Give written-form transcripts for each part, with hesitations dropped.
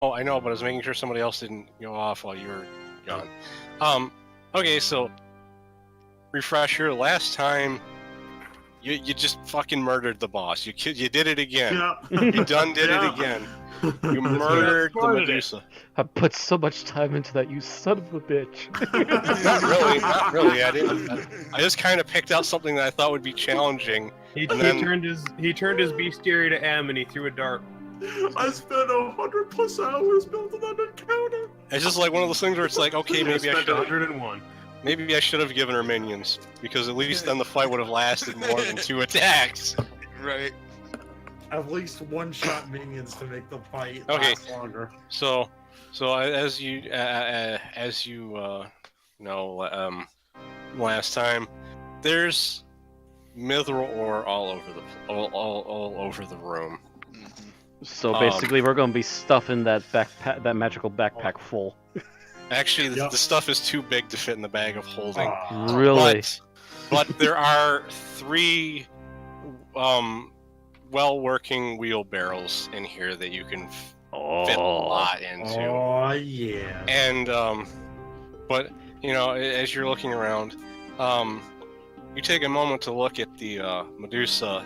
I know, but I was making sure somebody else didn't go off while you were gone. Okay, so refresher. Last time, you just fucking murdered the boss. You did it again. Yeah. You done did it again. You murdered the Medusa. I put so much time into that, you son of a bitch. Not really. I didn't. I just kind of picked out something that I thought would be challenging. He then- turned his bestiary to M and he threw a dart. I spent 100+ hours building an encounter. It's just like one of those things where it's like, okay, maybe I spent should. 101. Maybe I should have given her minions, because at least then the fight would have lasted more than 2 attacks. Right. At least one-shot minions to make the fight Okay. last longer. So as you know, last time, there's mithril ore all over the room. So basically, we're gonna be stuffing that backpack, that magical backpack full. Actually, Yep. the stuff is too big to fit in the bag of holding. Really? But there are 3 well-working wheelbarrows in here that you can fit a lot into. Oh yeah. And but as you're looking around, you take a moment to look at the Medusa,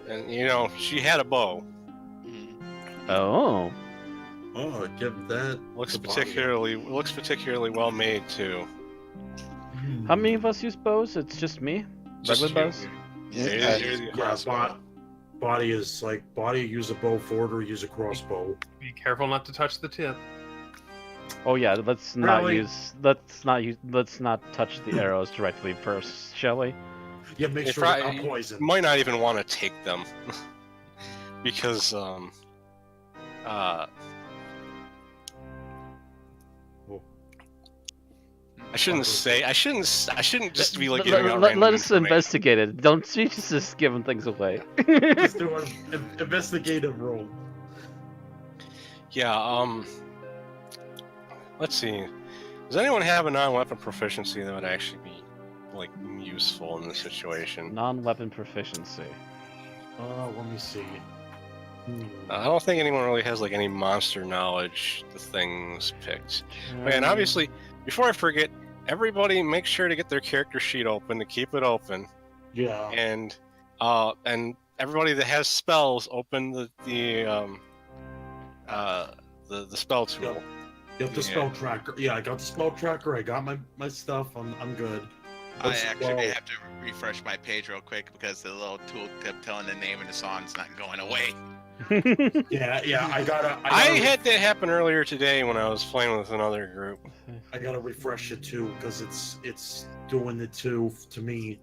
and she had a bow. Oh. Oh, give that. Looks the body. particularly well made too. How many of us use bows? It's just me. Just Regular you. bows. Yeah, body is like body. Use a bow forward or use a crossbow. Be careful not to touch the tip. Oh yeah, let's not Really? let's not touch the arrows directly first, shall we? Yeah, make If sure they're I- not poison. Might not even want to take them because I shouldn't just be like giving out Let random us information. investigate it. Don't just giving things away. Just do an investigative roll. Yeah, let's see. Does anyone have a non-weapon proficiency that would actually be like useful in this situation? Non-weapon proficiency. Let me see. I don't think anyone really has like any monster knowledge. The things picked. And obviously, before I forget, everybody make sure to get their character sheet open, to keep it open, Yeah. and everybody that has spells, open the spell tool. Yep, the spell tracker. Yeah, I got the spell tracker. I got my stuff. I'm good. I actually have to refresh my page real quick because the little tool kept telling the name of the song's not going away. Yeah. I had that happen earlier today when I was playing with another group. I gotta refresh it too because it's doing it too to me.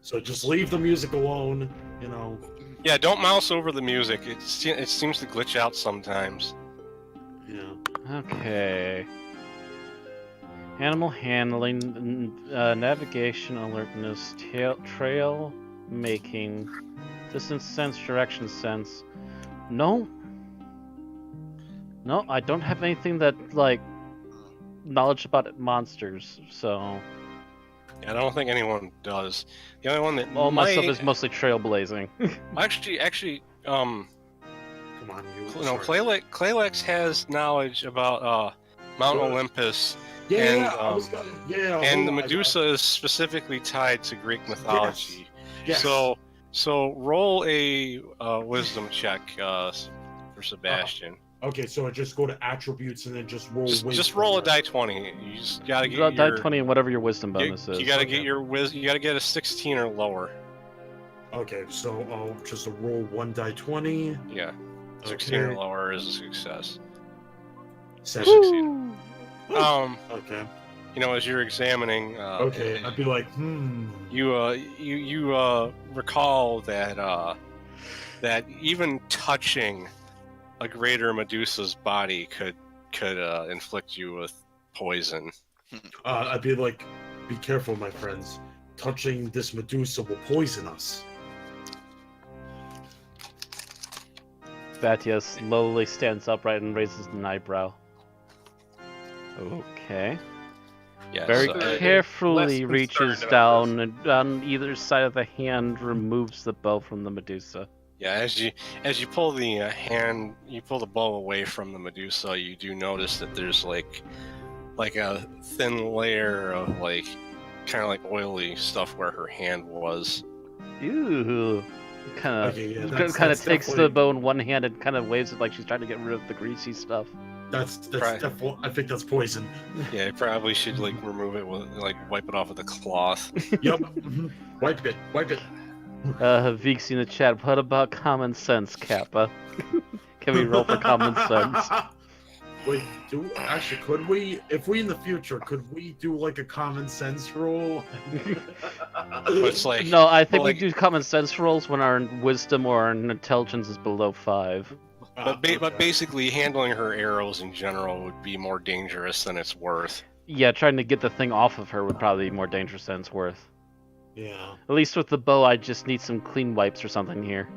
So just leave the music alone. Yeah, don't mouse over the music. It seems to glitch out sometimes. Yeah. Okay. Animal handling, navigation, alertness, trail making, distance sense, direction sense. No, I don't have anything that knowledge about monsters. So. Yeah, I don't think anyone does. The only one that All my stuff is mostly trailblazing. actually, Come on, Claylex has knowledge about Mount Good. Olympus. Yeah, And, and the Medusa is specifically tied to Greek mythology. Yes. So roll a wisdom check for Sebastian. Okay, so I just go to attributes and then just roll. Just roll a die 20. You just gotta get Die your 20 and whatever your wisdom bonus is. You gotta get your You gotta get a 16 or lower. Okay, so I'll just roll one die 20. Yeah, 16 or lower is a success. 7. Okay. Okay. As you're examining, Okay, I'd be like, you recall that that even touching a greater Medusa's body could inflict you with poison. I'd be like, be careful, my friends. Touching this Medusa will poison us. Batia slowly stands upright and raises an eyebrow. Okay. Yeah, Very so- carefully less reaches concerned about down and on either side of the hand removes the bow from the Medusa. Yeah, as you pull the pull the bow away from the Medusa, you do notice that there's like a thin layer of like kind of like oily stuff where her hand was. Ew. Kind Okay, yeah, of that's takes the definitely- bow in one hand and kind of waves it like she's trying to get rid of the greasy stuff. That's Right. definitely. I think that's poison. Yeah, you probably should like remove it with like wipe it off with a cloth. Yep. Wipe it. Wipe it. Veeks in the chat. What about common sense, Kappa? Can we roll for common sense? Wait, could we, if we in the future, could we do like a common sense roll? It's like No, I think like- we do common sense rolls when our wisdom or our intelligence is below 5. but basically handling her arrows in general would be more dangerous than it's worth. Yeah, trying to get the thing off of her would probably be more dangerous than it's worth. Yeah. At least with the bow, I just need some clean wipes or something here.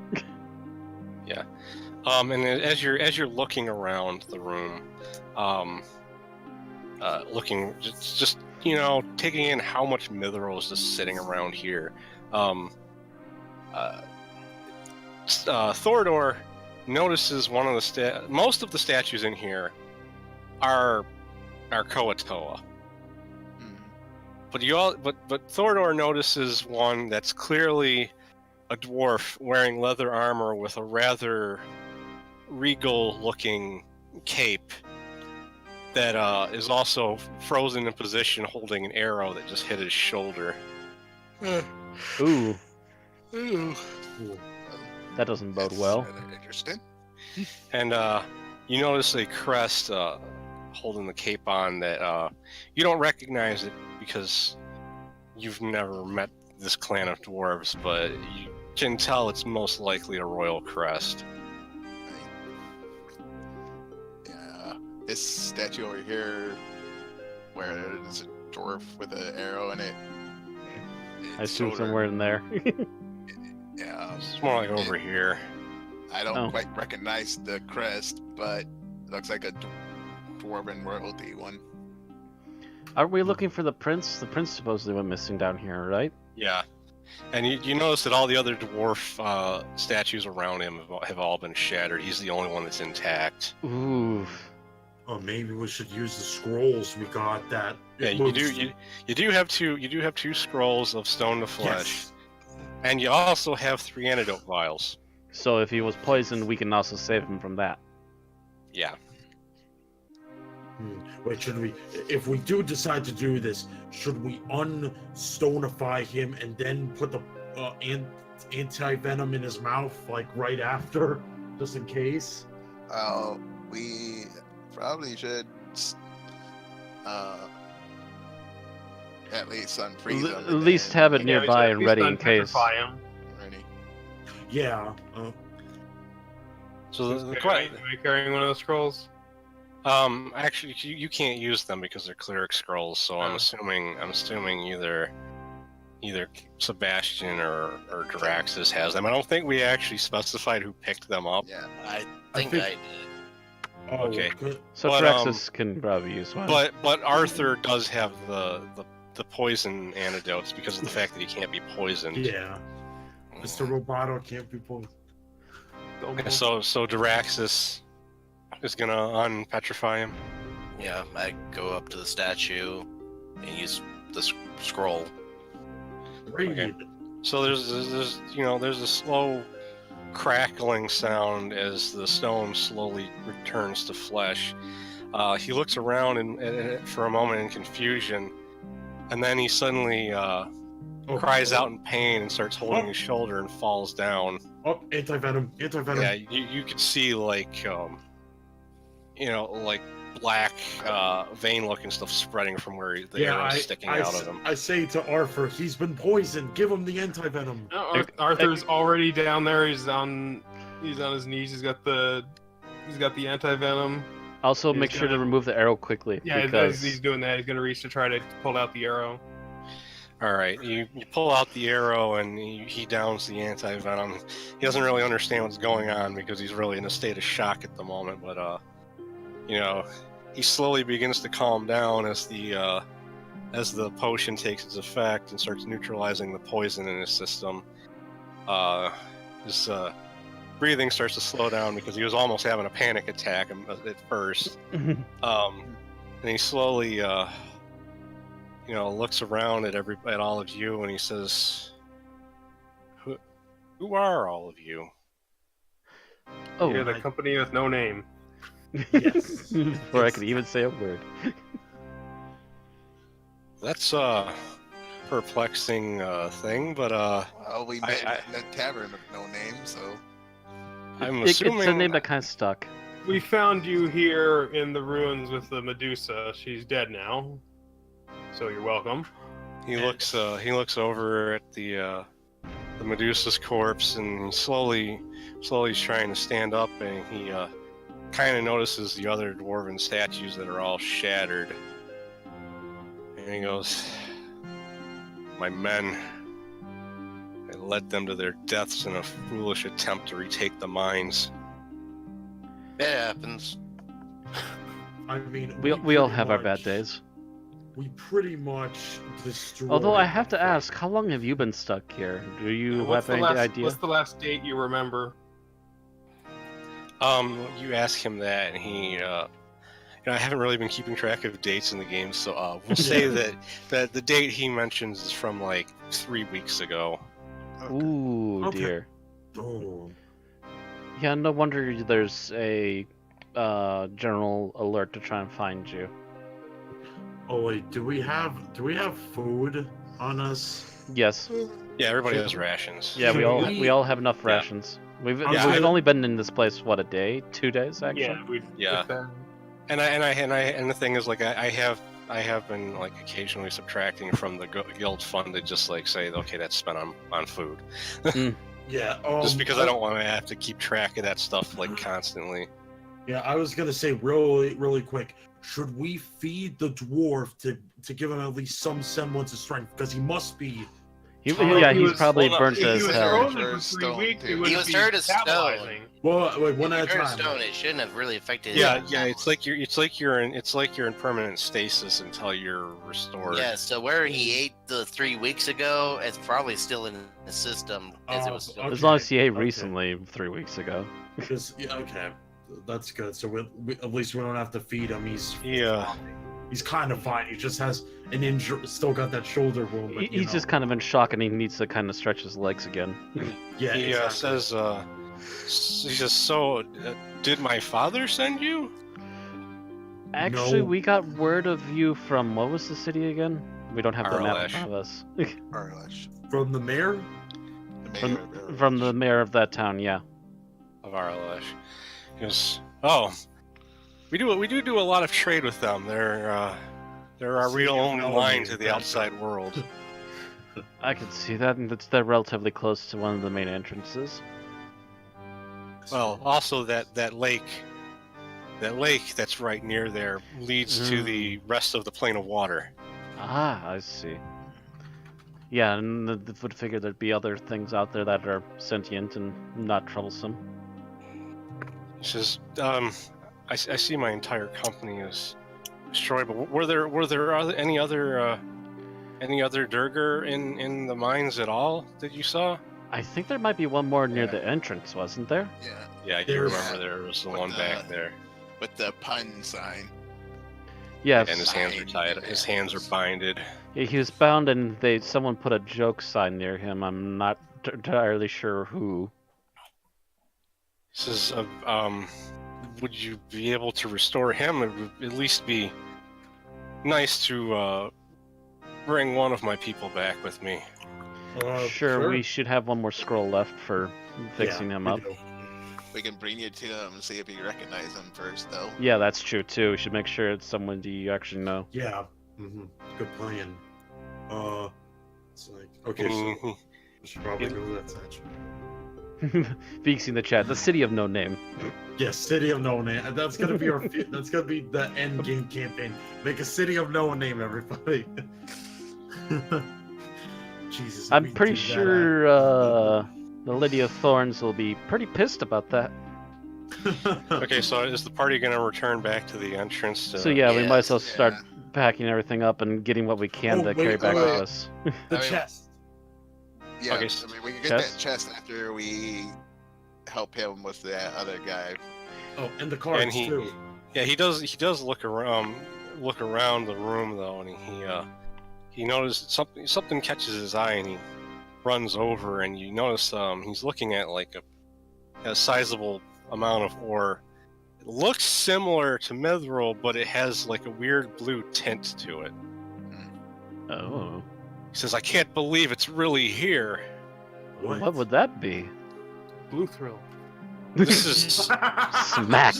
And as you're looking around the room, looking just taking in how much mithril is just sitting around here. Thorador notices one of the most of the statues in here are Koatoa. But but Thorador notices one that's clearly a dwarf wearing leather armor with a rather regal-looking cape that is also frozen in position, holding an arrow that just hit his shoulder. Ooh, Ooh. that doesn't bode That's well. rather interesting. And you notice a crest holding the cape on that you don't recognize it because you've never met this clan of dwarves, but you can tell it's most likely a royal crest. Yeah, this statue over here, where there's a dwarf with an arrow in it. I assume shoulder. somewhere in there. Yeah, It's more like over here. I don't Oh. quite recognize the crest, but it looks like a dwarven royalty one. Are we looking for the prince? The prince supposedly went missing down here, right? Yeah. And you notice that all the other dwarf statues around him have all been shattered. He's the only one that's intact. Ooh. Oh, maybe we should use the scrolls we got. That Yeah, you do have two scrolls of stone to flesh, Yes. and you also have 3 antidote vials. So if he was poisoned, we can also save him from that. Yeah. Wait, should we? If we do decide to do this, should we unstonify him and then put the anti-venom in his mouth, like right after, just in case? We probably should at least unfreeze him. At least have it Yeah, nearby at and least ready in case. unpetrify him. Ready. Yeah. So Am the I carrying one of the scrolls? actually you can't use them because they're cleric scrolls. So I'm Oh. assuming either Sebastian or Draxus has them. I don't think we actually specified who picked them up. Yeah. I I think think- I did. Oh, Okay. good. So But, Traxxas can probably use one. But Arthur does have the poison antidotes because of the fact that he can't be poisoned. Yeah. Mr. Roboto can't be pulled. And so Draxus is gonna unpetrify him. Yeah, I go up to the statue and use the scroll. Radiant. So there's a slow crackling sound as the stone slowly returns to flesh. He looks around and for a moment in confusion, and then he suddenly Oh, cries out in pain and starts holding his shoulder and falls down. Oh, anti-venom. Anti-venom. Yeah, you could see like like black vein-looking stuff spreading from where the arrow's sticking out of him. I say to Arthur, he's been poisoned. Give him the anti-venom. No, Arthur's already down there. He's on his knees. He's got the anti-venom. Also, He's make sure to gonna- remove the arrow quickly. Yeah, because he's doing that. He's gonna reach to try to pull out the arrow. All right, you pull out the arrow and he downs the anti-venom. He doesn't really understand what's going on because he's really in a state of shock at the moment. But he slowly begins to calm down as the potion takes its effect and starts neutralizing the poison in his system. His breathing starts to slow down because he was almost having a panic attack at first. And he slowly, looks around at all of you, and he says, "Who are all of you?" Oh, You're the company with no name. Yes. before I could even say a word. That's a perplexing thing, but Well, we met I- in a tavern with no name, so I'm It's a assuming name that kind of stuck. We found you here in the ruins with the Medusa. She's dead now, so you're welcome. he looks over at the Medusa's corpse, and he slowly is trying to stand up, and he kind of notices the other dwarven statues that are all shattered, and he goes, "My men, I led them to their deaths in a foolish attempt to retake the mines." It happens. I mean, We all pretty have our bad much- days. We pretty much destroyed. Although I have to ask, how long have you been stuck here? Do you What's have the any last? idea? What's the last date you remember? You ask him that, and he, I haven't really been keeping track of dates in the game, so we'll say that the date he mentions is from like 3 weeks ago. Ooh, Okay. dear. Oh, Yeah, no wonder there's a general alert to try and find you. oh wait, do we have food on us? Yes. Yeah, everybody has rations. Yeah, we Should all have enough Yeah. rations. We've Yeah, we've I- only been in this place what, a day, 2 days actually. Yeah. And the thing is, like, I have been like occasionally subtracting from the guild fund to just like say, okay, that's spent on food, Yeah. just because I don't want to have to keep track of that stuff like constantly. Yeah, I was gonna say really quick. Should we feed the dwarf to give him at least some semblance of strength? Because he must be. He's was- probably hold up, burnt If as he was hell. frozen Or for 3 stone, weeks, too. it would He was be turned to stone. metabolizing. Well, wait, one If at you a turn to time. stone, it shouldn't have really affected his Yeah, metabolism. it's like you're in permanent stasis until you're restored. Yeah, so where he ate the 3 weeks ago, it's probably still in the system as it was still. okay. As long as he ate okay. recently, 3 weeks ago. Okay, that's good. So we at least we don't have to feed him. Yeah. He's kind of fine. He just has an injury. Still got that shoulder wound. But, He's just kind of in shock and he needs to kind of stretch his legs again. yeah. He exactly. says, he says, "So, did my father send you?" Actually, No. we got word of you from, what was the city again? We don't have the map in Arlash. front of us. Arlash, From the mayor. the mayor of Arlash. From the mayor of that town, yeah. Of Arlash. He goes, "Oh, we do a lot of trade with them. They're our City real of only Melody, line to the that's outside world." I can see that, and they're relatively close to one of the main entrances. Well, also that lake that's right near there leads to the rest of the plane of water. Ah, I see. Yeah, and would figure there'd be other things out there that are sentient and not troublesome. He says, I see my entire company is destroyed, but were there any other Durgar in the mines at all that you saw?" I think there might be one more near Yeah. the entrance, wasn't there? Yeah, Yeah, I do There's- remember there was the With one the- back there, with the pun sign. Yes. and his hands are tied. His hands are binded. He was bound, and someone put a joke sign near him. I'm not entirely sure who. He says, "Would you be able to restore him? It would at least be nice to bring one of my people back with me." Sure, we should have one more scroll left for fixing him we up. do. We can bring you to him and see if you recognize him first, though. Yeah, that's true too. We should make sure it's someone you actually know. Yeah. Good plan. It's like okay, so Mhm. we should probably go to that section. Beaks in the chat. The city of no name. Yes, City of No Name. That's gonna be that's gonna be the end game campaign. Make a City of No Name, everybody. Jesus. if I'm we pretty do that, sure the Lady of Thorns will be pretty pissed about that. Okay, so is the party going to return back to the entrance? So yeah, we might as well Yes, start yeah. packing everything up and getting what we can Oh, to wait, carry back wait. with us. The I mean- chest. Yeah, Okay, I mean, we can get chest? that chest after we help him with that other guy. Oh, and the cards And too. he does look around the room though, and he notices something catches his eye, and he runs over, and you notice he's looking at like a sizable amount of ore. It looks similar to mithril, but it has like a weird blue tint to it. Oh. He says, "I can't believe it's really here." What would that be? Blue thrill. This is Smack.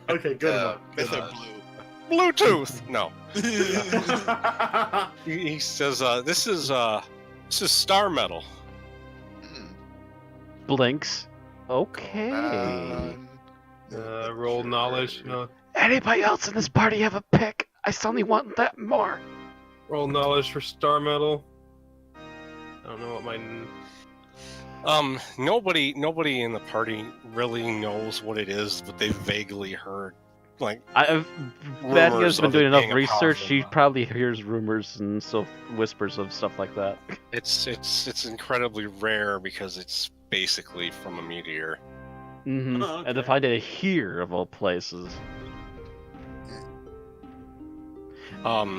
Okay, good enough. Mr. Blue. Bluetooth. No. He says, "This is star metal." Blinks. Okay. Roll knowledge. Anybody else in this party have a pick? I suddenly want that more. Roll knowledge for star metal. I don't know what mine. Nobody in the party really knows what it is, but they've vaguely heard. Like, Bad rumors Guy's been of doing it enough being a research. powerful She weapon. probably hears rumors and so whispers of stuff like that. It's incredibly rare because it's basically from a meteor. Mm-hmm. Oh, And to okay. find it here of all places.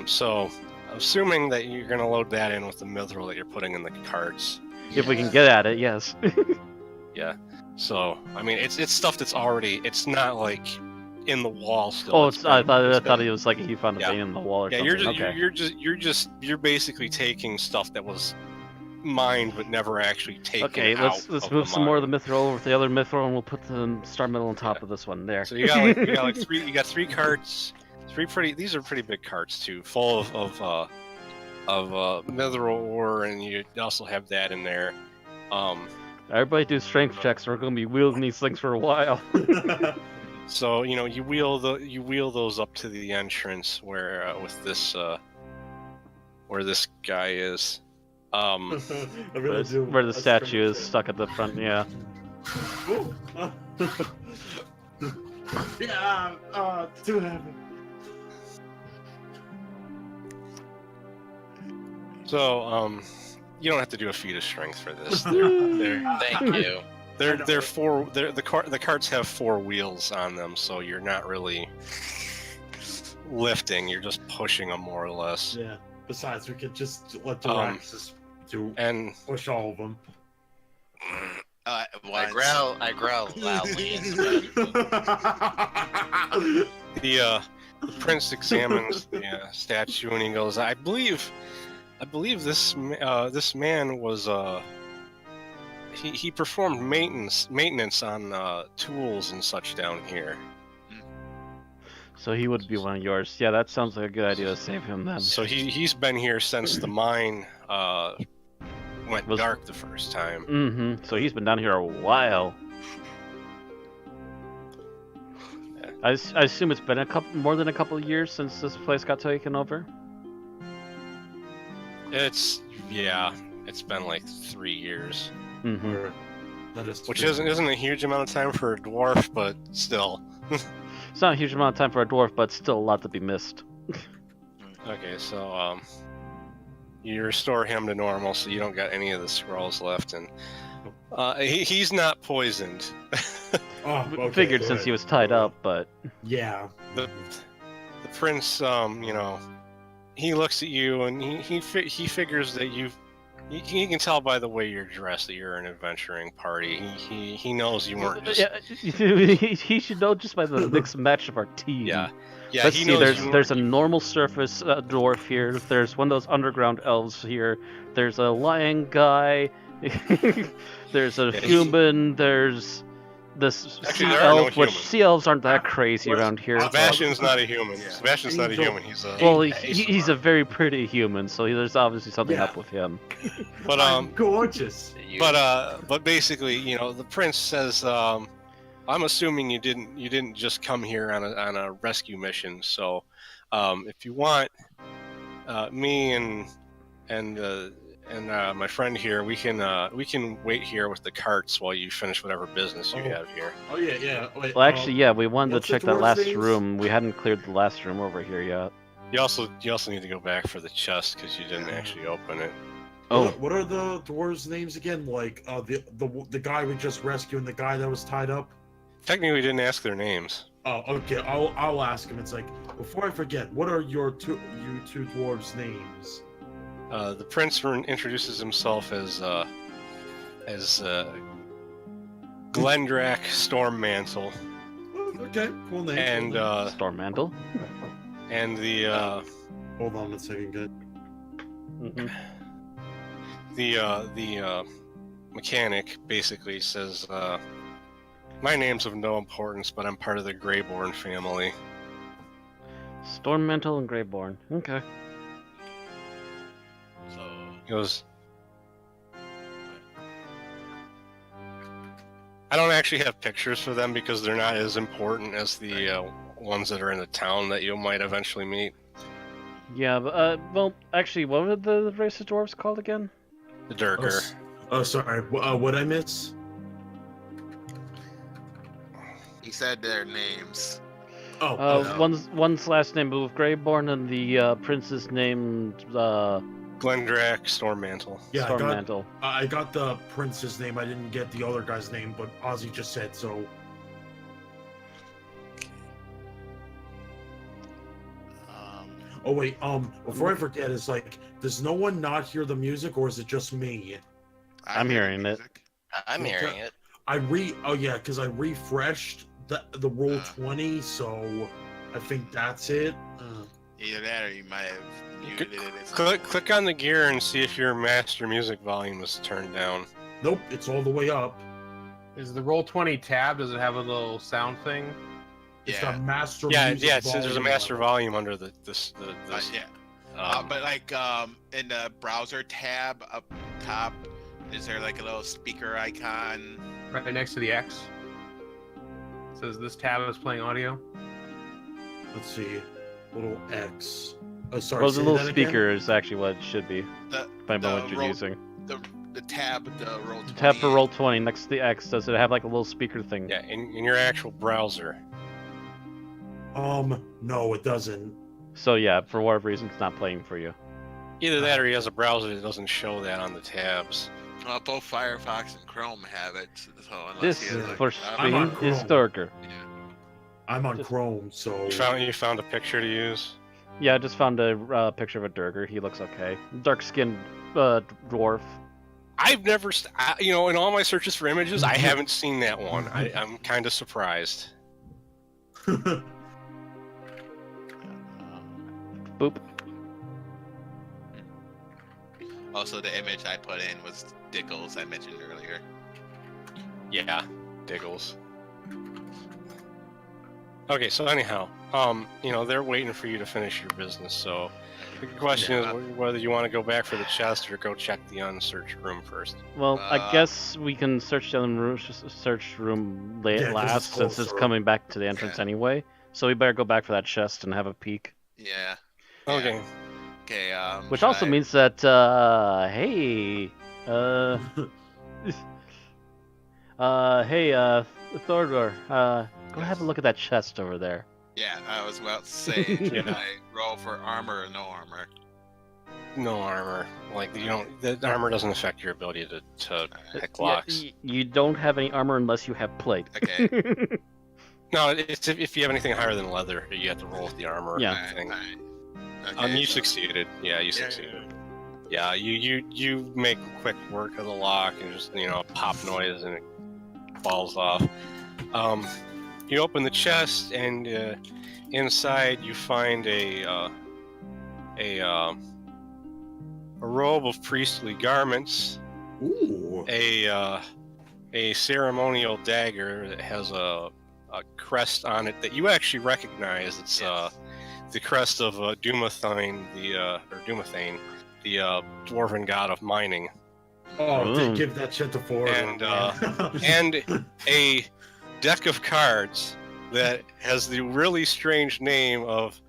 So assuming that you're gonna load that in with the mithril that you're putting in the cards. If we can get at it, yes. Yeah. So I mean, it's stuff that's already. It's not like in the wall still. Oh, It's I been- thought it was like he found a Yeah. vein in the wall or Yeah, something. you're basically taking stuff that was mined but never actually taken Okay, out. let's of move the some more of the mine. mithril over to the other mithril, and we'll put the star metal on top of this one there. So you got three. You got three carts. These are pretty big carts too, full of mithril ore, and you also have that in there. Everybody do strength checks. We're gonna be wielding these things for a while. So you wheel those up to the entrance where with this where this guy is. I really do. Where the That's statue is strange. stuck at the front, yeah. Ooh. Yeah, too heavy. So you don't have to do a feat of strength for this. Thank you. The carts have 4 wheels on them, so you're not really lifting. You're just pushing them more or less. Yeah. Besides, we could just let the Raxus do And push all of them. I Once. growl loudly. the prince examines the statue and he goes, I believe this man was he performed maintenance on tools and such down here. So he would be one of yours. Yeah, that sounds like a good idea to save him then. So he's been here since the mine went Was- dark the first time. Mm-hmm. So he's been down here a while. I assume it's been more than a couple of years since this place got taken over. It's been like 3 years, Mm-hmm. Or let us which do- isn't a huge amount of time for a dwarf, but still. It's not a huge amount of time for a dwarf, but still a lot to be missed. Okay, so you restore him to normal, so you don't got any of the scrolls left, and he's not poisoned. Oh, okay, Figured since good. he was tied up, but Yeah. The prince, he looks at you and he figures that he can tell by the way you're dressed that you're an adventuring party. He knows you weren't just yeah, he should know just by the mix and match of our team. yeah. Let's He see. knows There's a normal surface dwarf here. There's one of those underground elves here. There's a lion guy. There's a Yeah, human. There's this Actually, sea there are no elf, which humans. sea elves aren't that crazy around here. Sebastian's not a human. Yeah. Sebastian's not a Angel. human. He's a Well, he's he's a very pretty human, so there's obviously something Yeah. up with him. but I'm gorgeous. But basically, the prince says, I'm assuming you didn't just come here on a rescue mission. So, if you want, me and my friend here, we can wait here with the carts while you finish whatever business you Oh. have here. Oh yeah, yeah. Wait, Well, actually, yeah, we wanted what's to the check that dwarf's last names? room. We hadn't cleared the last room over here yet. You also need to go back for the chest because you didn't actually open it. Oh, What are the dwarves' names again? Like the guy we just rescued and the guy that was tied up. Technically, we didn't ask their names. Oh, okay. I'll ask him. It's like, before I forget, what are you two dwarves' names? The prince introduces himself as Glendrak Stormmantle, Oh, okay, cool name. and cool name. Stormmantle. and the Hold on a second, good. Hmm. the mechanic basically says, "My name's of no importance, but I'm part of the Greyborn family." Stormmantle and Greyborn. Okay. So He goes, I don't actually have pictures for them because they're not as important as the ones that are in the town that you might eventually meet. Yeah, but, well, actually, what were the race of dwarves called again? The Durker. Oh, sorry. What I miss? he said their names. Oh, no. One's last name was Greyborn, and the prince's name Glendrak Stormmantle. yeah, Stormmantle. I got the prince's name. I didn't get the other guy's name, but Ozzie just said so. Oh wait, before I forget, it's like, does no one not hear the music, or is it just me? I'm hear hearing it. music. I'm hearing it. Oh yeah, because I refreshed the roll 20, so I think that's it. Either that, or you might have muted it. Click on the gear and see if your master music volume is turned down. Nope, it's all the way up. Is the Roll20 tab? Does it have a little sound thing? It's Yeah. the master. Yeah, music it says there's a volume master level. volume under this. Yeah. Um, But like in the browser tab up top, is there like a little speaker icon? Right next to the X. It says this tab is playing audio. Let's see, little X. Oh, sorry. Well, the say little that again? speaker is actually what it should be. The Depending on the what you're roll- using. the tab, the roll. Tab for roll 20 next to the X. Does it have like a little speaker thing? yeah, in your actual browser. No, it doesn't. So yeah, for whatever reason, it's not playing for you. Either that or he has a browser that doesn't show that on the tabs. Well, both Firefox and Chrome have it. So unless This he has, like, for I'm on stream is Chrome. darker. I'm on Just- Chrome, so. You found a picture to use? Yeah, I just found a picture of a Durger. He looks okay. Dark-skinned dwarf. I've never, in all my searches for images, I haven't seen that one. I'm kind of surprised. Boop. Also, the image I put in was Diggles I mentioned earlier. Yeah, Diggles. Okay, so anyhow, they're waiting for you to finish your business. So the question is whether you want to go back for the chest or go check the unsearched room first. Well, I guess we can search the search room Yeah, 'cause it's last since it's closer. coming back to the entrance anyway. So we better go back for that chest and have a peek. Yeah. Okay. Okay. Which should also I- means that, hey, Thordor, go have a look at that chest over there. Yeah, I was about to say, should Yeah. I roll for armor or no armor? No armor. Like the armor doesn't affect your ability to pick Yeah, locks. you don't have any armor unless you have plate. Okay. No, it's if you have anything higher than leather, you have to roll with the armor. Yeah. Thing. Alright. Okay, You so- succeeded. Yeah, you succeeded. Yeah, you make quick work of the lock and just pop noise and it falls off. You open the chest and inside you find a robe of priestly garments, Ooh. a ceremonial dagger that has a crest on it that you actually recognize. It's the crest of Dumathane, the dwarven god of mining, Oh, Ooh. give that shit to Ford. And, and a deck of cards that has the really strange name of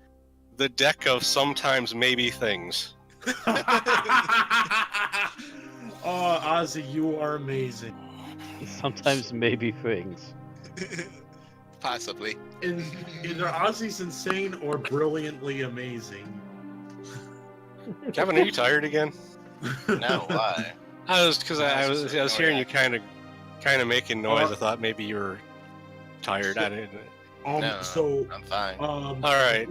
the deck of sometimes maybe things. Oh, Ozzie, you are amazing. Sometimes maybe things. Possibly. Either Ozzie's insane or brilliantly amazing. Kevin, are you tired again? No, why? I was because I was hearing you kind of making noise. I thought maybe you were tired. I didn't. No, So I'm fine. All right.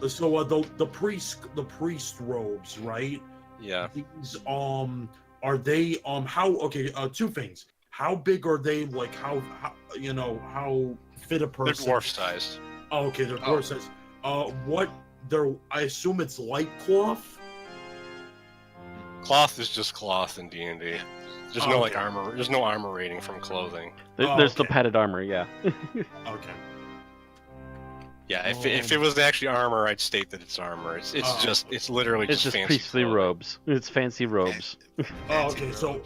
So the priest robes, right? Yeah. These are they how okay two things. How big are they? Like how you know how fit a They're person? dwarf sized. Oh, okay, they're dwarf size. What they're? I assume it's light cloth. Cloth is just cloth in D&D. There's Oh, no okay. like armor. There's no armor rating from clothing. There's the okay. padded armor, yeah. Okay. Yeah, if it was actually armor, I'd state that it's armor. It's it's literally It's just just fancy priestly clothing. robes. It's fancy robes. Oh, okay. So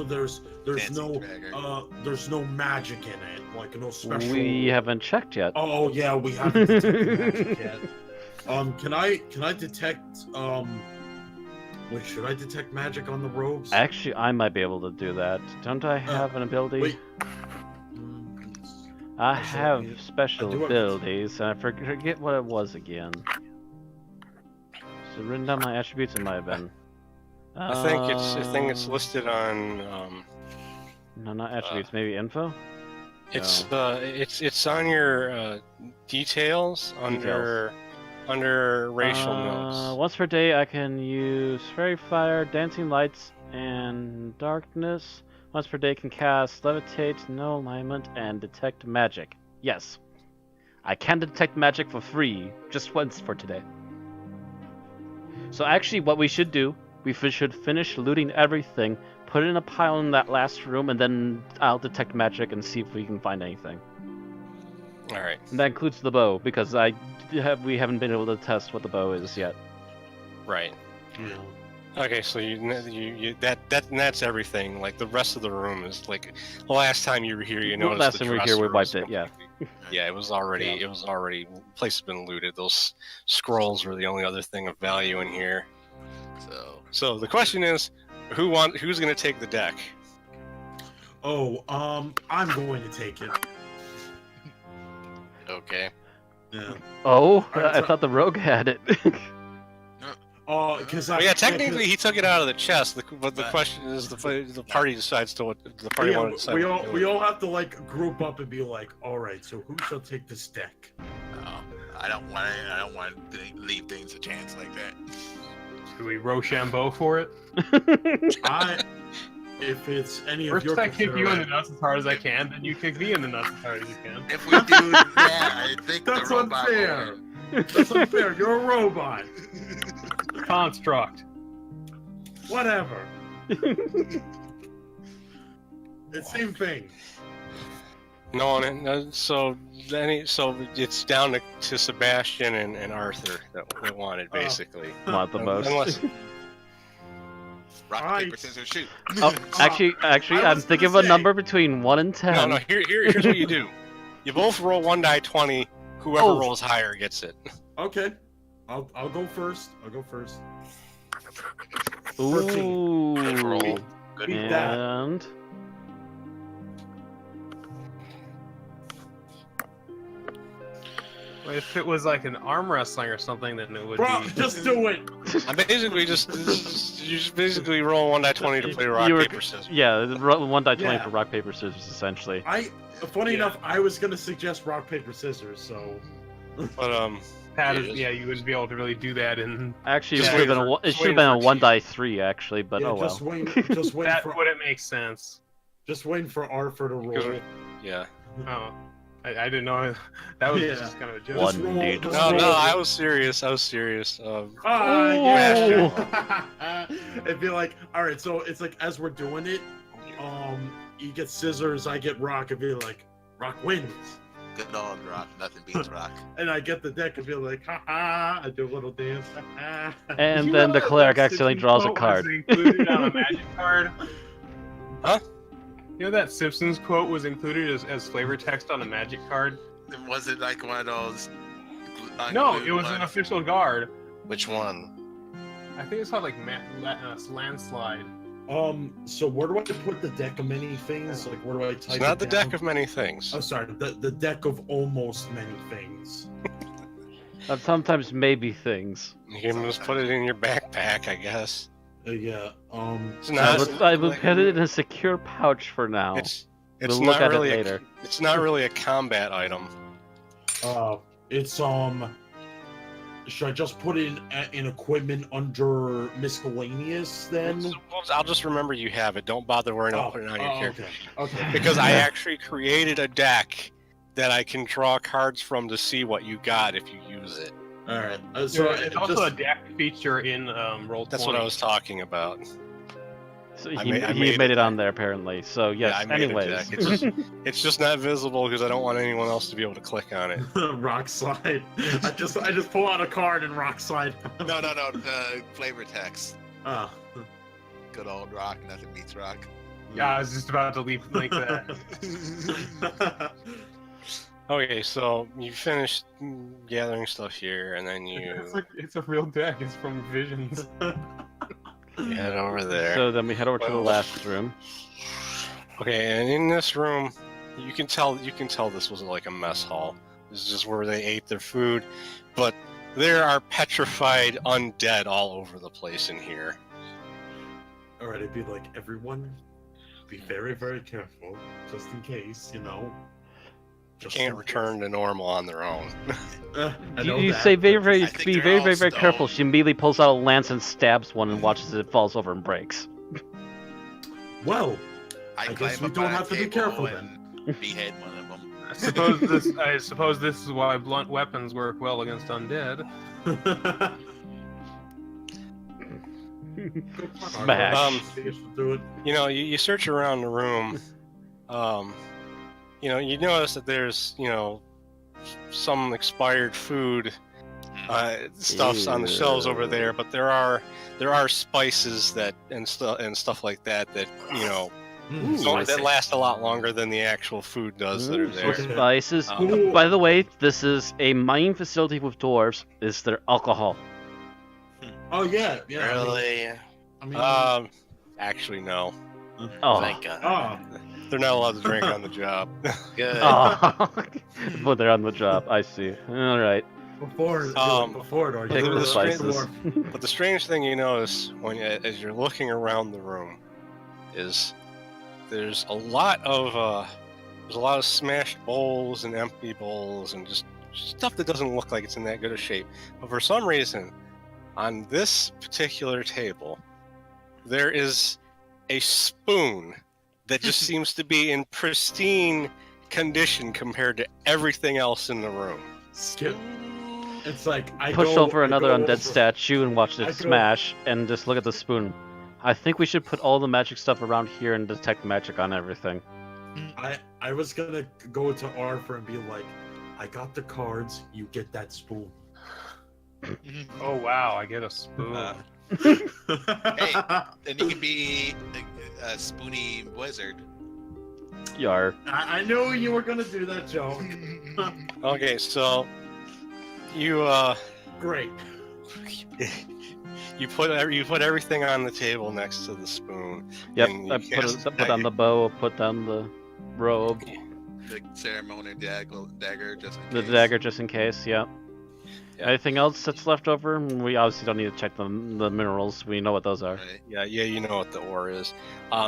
there's Fancy no dagger. there's no magic in it, like no special. We haven't checked yet. Oh yeah, we haven't detected magic yet. Can I detect wait, should I detect magic on the robes? Actually, I might be able to do that. Don't I have an ability? Wait. I Actually, have I do special have- abilities, and I forget what it was again. So written down my attributes, it might have been. I think it's listed on. No, not attributes. Maybe info. It's on your details under racial notes. Once per day, I can use fairy fire, dancing lights, and darkness. Once per day, can cast levitate, no alignment, and detect magic. Yes, I can detect magic for free, just once for today. So actually, what we should do, we should finish looting everything, put it in a pile in that last room, and then I'll detect magic and see if we can find anything. All right. And that includes the bow, because we haven't been able to test what the bow is yet. Right. Yeah. Okay, so that's everything. Like the rest of the room is like the last time you were here, you noticed Last the time we were dresser here, we was wiped it. Yeah. Yeah, it was already place has been looted. Those scrolls were the only other thing of value in here. So the question is, who's going to take the deck? Oh, I'm going to take it. Okay. Yeah. Oh, Alright, I so- thought the rogue had it. Oh, because Well, yeah, technically he took it out of the chest, but the question is the party decides to what the party yeah, wanted to decide. we all have to like group up and be like, all right, so who shall take this deck? I don't want to leave things a chance like that. Do we Rochambeau for it? If it's any of First your I kick you in the consideration- nuts as hard as I can, then you kick me in the nuts as hard as you can. If we do that, I think That's the robot will unfair. win. That's unfair. You're a robot. Construct. Whatever. It's same thing. No, so it's down to Sebastian and Arthur that wanted basically. Want the most. Unless Rock, Alright. paper, scissors, shoot. Oh, actually, I I'm was thinking of gonna a say- number between 1 and 10. no, here's what you do. You both roll 1 die 20. Whoever Oh. rolls higher gets it. Okay. I'll go first. I'll go first. Ooh. Good roll. Good Beat roll. that. And Well, if it was like an arm wrestling or something, then it would Bro, be. just do it. I'm basically you just basically roll 1 die 20 to play rock You were- paper scissors. yeah, 1 die 20 Yeah. for rock paper scissors, essentially. Funny enough, I was gonna suggest rock paper scissors. So But Yeah, you wouldn't be able to really do that in. Actually, Just it should have wait been for- it just should have wait been a for 1 cheese. die 3 actually, but yeah, oh well. just waiting That for wouldn't make sense. Arthur to roll. Because- yeah. Oh, I didn't know. That was Yeah. just kind of a joke. One Just roll- day. just No, roll. I was serious. Yeah. It'd be like, all right, so it's like as we're doing it, you get scissors, I get rock, it'd be like, rock wins. Good old Rock. Nothing beats Rock. And I get the deck and be like, ha ha, I do a little dance. Ha, ha. And You then know the that cleeric that accidentally Simpsons draws a quote card. was included on a magic card. Huh? You know that Simpsons quote was included as flavor text on a magic card? Was it like one of those? No, unglued it was an ones? official guard. Which one? I think it's called like landslide. So where do I put the deck of many things? Like, where do I type It's not it the down? deck of many things. Oh, sorry, the deck of almost many things. Sometimes maybe things. You can just put it in your backpack, I guess. Yeah. It's not. I will put it in a secure pouch for now. It's We'll not look at it really later. It's not really a combat item. It's Should I just put in equipment under miscellaneous then? I'll just remember you have it. Don't bother worrying about putting it on your character. Okay. Because I actually created a deck that I can draw cards from to see what you got if you use it. All right. So it's also a deck feature in Roll20. That's what I was talking about. So I he made made it on there apparently. So yes. Yeah, I made a anyways, deck. It's just not visible because I don't want anyone else to be able to click on it. Rock slide. I just pull out a card and rock slide. No. Flavor text. Ah. Good old rock. Nothing beats rock. Yeah, I was just about to link that. Okay, so you finished gathering stuff here, and then you It's a real deck. It's from Visions. head over there. so then we head over to the last room. Okay, and in this room, you can tell this was like a mess hall. This is just where they ate their food, but there are petrified undead all over the place in here. All right, I'd be like, everyone, be very, very careful, just in case, you know. They can't return to normal on their own. I know You that, say very, but- very, I think be they're very, all very, very careful. stoned. She immediately pulls out a lance and stabs one and watches it falls over and breaks. Well, I I climb guess we up don't on a have to be table careful and behead one of them. I suppose this is why blunt weapons work well against undead. Smash. Do it. You know, you search around the room. You know, you notice that there's, you know, some expired food stuffs on the shelves over there, but there are spices that and stuff like that you know that last a lot longer than the actual food does that are So there. spices. Ooh. By the way, this is a mining facility with dwarves. Is there alcohol? Oh yeah. Really? I mean, Actually, no, Oh. Thank God. they're not allowed to drink on the job. Good. Oh. But they're on the job. I see. All right. before it, or Pick you the were spices. But the strange thing you notice as you're looking around the room is there's a lot of smashed bowls and empty bowls and just stuff that doesn't look like it's in that good of shape. But for some reason, on this particular table, there is a spoon that just seems to be in pristine condition compared to everything else in the room. Skip. It's like I Push go, over I another go undead over- statue and watch I it go- smash, and just look at the spoon. I think we should put all the magic stuff around here and detect magic on everything. I was gonna go to Arthur and be like, I got the cards. You get that spoon. Oh wow, I get a spoon. Hey, then you can be a spoony wizard. Yar. I knew you were gonna do that joke. Okay, so you Great. you put everything on the table next to the spoon. Yep. and you I cast put on the bow. Put down the robe, The ceremonial dagger, just in the case. dagger, just in case. Yep. Yeah. Anything else that's left over? We obviously don't need to check the minerals. We know what those are. Right. Yeah, you know what the ore is.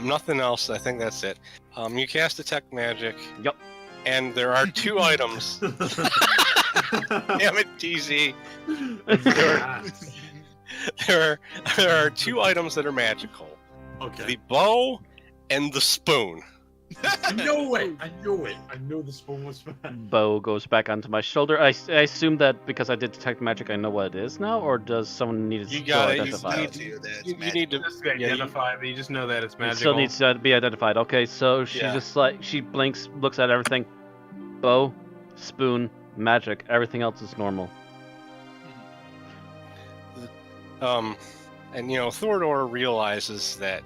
Nothing else. I think that's it. You cast detect magic. Yep. And there are two items. Damn it, TZ. There are two items that are magical. Okay. The bow and the spoon. I knew it. I knew the spoon was bad. Bow goes back onto my shoulder. I assume that because I did detect magic, I know what it is now, or does someone need to You still got it. identify You it? need You, that it's You magic. need to. Just to Yeah, you- identify, but you just know that it's It magical. still needs to be identified. Okay, so she Yeah. just like she blinks, looks at everything. Bow, spoon, magic. Everything else is normal. And you know, Thordor realizes that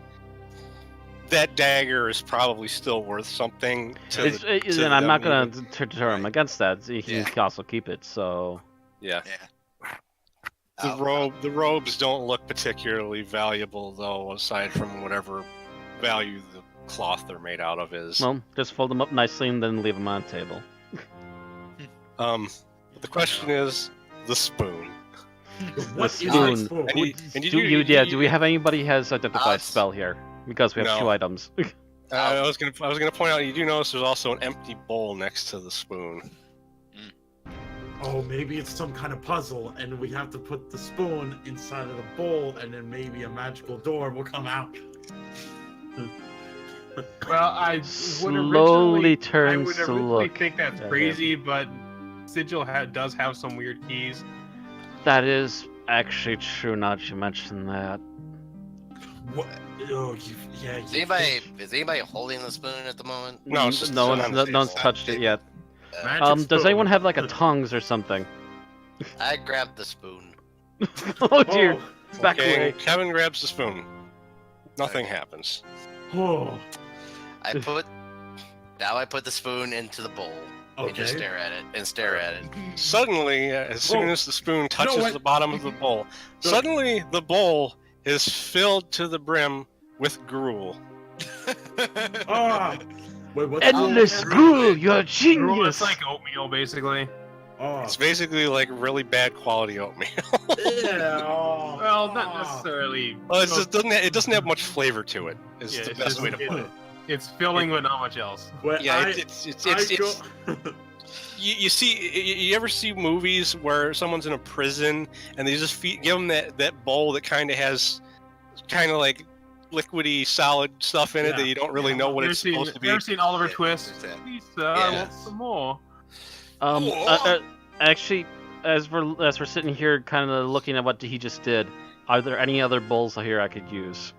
that dagger is probably still worth something to And I'm not them gonna deter him against that. He Yeah. can also keep it. So Yeah. Oh, The robes don't look particularly valuable though, aside from whatever value the cloth they're made out of is. well, just fold them up nicely and then leave them on the table. But the question is the spoon. What is spoon. that spoon? Do we have anybody has identified Us. spell here? Because we have No. 2 items. I was gonna point out. You do notice there's also an empty bowl next to the spoon. Oh, maybe it's some kind of puzzle, and we have to put the spoon inside of the bowl, and then maybe a magical door will come out. Well, I would Slowly originally, I turns would to originally look think that's at him. crazy, but Sigil does have some weird keys. That is actually true. Now that you mention that. What? Oh, yeah. Is anybody holding the spoon at the moment? No, it's just no on one's the no one's table. touched it yet. Magic Does spoon. anyone have like a tongs or something? I grabbed the spoon. Oh dear. Back Okay, away. Kevin grabs the spoon. Nothing happens. Oh, I put the spoon into the bowl and just okay. stare at it. Suddenly, as soon Whoa. as the spoon No, touches wait. the bottom of the bowl, No. suddenly the bowl is filled to the brim with gruel. Ah, wait, what? Endless Oh, gruel, you're a It's genius. like oatmeal, basically. Oh, It's basically like really bad quality oatmeal. yeah. Oh, Well, not necessarily. Well, it doesn't have much flavor to it. Is Yeah, the it's best just- way to put it. It's filling with not much else. Well, Yeah, it's you see you ever see movies where someone's in a prison and they just give them that bowl that kind of has kind of like liquidy solid stuff in it Yeah. that you don't really know what it's supposed to be. Ever seen Oliver Yeah, Twist? there's that. Lisa, I Yeah. want some more. Actually, as we're sitting here, kind of looking at what he just did, are there any other bowls here I could use?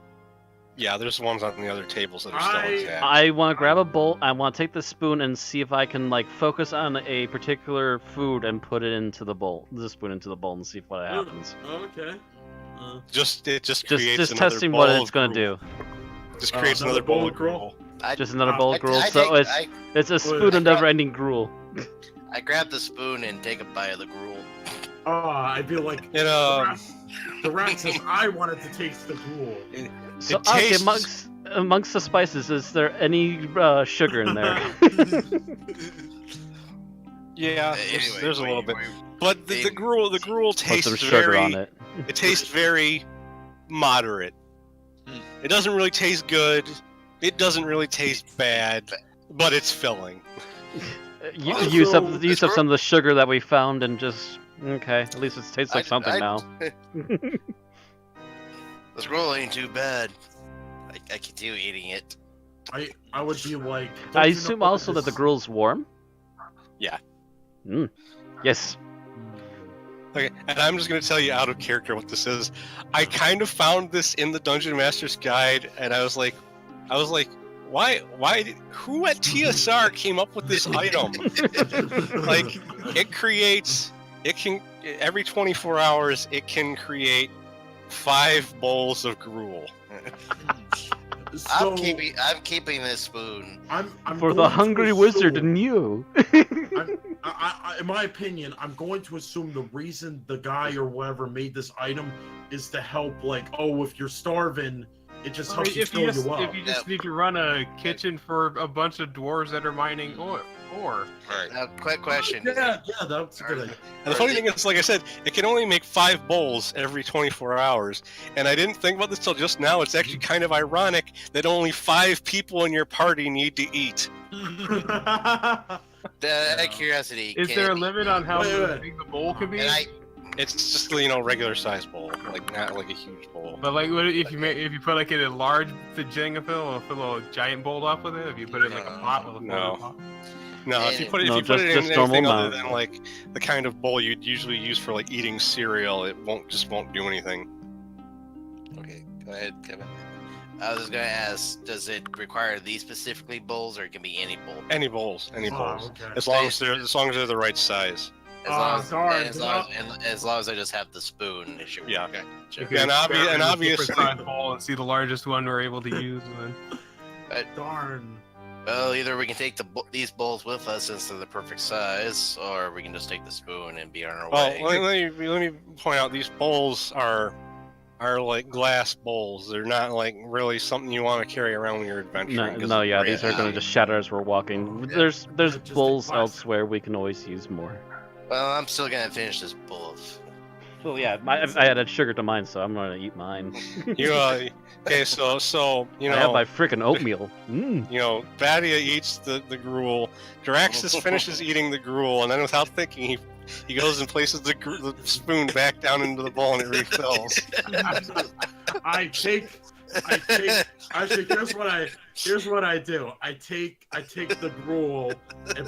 Yeah, there's ones on the other tables that are still intact. I want to grab a bowl. I want to take the spoon and see if I can like focus on a particular food and put it into the bowl, the spoon into the bowl, and see what happens. Okay. It just creates Just another testing bowl what of it's gonna gruel. do. Just creates Another another bowl bowl of of gruel? gruel. Just another bowl of gruel. I So take- it's a spoon of never-ending gruel. I grab the spoon and take a bite of the gruel. Oh, I feel like It the rat says I wanted to taste the gruel. So It okay, tastes- amongst the spices, is there any sugar in there? yeah, Anyway, there's a little bit, we- but the gruel Put tastes some sugar very. on it. It tastes very moderate. It doesn't really taste good. It doesn't really taste bad, but it's filling. Use up Also, some of the sugar that we found and just okay. At least it tastes like something now. This gruel ain't too bad. I continue eating it. I would be like. I don't you assume know also that the this- gruel's warm. Yeah. Yes. Okay, and I'm just gonna tell you out of character what this is. I kind of found this in the Dungeon Master's Guide, and I was like, why? Who at TSR came up with this item? Like, every 24 hours, it can create 5 bowls of gruel. So, I'm keeping this spoon. I'm For the going to hungry wizard assume- in you. in my opinion, I'm going to assume the reason the guy or whatever made this item is to help, like, oh, if you're starving, it just helps you If fill you just, you up. if you just need to run a kitchen for a bunch of dwarves that are mining ore. Right. Now, quick question. Yeah, that's a good idea. And the funny thing is, like I said, it can only make 5 bowls every 24 hours. And I didn't think about this till just now. It's actually kind of ironic that only 5 people in your party need to eat. Out of curiosity, Is there a limit on how Wait. big the bowl could be? And It's just regular size bowl, like not like a huge bowl. But like, what if you put like in a large Jenga fill, or fill a giant bowl up with it? If you put it in like a pot with a No. pot? No, if you put it, No, if you put it in just normal anything other amount. than like the kind of bowl you'd usually use for like eating cereal, it won't do anything. Okay, go ahead, Kevin. I was just gonna ask, does it require these specifically bowls, or it can be any bowl? Any bowls, any Oh, bowls, okay. as long as they're the right size. As darn, as long as I just have the spoon, it should. Yeah. Okay. You Yeah, and could experiment with obviously- different size bowl and see the largest one we're able to use. And then... Darn. Well, either we can take these bowls with us since they're the perfect size, or we can just take the spoon and be on our Well, way. let me point out these bowls are like glass bowls. They're not like really something you want to carry around when you're adventuring. 'cause Yeah, they're these are gonna just shatter as we're walking. Yeah. There's Just bowls take plastic. elsewhere we can always use more. Well, I'm still gonna finish this bowl of Well, yeah, I added sugar to mine, so I'm gonna eat mine. You okay? So you know. I have my freaking oatmeal. Mm. You know, Badia eats the gruel. Draxus finishes eating the gruel, and then without thinking, he goes and places the spoon back down into the bowl, and it refills. I take. Actually, here's what I do. I take the gruel,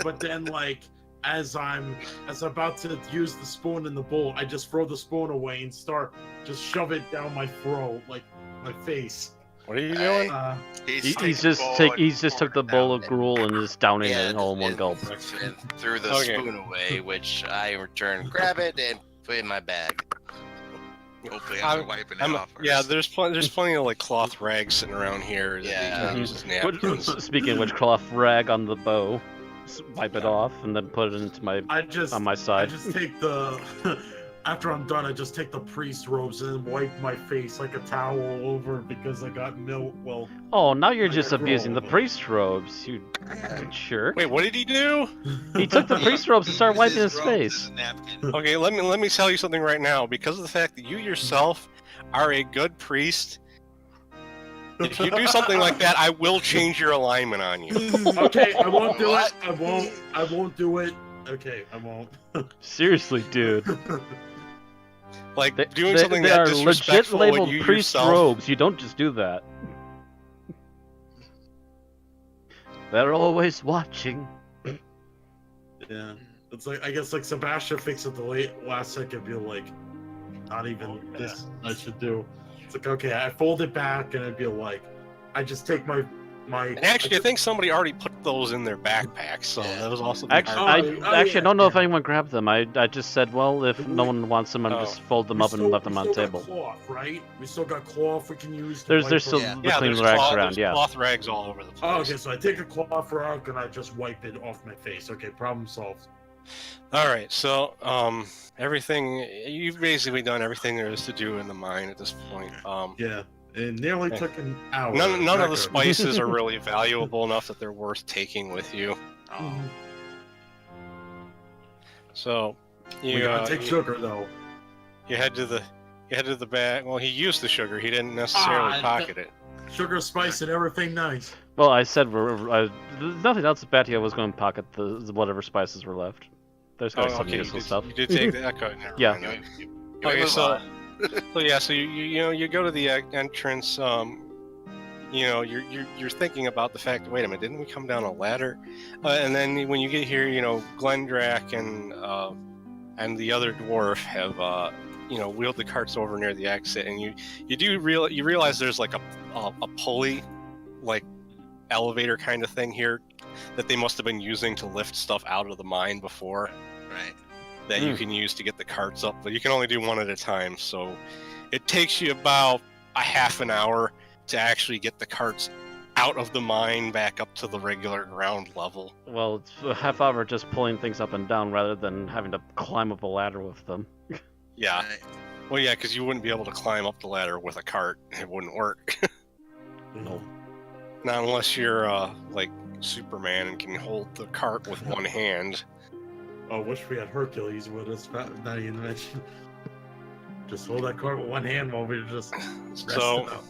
but then like as I'm about to use the spoon in the bowl, I just throw the spoon away and start just shove it down my throat, like my face. What are you doing? He's just took the bowl of gruel and just downing it all in one gulp. And threw the spoon away, which I in return grab it and put in my bag. Hopefully, I'm wiping it off. First. Yeah, there's plenty of like cloth rags sitting around here that you can use as napkins. Speaking of which, cloth rag on the bow, wipe it off, and then put it into my on my side. I just take the after I'm done, I just take the priest robes and wipe my face like a towel over because I got milk. Well, oh, now you're just abusing the priest robes, you jerk. Wait, what did he do? He took the priest robes and started wiping his face. Okay, let me tell you something right now. Because of the fact that you yourself are a good priest, if you do something like that, I will change your alignment on you. Okay, I won't do it. I won't do it. Okay, I won't. Seriously, dude. Like doing they something that are legit disrespectful labeled when you priest yourself... robes. You don't just do that. They're always watching. Yeah, it's like I guess like Sebastian thinks at the last second, be like, not even this I should do. It's like okay, I fold it back and I'd be like, I just take my. And actually, I think somebody already put those in their backpacks, so that was also. Actually, I don't know if anyone grabbed them. I just said, well, if no one wants them, I'm just fold them up and left them on the table. Cloth, right? We still got cloth we can use. There's still the clean rags around, yeah. Cloth rags all over the place. Oh, okay, so I take a cloth rag and I just wipe it off my face. Okay, problem solved. All right, so everything you've basically done everything there is to do in the mine at this point. Yeah. It nearly took an hour. None of the spices are really valuable enough that they're worth taking with you. Oh. So We gotta take sugar though. You head to the bag. Well, he used the sugar. He didn't necessarily pocket it. Sugar, spice, and everything nice. Well, I said nothing else. Batia was going to pocket the whatever spices were left. There's got some useful stuff. You did take that. Okay, never Yeah. mind. Okay, so you go to the entrance. You're thinking about the fact. Wait a minute, didn't we come down a ladder? And then when you get here, Glendrak and the other dwarf have wheeled the carts over near the exit, and you realize there's like a pulley, like elevator kind of thing here that they must have been using to lift stuff out of the mine before. Right. That you can use to get the carts up, but you can only do one at a time, so it takes you about a half an hour to actually get the carts out of the mine back up to the regular ground level. Well, it's a half hour just pulling things up and down rather than having to climb up a ladder with them. Yeah. Right. Well, yeah, because you wouldn't be able to climb up the ladder with a cart. It wouldn't work. No. Not unless you're like Superman and can hold the cart with one hand. I wish we had Hercules with us. Not even mention. Just hold that cart with one hand while we're just resting up.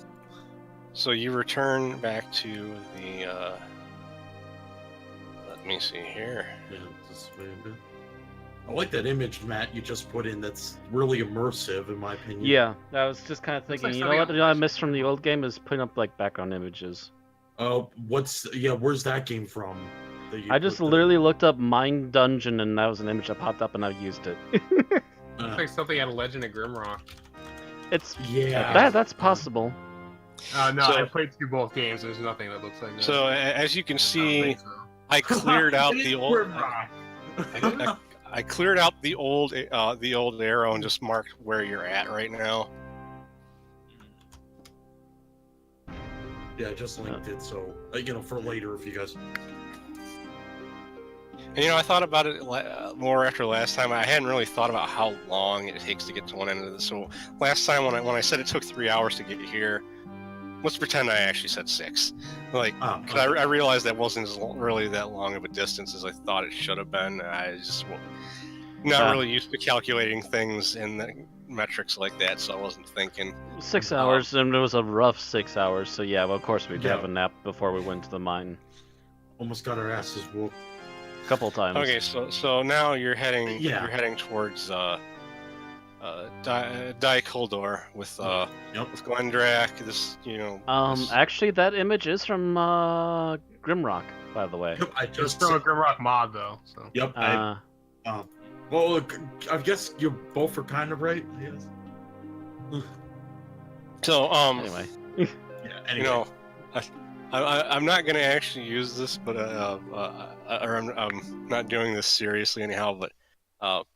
So you return back to the. Let me see here. Yeah, just wait a bit. I like that image, Matt, you just put in. That's really immersive, in my opinion. Yeah, I was just kind of thinking. You know what I missed from the old game is putting up like background images. Oh, where's that game from? I just literally looked up Mine Dungeon, and that was an image that popped up, and I used it. Looks like something out of Legend of Grimrock. It's yeah. That's possible. No, So- I played through both games. There's nothing that looks like that. So as you can I don't see, think so. I cleared out the old. Grimrock. I cleared out the old arrow and just marked where you're at right now. Yeah, I just linked it, so for later if you guys. And I thought about it more after last time. I hadn't really thought about how long it takes to get to one end of this. So last time when I said it took 3 hours to get here, let's pretend I actually said 6. Like, because I realized that wasn't really that long of a distance as I thought it should have been. not really used to calculating things in the metrics like that, so I wasn't thinking. 6 hours, and it was a rough 6 hours. So yeah, well, of course we'd Yeah. have a nap before we went to the mine. Almost got our asses whooped. A couple times. Okay, so now you're heading Yeah. you're heading towards Dai-Kuldor with Yep. with Glendrak. This this- Actually, that image is from Grimrock, by the way. Yep, I It's just. still a Grimrock mod though. So Yep. Well, look, I guess you both are kind of right. Yes. So Anyway. Yeah. you Anyway. know, I'm not gonna actually use this, but or I'm not doing this seriously anyhow. But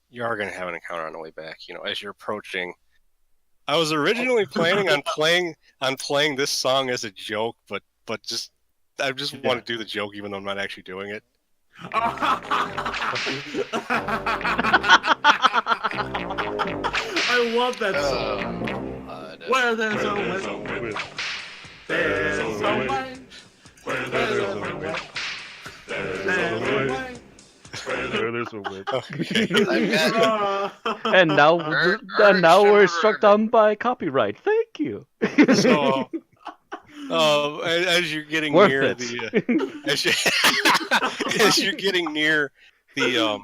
you are gonna have an encounter on the way back. You know, as you're approaching. I was originally planning on playing this song as a joke, but just I just want to do the joke even though I'm not actually doing it. I love that song. Where there's a will, there's a way. Where there's a will, there's a way. There's a whip. Okay. And now, we're struck down by copyright. Thank you. So, as you're getting Worth near it. the as you're getting near the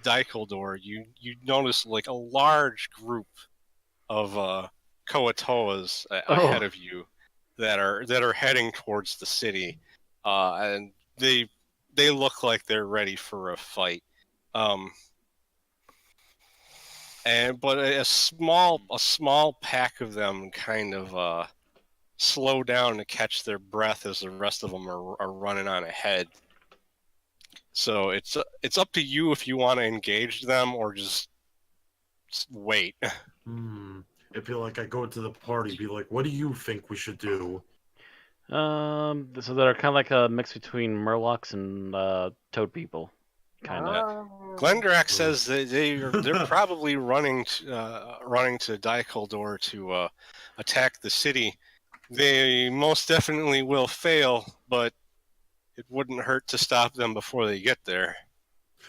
Dai-Kuldor, you notice like a large group of Koatoas ahead of you that are heading towards the city, and they look like they're ready for a fight. But a small pack of them kind of slow down to catch their breath as the rest of them are running on ahead. So it's up to you if you want to engage them or just wait. I feel like I go to the party, be like, "What do you think we should do?" So they're kind of like a mix between Murlocs and Toad people, kind of. Glendrak says that they're probably running to Dai-Kuldor to attack the city. They most definitely will fail, but it wouldn't hurt to stop them before they get there.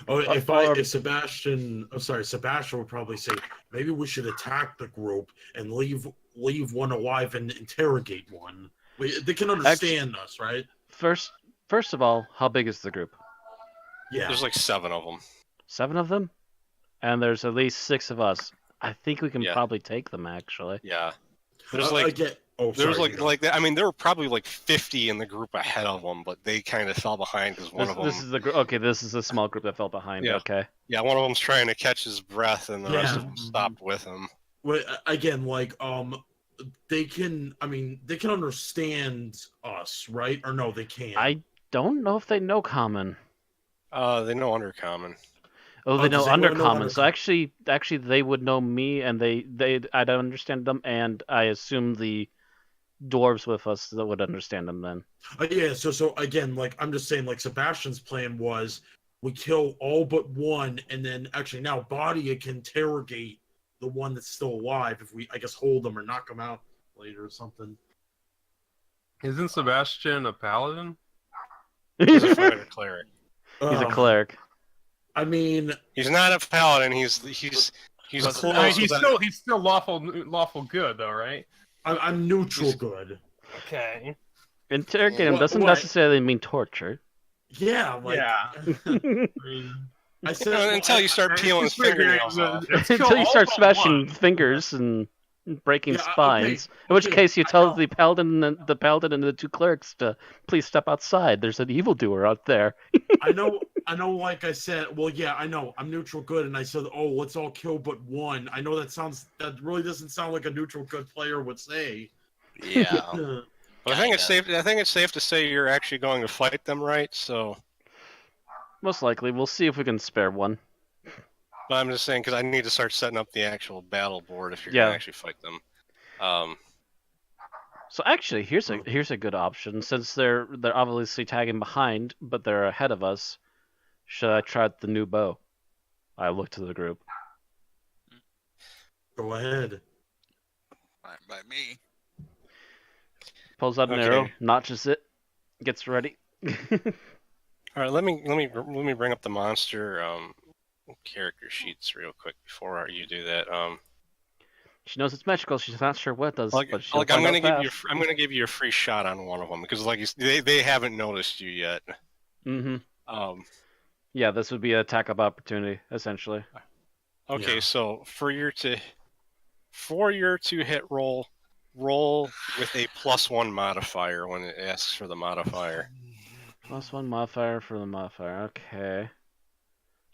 Oh, if Sebastian would probably say maybe we should attack the group and leave one alive and interrogate one. They can understand us, right? First of all, how big is the group? Yeah. There's like 7 of them. 7 of them, and there's at least 6 of us. I think we can Yeah. probably take them. Actually, Yeah. There's like I mean, there were probably like 50 in the group ahead of them, but they kind of fell behind because one of them. This is the group. Okay, this is a small group that fell behind. Yeah. Okay. Yeah, one of them's trying to catch his breath, and the rest of them Yeah. stopped with him. Well, again, like they can understand us, right? Or no, they can't. I don't know if they know Common. They know Undercommon. Oh, they know does anyone know Undercommon. So Undercommon? actually, they would know me, and I don't understand them, and I assume the dwarves with us that would understand them then. Yeah, so again, like I'm just saying, like Sebastian's plan was we kill all but one, and then actually now Badia can interrogate the one that's still alive if we, I guess, hold them or knock them out later or something. isn't Sebastian a paladin? He's a fighter cleric. He's a cleric. I mean, He's not a paladin. He's close. I mean, to he's still lawful good though, right? I'm neutral good. Okay. Interrogate him What- doesn't what? necessarily mean torture. Yeah, like I said until you start peeling his fingernails off. Until you start smashing fingers and breaking Yeah, okay, spines. In which okay, case you I tell know. the paladin and the 2 clerics to please step outside. There's an evildoer out there. I know. Like I said, well, yeah, I know. I'm neutral good, and I said, "Oh, let's all kill but one." I know that really doesn't sound like a neutral good player would say. Yeah. But I think it's safe to say you're actually going to fight them, right? So, Most likely, we'll see if we can spare one. but I'm just saying because I need to start setting up the actual battle board if you're Yeah. going to actually fight them. So actually, here's a good option since they're obviously tagging behind, but they're ahead of us. Should I try the new bow? I look to the group. Go ahead. Fine by me. Pulls out an Okay. arrow, notches it, gets ready. All right, let me bring up the monster character sheets real quick before you do that. She knows it's magical. She's not sure what it does, Like, but she'll I'm find gonna out give you, fast. I'm gonna give you a free shot on one of them because, like, they haven't noticed you yet. Mm-hmm. Yeah, this would be an attack of opportunity, essentially. Okay, Yeah. so for your to hit roll with a +1 modifier when it asks for the modifier. +1 modifier for the modifier. Okay.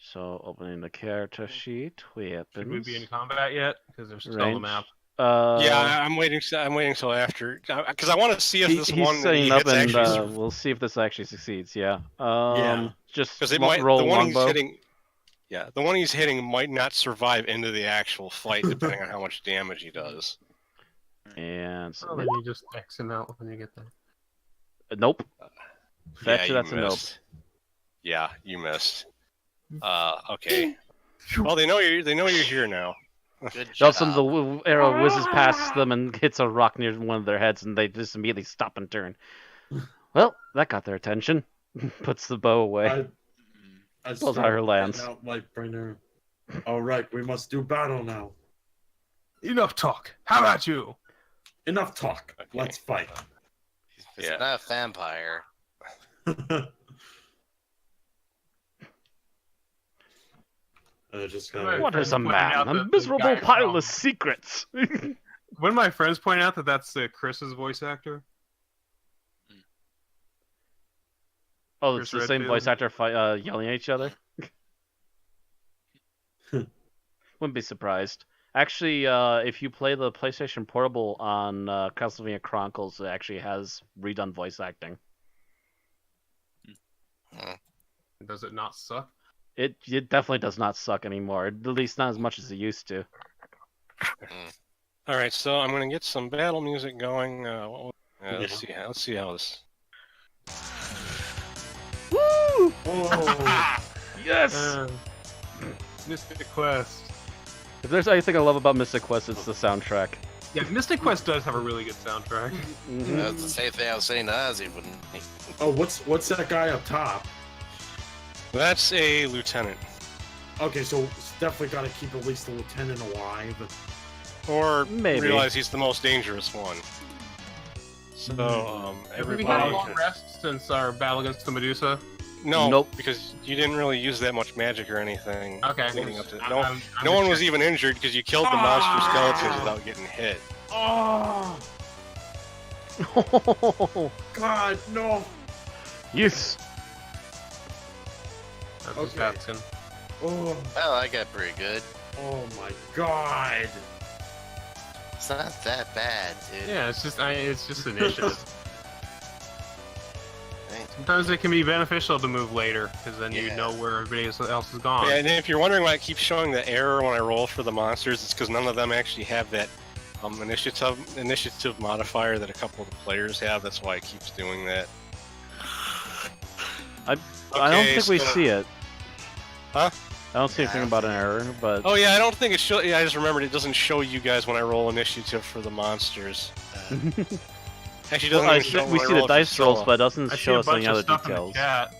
So opening the character sheet, Should we be in weapons, combat yet? Because there's still on the range. map. Yeah, I'm waiting till after because I want to see if this He's one that setting he up, hits and actually we'll see if this actually succeeds. Yeah. Yeah. Just because it lo- might roll the one he's longbow. hitting. Yeah, the one he's hitting might not survive into the actual fight depending on how much damage he does. And Oh, then you just X him out when you get there. nope. Yeah, Actually, you that's a nope. missed. Yeah, you missed. Okay. Well, they know you're here now. Good All job. of a sudden, the arrow whizzes past them and hits a rock near one of their heads, and they just immediately stop and turn. Well, that got their attention. Puts the bow away. I Pulls out her lance. getting out my bringer. All right, we must do battle now. Enough talk. How about you? Enough talk. Okay. Let's fight. It's Yeah. not a vampire. Just Right. What is a Pointing out man? A that the miserable guy pile from- of secrets. When my friends point out that that's Chris's voice actor. Oh, Chris it's the same Redfield. voice actor yelling at each other? Wouldn't be surprised. Actually, if you play the PlayStation Portable on Castlevania Chronicles, it actually has redone voice acting. Does it not suck? It definitely does not suck anymore. At least not as much as it used to. All right, so I'm gonna get some battle music going. Let's Yeah. see how this. Woo! Oh, Yes! Mystic Quest. If there's anything I love about Mystic Quest, it's the soundtrack. Yeah, Mystic Quest does have a really good soundtrack. That's the same thing I was saying to Ozzie, wouldn't he? oh, what's that guy up top? That's a lieutenant, Okay, so it's definitely got to keep at least the lieutenant alive. or Maybe. realize he's the most dangerous one. So Have we had a everybody. long rest since our battle against the Medusa? No, Nope. because you didn't really use that much magic or anything. Okay. leading up to- I'm- no, I'm no one just was checking. even injured because you killed the monster skeletons without getting hit. Oh God, no! Yes! I'm just Okay. asking. Oh, Well, I got pretty good. oh my God! It's not that bad, dude. Yeah, it's just initiative. Thanks. Sometimes it can be beneficial to move later, because then you Yeah. know where everybody else is gone. Yeah, and if you're wondering why it keeps showing the error when I roll for the monsters, it's because none of them actually have that initiative modifier that a couple of the players have. That's why it keeps doing that. I don't think we so- see it. Huh? I don't see Yeah, anything I about don't an error, but... Oh yeah, I don't think it show. Yeah, I just remembered it doesn't show you guys when I roll initiative for the monsters. Actually, Well, doesn't even show we when I see roll the it for dice rolls, Scylla. but it doesn't I see show a us any bunch other of stuff details. in the chat.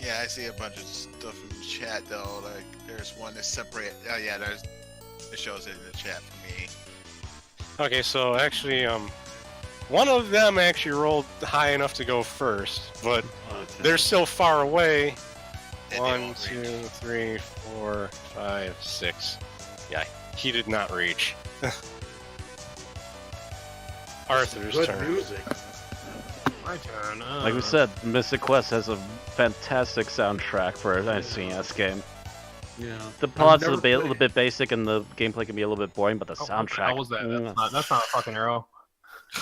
Yeah, I see a bunch of stuff in the chat though. Like there's one that's separate. Oh yeah, it shows it in the chat for me. Okay, so actually, one of them actually rolled high enough to go first, but they're so far away. And they 1, won't 2, reach. 3, 4, 5, 6. Yeah, he did not reach. Arthur's Good turn. music. My turn. Like we said, Mystic Quest has a fantastic soundtrack for an SNES game. Yeah. The plot's a never little played- bit basic and the gameplay can be a little bit boring, but the Oh, what the soundtrack... hell was that? Mm. That's not a fucking arrow.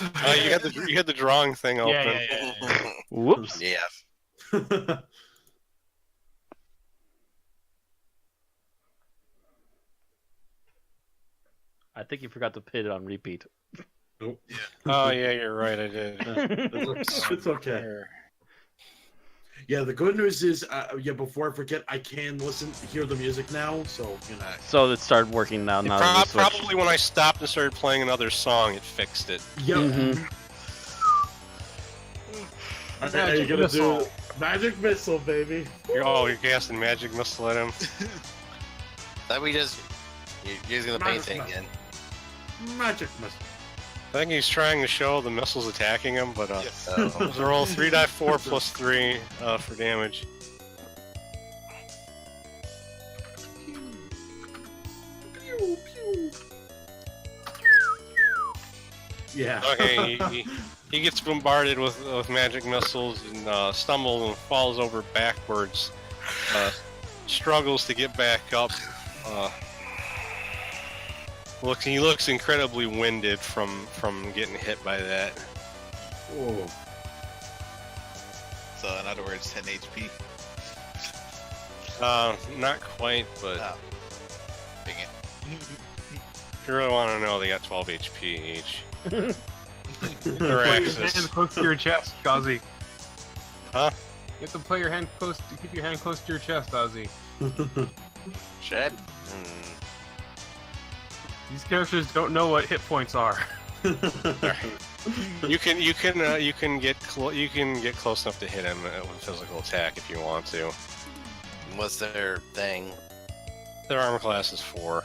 You had the drawing thing open. Yeah. Whoops. Yeah. I think you forgot to put it on repeat. Nope. Oh yeah, you're right. I did. It's okay. Yeah, the good news is, before I forget, I can hear the music now, so, you know. So it started working now. Now that we switched. Probably when I stopped and started playing another song, it fixed it. Yeah. Mhm. Are you gonna do Magic Missile, baby? You're casting magic missile at him. That we just you're using the paint Magic thing missile. again. Magic missile. I think he's trying to show the missiles attacking him, but Yes. let's roll 3die4 plus 3 for damage. Pew, pew. Yeah. Okay, he gets bombarded with magic missiles and stumbles and falls over backwards. Struggles to get back up. He looks incredibly winded from getting hit by that. Oh. So in other words, 10 HP. Not quite, but Oh. Dang it. if you really want to know, they got 12 HP each. Their Put your axes. hand close to your chest, Ozzie. Huh? You have to play your hand close. Keep your hand close to your chest, Ozzie. Should? These characters don't know what hit points are. You can get close enough to hit him with physical attack if you want to. What's their thing? Their armor class is 4,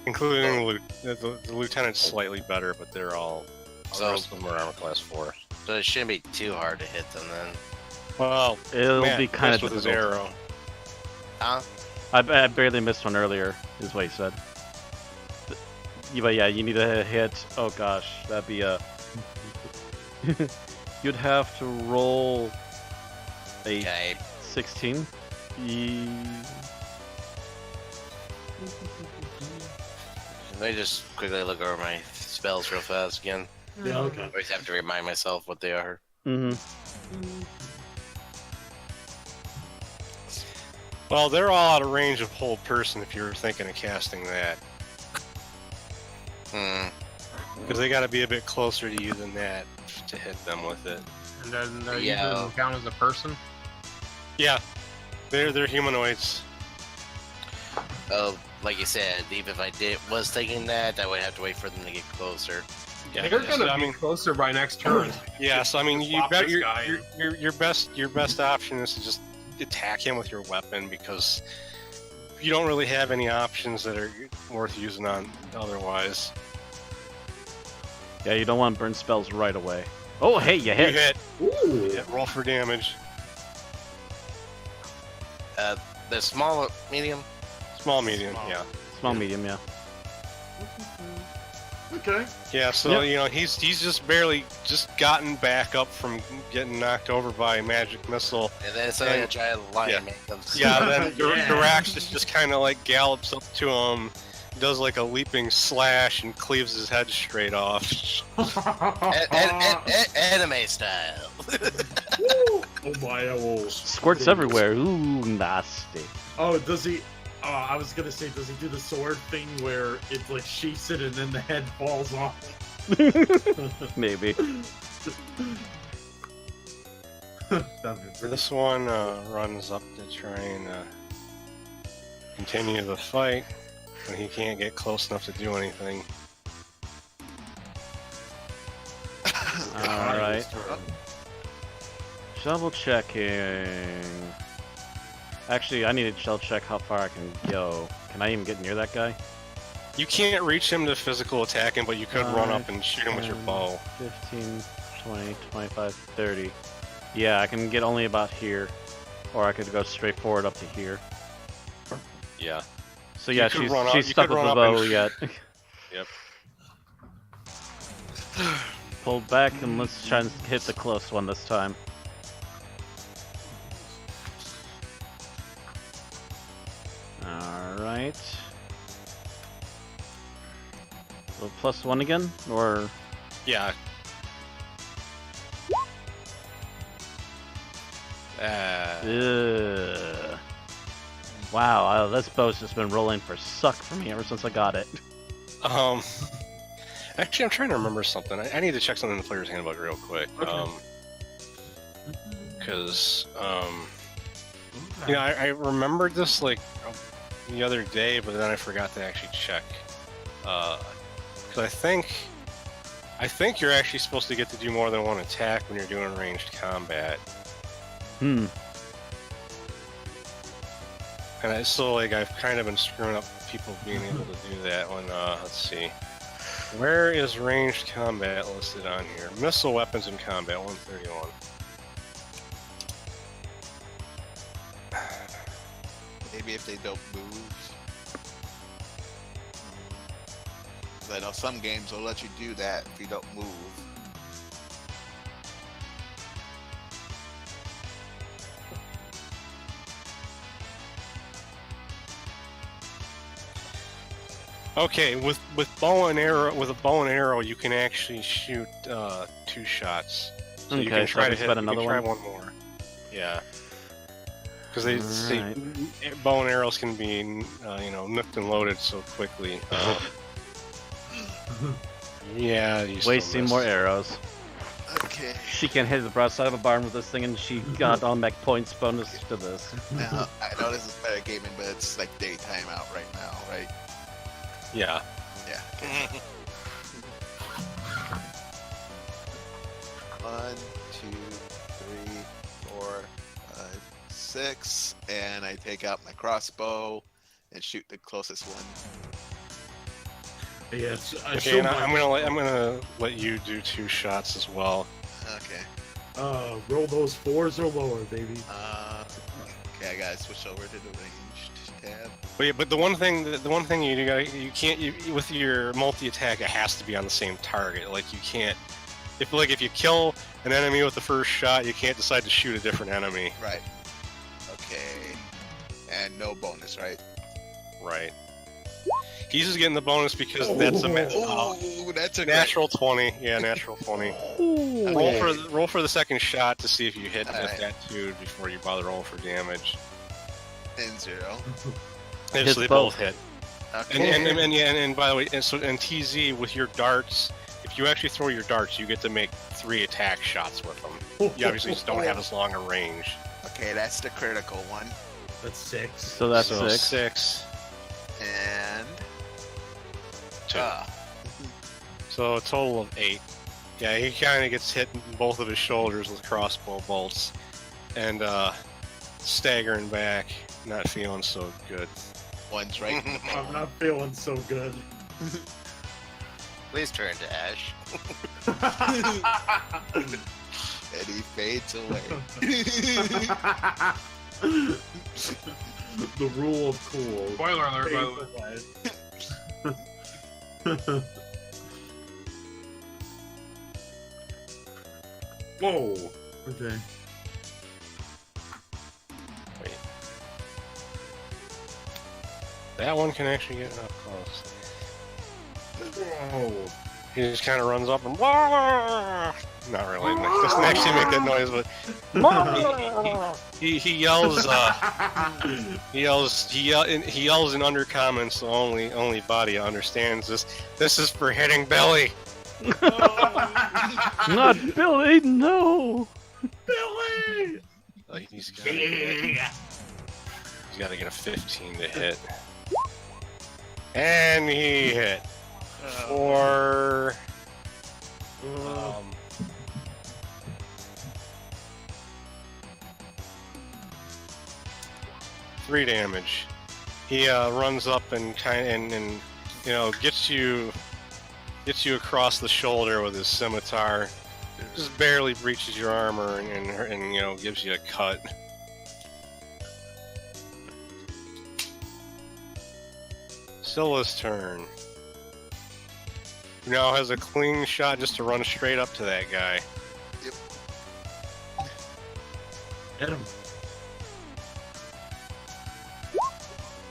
including the lieutenant's slightly better, but they're all. So- The rest of them are armor class 4. So it shouldn't be too hard to hit them then. Well, It'll Matt be kind of missed with his difficult. arrow. Huh? I barely missed one earlier, is what he said. But yeah, you need to hit. Oh gosh, that'd be a. You'd have to roll a Okay. 16. Let me just quickly look over my spells real fast again. Yeah, okay. I always have to remind myself what they are. Mm-hmm. Well, they're all out of range of hold person if you're thinking of casting that, Hmm. because they got to be a bit closer to you than that to hit them with it. And then Yeah. you doesn't count as a person. Yeah, they're humanoids. Oh, like you said, even if I was thinking that, I would have to wait for them to get closer. Yeah, They're so, gonna I be mean, closer by next turn. yeah. So I mean, you Swap bet this guy your best option is to just attack him with your weapon, because you don't really have any options that are worth using on otherwise. Yeah, you don't want to burn spells right away. Oh, hey, you You hit. hit. Ooh. Yeah, roll for damage. The small, medium. Small, medium. Small. Yeah. Small, medium, yeah. Okay. Yeah, so Yep. you know he's just barely gotten back up from getting knocked over by a magic missile. And then suddenly a And- giant lion yeah. man comes. Yeah, then Yeah. Dirax just kind of like gallops up to him, does like a leaping slash, and cleaves his head straight off. Anime style. Woo. Oh my, oh. Squirts everywhere. Ooh, nasty. Oh, does he? I was gonna say, does he do the sword thing where it like sheaths it and then the head falls off? Maybe. This one runs up to try and continue the fight, but he can't get close enough to do anything. Alright. Double checking. Actually, I need to double check how far I can go. Can I even get near that guy? You can't reach him to physical attack him, but you could run up and shoot him with your 10, bow. 15, 20, 25, 30. Yeah, I can get only about here. Or I could go straight forward up to here. Yeah. So You yeah, could run up- she's you stuck could with run the up and bow sh- yet. Yep. Pull back and let's try and hit the close one this time. Alright. So +1 again? Or... Yeah. Ugh. Wow, this bow's just been rolling for suck for me ever since I got it. Actually, I'm trying to remember something. I need to check something in the player's handbook real quick. Okay. Because, you know, I remembered this like the other day, but then I forgot to actually check. Because I think you're actually supposed to get to do more than one attack when you're doing ranged combat. Hmm. And I still like I've kind of been screwing up people being able to do that when let's see. Where is ranged combat listed on here? Missile weapons in combat 131. Maybe if they don't move. I know some games will let you do that if you don't move. Okay, with bow and arrow, with a bow and arrow, you can actually shoot 2 shots. So you Okay, can so try I to can hit. spend You another can try one? one more. Yeah. Because they say Alright. bow and arrows can be, you know, nipped and loaded so quickly. Yeah, you still Wasting missed. more arrows. Okay. She can hit the broadside of a barn with this thing, and she got automatic points bonus to this. Now, I know this is better gaming, but it's like daytime out right now, right? Yeah. Yeah. 1, 2, 3, 4, 5, 6, and I take out my crossbow and shoot the closest one. Yeah, Okay, and I'm gonna let you do 2 shots as well. Okay. roll those 4s or lower, baby. Okay, I gotta switch over to the ranged tab. But yeah, but the one thing you can't with your multi attack, it has to be on the same target. Like you can't if you kill an enemy with the first shot, you can't decide to shoot a different enemy. Right. Okay. And no bonus, right? Right. He's just getting the bonus because that's a That's a natural 20. Yeah, natural 20. Roll for the second shot to see if you hit Alright. that dude before you bother rolling for damage. and 0. And Hits so they both. both hit. Okay. And by the way, and TZ with your darts, if you actually throw your darts, you get to make 3 attack shots with them. You obviously just don't have as long a range. Okay, that's the critical one. That's 6. So that's So 6. 6. And 2. So a total of 8. Yeah, he kind of gets hit in both of his shoulders with crossbow bolts, and staggering back, not feeling so good. one's right. I'm not feeling so good. Please turn to ash. And he fades away. The rule of cool. Spoiler alert, by the way. Whoa. Okay. Wait. That one can actually get up close. Whoa. He just kind of runs up and not really. Doesn't actually make that noise, but he yells. He yells in undercommon, so only body understands this. This is for hitting Billy. Not Billy, no! Billy! Like he's got to get a 15 to hit, and he hit for 3 damage. He runs up and gets you across the shoulder with his scimitar. Just barely breaches your armor and gives you a cut. Scylla's turn. Now has a clean shot just to run straight up to that guy. Hit him.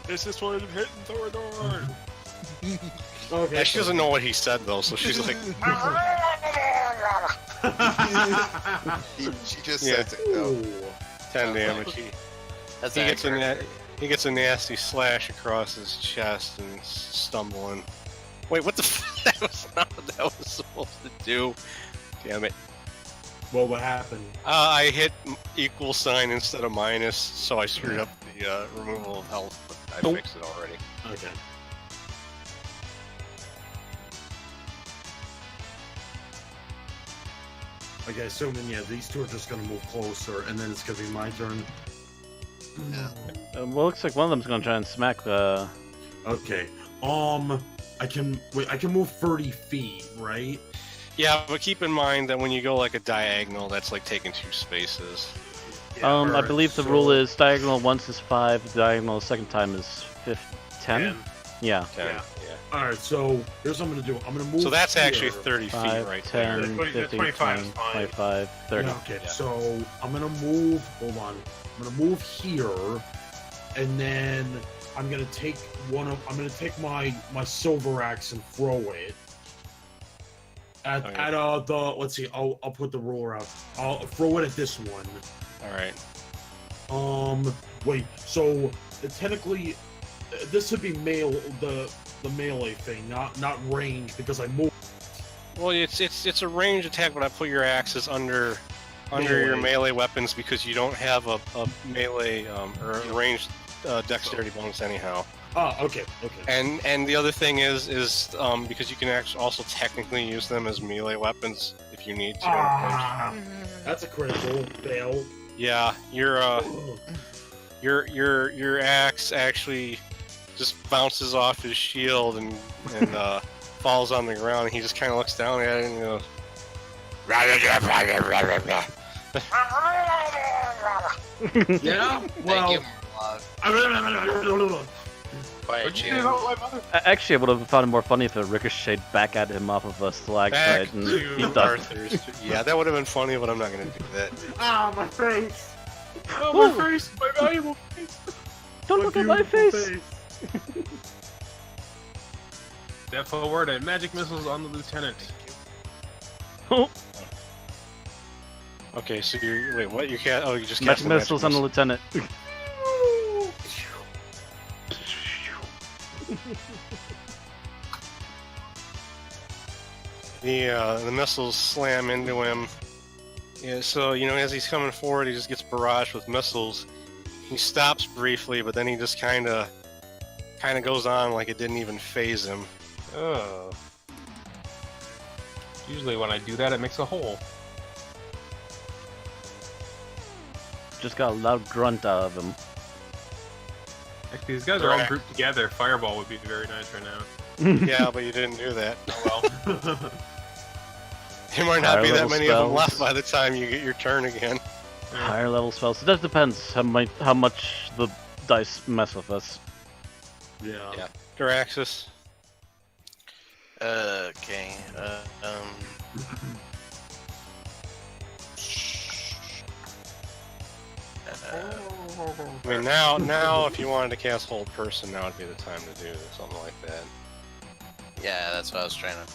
This is what I'm hitting Thorador. Okay. Yeah, she doesn't know what he said though, so she's like, She just Yeah. says it though. Ooh. 10 damage. That's He gets accurate. he gets a nasty slash across his chest and stumbling. Wait, what the? That was not what that was supposed to do. Damn it! Well, what happened? I hit equal sign instead of minus, so I screwed up the removal of health. But I fixed it already. Okay. Okay, assuming, yeah, these two are just gonna move closer, and then it's gonna be my turn. Well, looks like one of them's gonna try and smack the. Okay. I can move 30 feet, right? Yeah, but keep in mind that when you go like a diagonal, that's like taking 2 spaces. I Alright, believe the so- rule is diagonal once is 5, diagonal the second time is 10. Yeah. 10. Yeah. All right, so here's what I'm gonna do. I'm gonna move. So that's actually here. 30 feet 5, right 10, there. 20, 50, 25 is 20, fine. 25, 30. Yeah, okay, Yeah. so I'm gonna move. Hold on. I'm gonna move here, and then I'm gonna take I'm gonna take my silver axe and throw it at Okay. at the. Let's see. I'll put the ruler out. I'll throw it at this one. All right. Wait. So technically, this would be the melee thing, not range, because I moved. Well, it's a ranged attack, but I put your axes under your melee weapons because you don't have a melee or a ranged dexterity bonus anyhow. Ah, okay. And the other thing is because you can actually also technically use them as melee weapons if you need to. Ah, that's a critical fail. Yeah, your axe actually just bounces off his shield and falls on the ground. And he just kind of looks down at it and goes. Yeah. Thank Well. you, Murloc. Quiet, What'd you Jim. do about my mother? Actually, I would have found it more funny if it ricocheted back at him off of a stalactite Back and to he ducked. Arthur's. Yeah, that would have been funny, but I'm not gonna do that. Ah, my face. Oh, my face! My valuable face! Don't look at my face! Step forward and magic missiles on the lieutenant. Oh, Okay, so you're wait, what? You can't. Oh, you just magic cast the missiles on the lieutenant. The missiles slam into him. Yeah, so as he's coming forward, he just gets barraged with missiles. He stops briefly, but then he just kind of goes on like it didn't even phase him. Oh. Usually when I do that, it makes a hole. Just got a loud grunt out of him. Actually, these guys are all Correct. grouped together. Fireball would be very nice right now. Yeah, but you didn't do that. Oh well. There might not be Higher that level many of them left spells. by the time you get your turn again. Higher level spells. It just depends how much the dice mess with us. Yeah. Daraxis. Okay. I mean, now if you wanted to cast Hold Person, now would be the time to do something like that. Yeah, that's what I was trying to.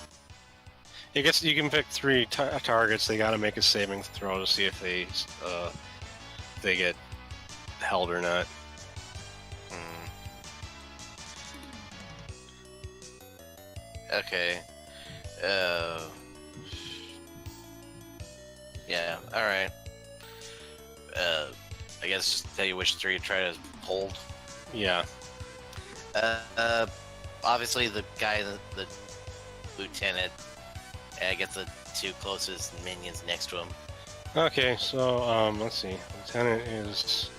You can pick 3 targets. They got to make a saving throw to see if they get held or not. Hmm. Okay. Yeah. All right. I guess just tell you which 3 to try to hold. Yeah. Obviously the guy, the lieutenant, gets the 2 closest minions next to him. Okay, so let's see. Lieutenant is.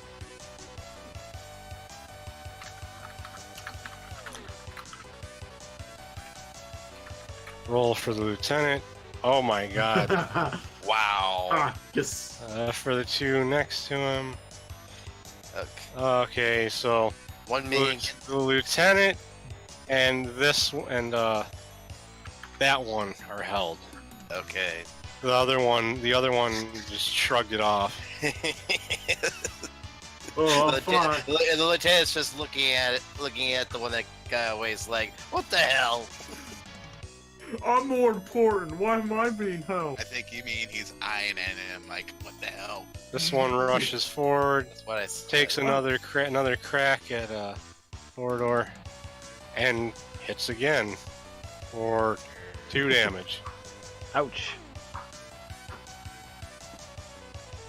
Roll for the lieutenant. Oh my god. Wow. Yes. For the 2 next to him. Okay. Okay, so 1 minion. the lieutenant and that one are held. Okay. The other one just shrugged it off. Oh, the, fuck. the lieutenant's just looking at the one that got away. He's like, "What the hell?" I'm more important. Why am I being held? I think you mean he's eyeing at him like, what the hell? This one rushes forward, That's what I said. takes another crack at Mordor, and hits again for 2 damage. Ouch.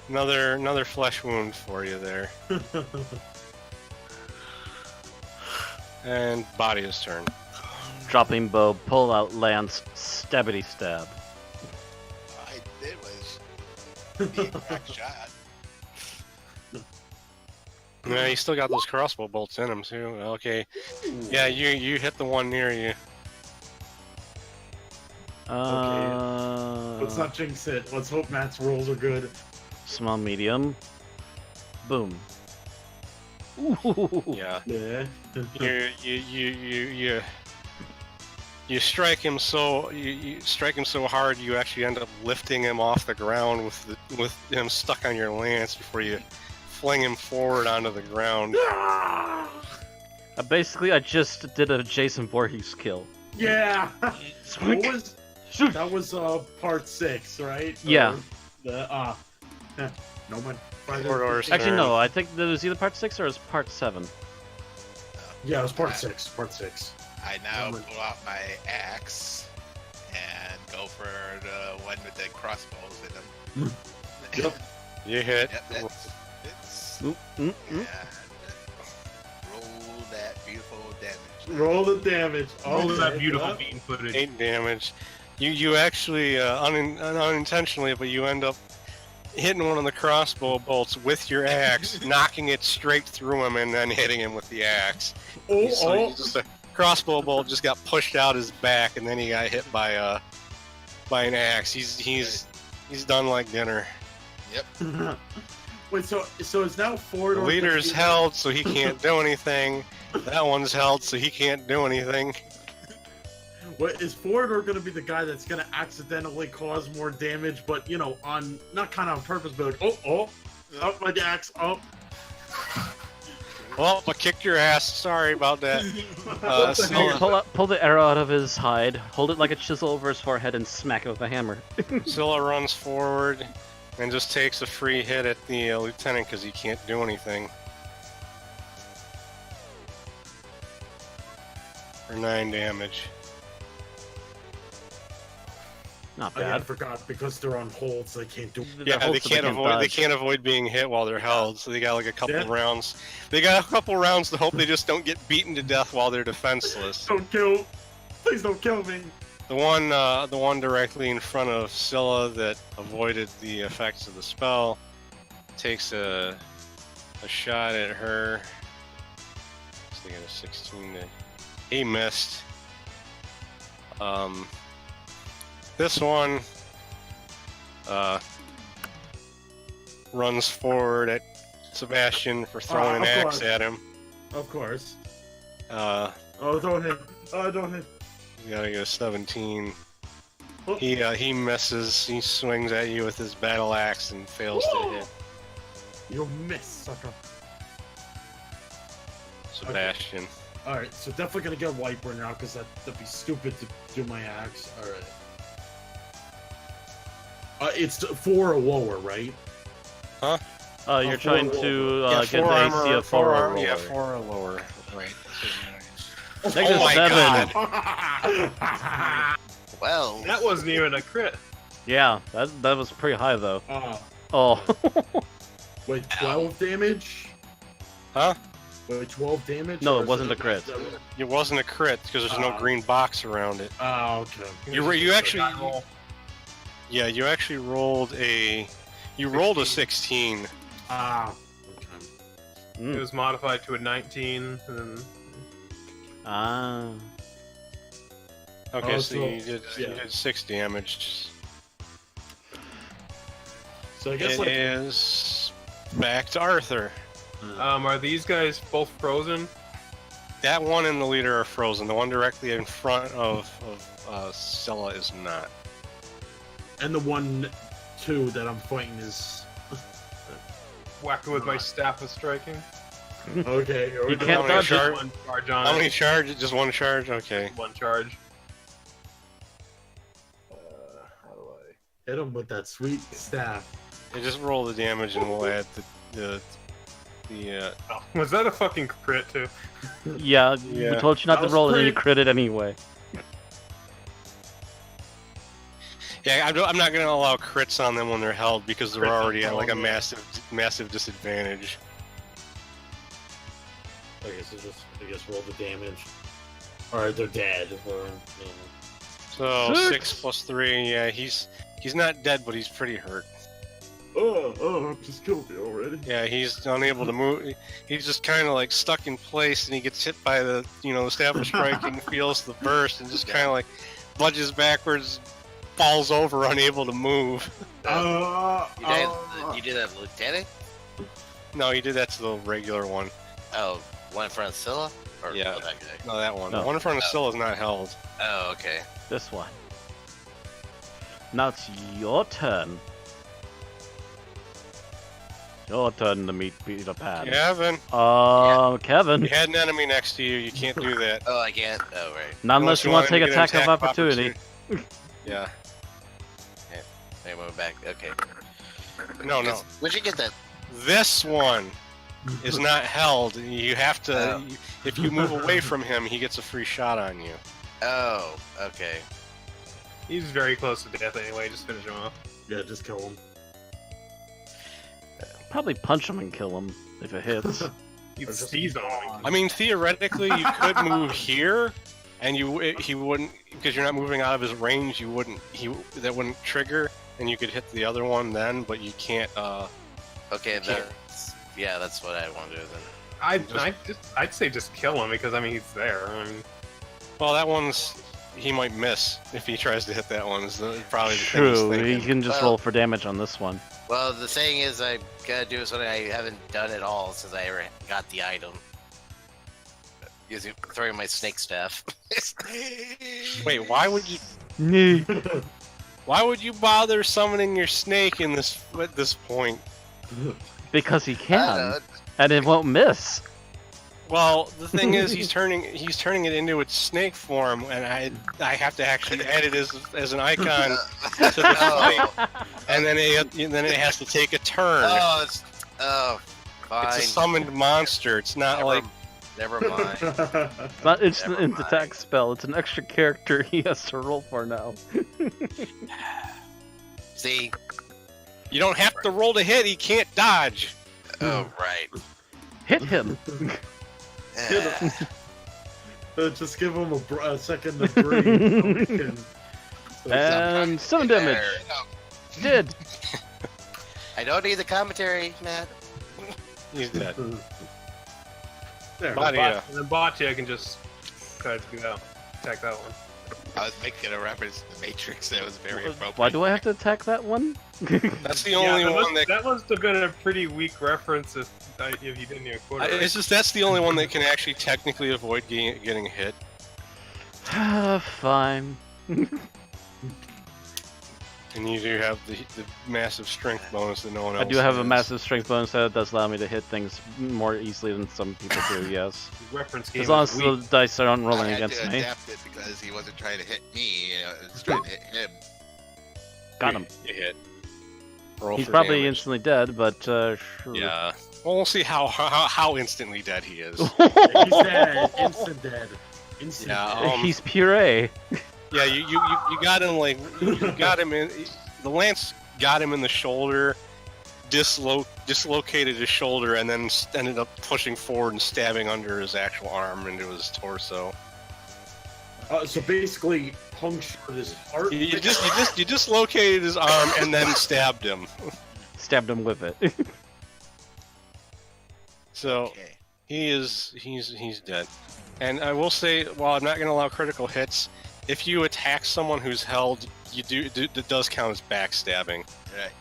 Another flesh wound for you there. And Body's turn. Dropping bow, pull out lance, stabbity stab. All I did was be a crack shot. Yeah, you still got those crossbow bolts in him too. Okay. Yeah, you hit the one near you. Let's not jinx it. Let's hope Matt's rolls are good. Small, medium. Boom. Ooh. Yeah. Yeah. You strike him so you strike him so hard you actually end up lifting him off the ground with him stuck on your lance before you fling him forward onto the ground. Basically, I just did a Jason Voorhees kill. Yeah. Swink. That was part 6, right? Yeah. No one. Corridor's Actually, turn. no. I think that was either part 6 or it was part 7. Yeah, it was part 6. Part 6. I now pull out my axe and go for the one with the crossbows in them. Yep. You hit. Yep, that's Oop, oop, and oop. roll that beautiful damage. Roll the damage. All of that Okay, beautiful yeah. bean footage. 8 damage. You actually unintentionally, but you end up hitting one of the crossbow bolts with your axe, knocking it straight through him, and then hitting him with the axe. So the crossbow bolt just got pushed out his back, and then he got hit by an axe. He's done like dinner. Yep. Wait, so it's now forward. The leader's held, so he can't do anything. That one's held, so he can't do anything. What is Foridor going to be the guy that's going to accidentally cause more damage, but on not kind of on purpose, but like, oh, my axe, oh. Well, I kicked your ass. Sorry about that. Pull the arrow out of his hide, hold it like a chisel over his forehead, and smack it with a hammer. Scylla runs forward and just takes a free hit at the lieutenant because he can't do anything. For 9 damage. Not Oh, yeah, I bad. forgot because they're on hold, so they can't do. Yeah, Hold they so can't avoid. They dodge. can't avoid being hit while they're held. So they got like a couple Yeah. rounds. They got a couple rounds to hope they just don't get beaten to death while they're defenseless. Don't kill! Please don't kill me! The one directly in front of Scylla that avoided the effects of the spell takes a shot at her. So they got a 16. He missed. This one runs forward at Sebastian for throwing an of axe course. at him. Of course. Uh, Oh, don't hit! Oh, don't hit! you gotta get a 17. Oh. He misses. He swings at you with his battle axe and fails to hit You miss, sucker. Sebastian. Alright, so definitely gonna get Wiper now, because that'd be stupid to do my axe. Alright. It's 4 or lower, right? You're trying to Yeah, get the 4 AC armor, of 4 or lower. Yeah, 4 or lower. Right. Negative Oh my 7. God. Well, That wasn't even a crit. Yeah, that was pretty high though. Oh. Oh. Wait, 12 damage? Huh? Wait, 12 damage? No, Or it is wasn't a crit. It wasn't a crit because there's no green box around it. Oh, okay. You actually. Yeah, you actually rolled a 16. Ah. Okay. It Mm. was modified to a 19. And Ah. Okay, Oh, so so- you did 6 damage. So I guess It is back to Arthur. are these guys both frozen? That one and the leader are frozen. The one directly in front of Scylla is not. and the 1-2 that I'm fighting is Whack it with my staff of striking. okay. Here we You go. can't dodge Char- it. One charge on How it. many charge? Just one charge? Okay. One charge. How do I? Hit him with that sweet staff. You just roll the damage and we'll add the Oh, was that a fucking crit too? Yeah, Yeah. we told you not That to was roll it and you pretty- crit it anyway. Yeah, I'm not going to allow crits on them when they're held because they're Crits on already at like a held, yeah. massive disadvantage. Okay, so just roll the damage. Alright, they're dead. Or, So 6. 6 plus 3, yeah, he's not dead, but he's pretty hurt. Just killed me already. Yeah, he's unable to move. He's just kind of like stuck in place, and he gets hit by the, the staff of striking, feels the burst, and just kind of like budges backwards, falls over, unable to move. You did that, Lieutenant? No, he did that to the regular one. Oh, one in front of Scylla? Or Yeah. oh, that guy? No, that one. No. The one in front of Scylla is not held. Oh, okay. This one. Now it's your turn. Your turn to meet Peter Pan. Kevin, Kevin. you had an enemy next to you. You can't do that. Oh, I can't. Oh, right. Not unless you want to take get an attack of opportunity. Yeah. Hey, move back. Okay. No. Where'd you get that? This one is not held. You have to. Oh. If you move away from him, he gets a free shot on you. Oh, okay. He's very close to death anyway. Just finish him off. Yeah, just kill him. Probably punch him and kill him if it hits. You can seize on him. I mean, theoretically, you could move here, and he wouldn't, because you're not moving out of his range. You wouldn't. That wouldn't trigger, and you could hit the other one then. But you can't. Okay, can't. that's what I want to do then. I'd say just kill him because I mean he's there. I mean, Well, that one's. He might miss if he tries to hit that one. Is probably the thing True, he's you thinking. can just roll for damage on this one. Well, the thing is, I gotta do something I haven't done at all since I ever got the item. Using throwing my snake staff. Wait, why would you bother summoning your snake in this at this point? Because he I can, and it won't miss. Well, the thing is, he's turning it into its snake form, and I have to actually add it as an icon to the fight, and then it has to take a turn. Fine. It's a summoned monster. It's not like. Never mind. It's not instant Never attack spell. It's an extra character he has to roll for now. See? You don't have to roll to hit. He can't dodge. Oh, right. Hit him. Just give him a second to breathe. And 7 damage. Did. I don't need the commentary, Matt. He's dead. There. Badia. And then Boccia can just try to attack that one. I was making a reference to the Matrix. That was very appropriate. Why do I have to attack that one? That's the only one that must have been a pretty weak reference if you didn't even quote it. It's just that's the only one that can actually technically avoid getting hit. Fine. And you do have the massive strength bonus that no one else I do have a has. massive strength bonus that does allow me to hit things more easily than some people do, yes. Reference game As long is as the weak. dice aren't I rolling had against to me. adapt it because he wasn't trying to hit me. He was trying to hit him. Got him. You hit. Roll He's for probably damage. instantly dead, but sure. Yeah. Well, we'll see how instantly dead he is. He's dead. Instant dead. Instant Yeah, dead. He's puree. Yeah, you got him like you got him in the lance got him in the shoulder, dislocated his shoulder, and then ended up pushing forward and stabbing under his actual arm into his torso. So basically, punctured his heart. You dislocated his arm and then stabbed him. Stabbed him with it. So Okay. he's dead. And I will say, while I'm not going to allow critical hits, if you attack someone who's held, it does count as backstabbing. Right.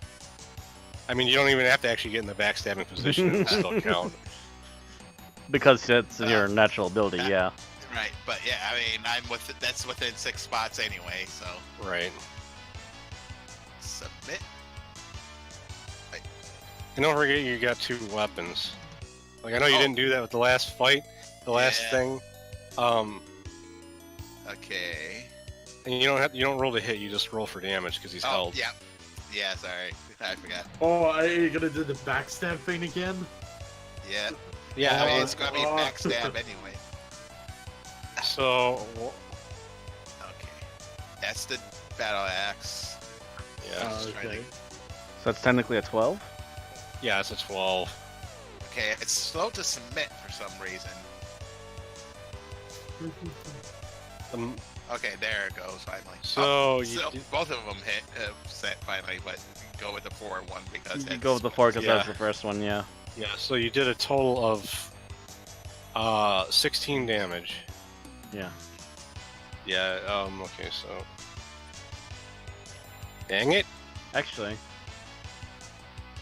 I mean, you don't even have to actually get in the backstabbing position; it will still count. Because that's your natural ability, yeah. Right, but yeah, I mean, that's within 6 spots anyway, so Right. submit. And don't forget, you got 2 weapons. Like I know you didn't do that with the last fight, the last Yeah. thing. Okay. And you don't roll to hit; you just roll for damage because he's Oh, held. yeah. Yeah, sorry. I forgot. Oh, are you gonna do the backstab thing again? Yeah. Yeah. I mean, I mean, it's gonna be backstab anyway. so Okay. That's the battle axe. yeah, Just trying Okay. to- So that's technically a 12? yeah, it's a 12. Okay, it's slow to submit for some reason. Okay, there it goes finally. So So both of them hit set finally, but go with the 4 one because You that's go with the 4 because Yeah. that's the first one, yeah. yeah, so you did a total of 16 damage. Yeah. Yeah. Okay. So. Dang it. Actually,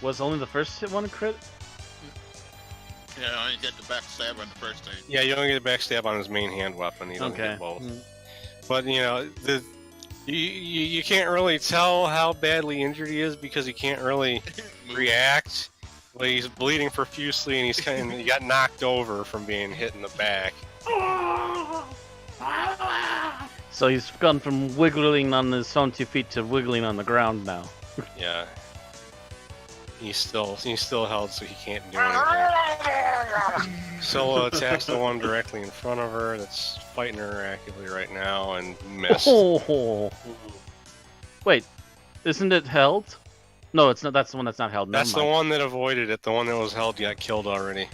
was only the first hit one a crit? Yeah, I only get the back stab on the first thing. Yeah, you don't get a backstab on his main hand weapon. You don't Okay. get both. Mm. But you know you can't really tell how badly injured he is because he can't really react. Well, he's bleeding profusely and he got knocked over from being hit in the back. So he's gone from wiggling on his own 2 feet to wiggling on the ground now. Yeah. He's still held, so he can't do anything. Scylla attacks the one directly in front of her that's fighting her actively right now and missed. Oh. Wait, isn't it held? No, it's not. That's the one that's not held. Never That's the mind. one that avoided it. The one that was held got killed already.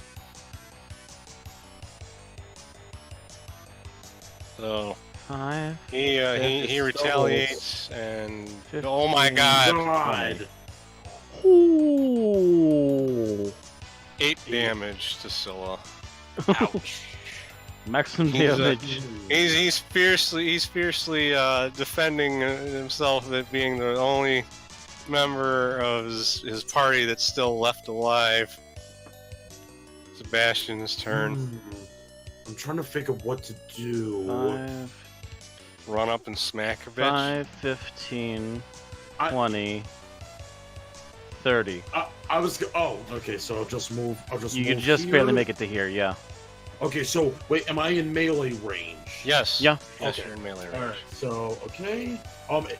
So 5. he retaliates and oh my god, God. Ooh. 8 damage to Scylla. Ouch. Maximum He's, damage. He's fiercely defending himself at being the only member of his party that's still left alive. Sebastian's turn. I'm trying to think of what to do. 5, Run up and smack a bitch. 5, 15, I- 20, 30. I was. Oh, okay. So I'll just move. You can move just here. barely make it to here, yeah. Okay. So wait, am I in melee range? Yes. Yeah. Yes, Okay. you're in melee range. All right. So okay. Okay.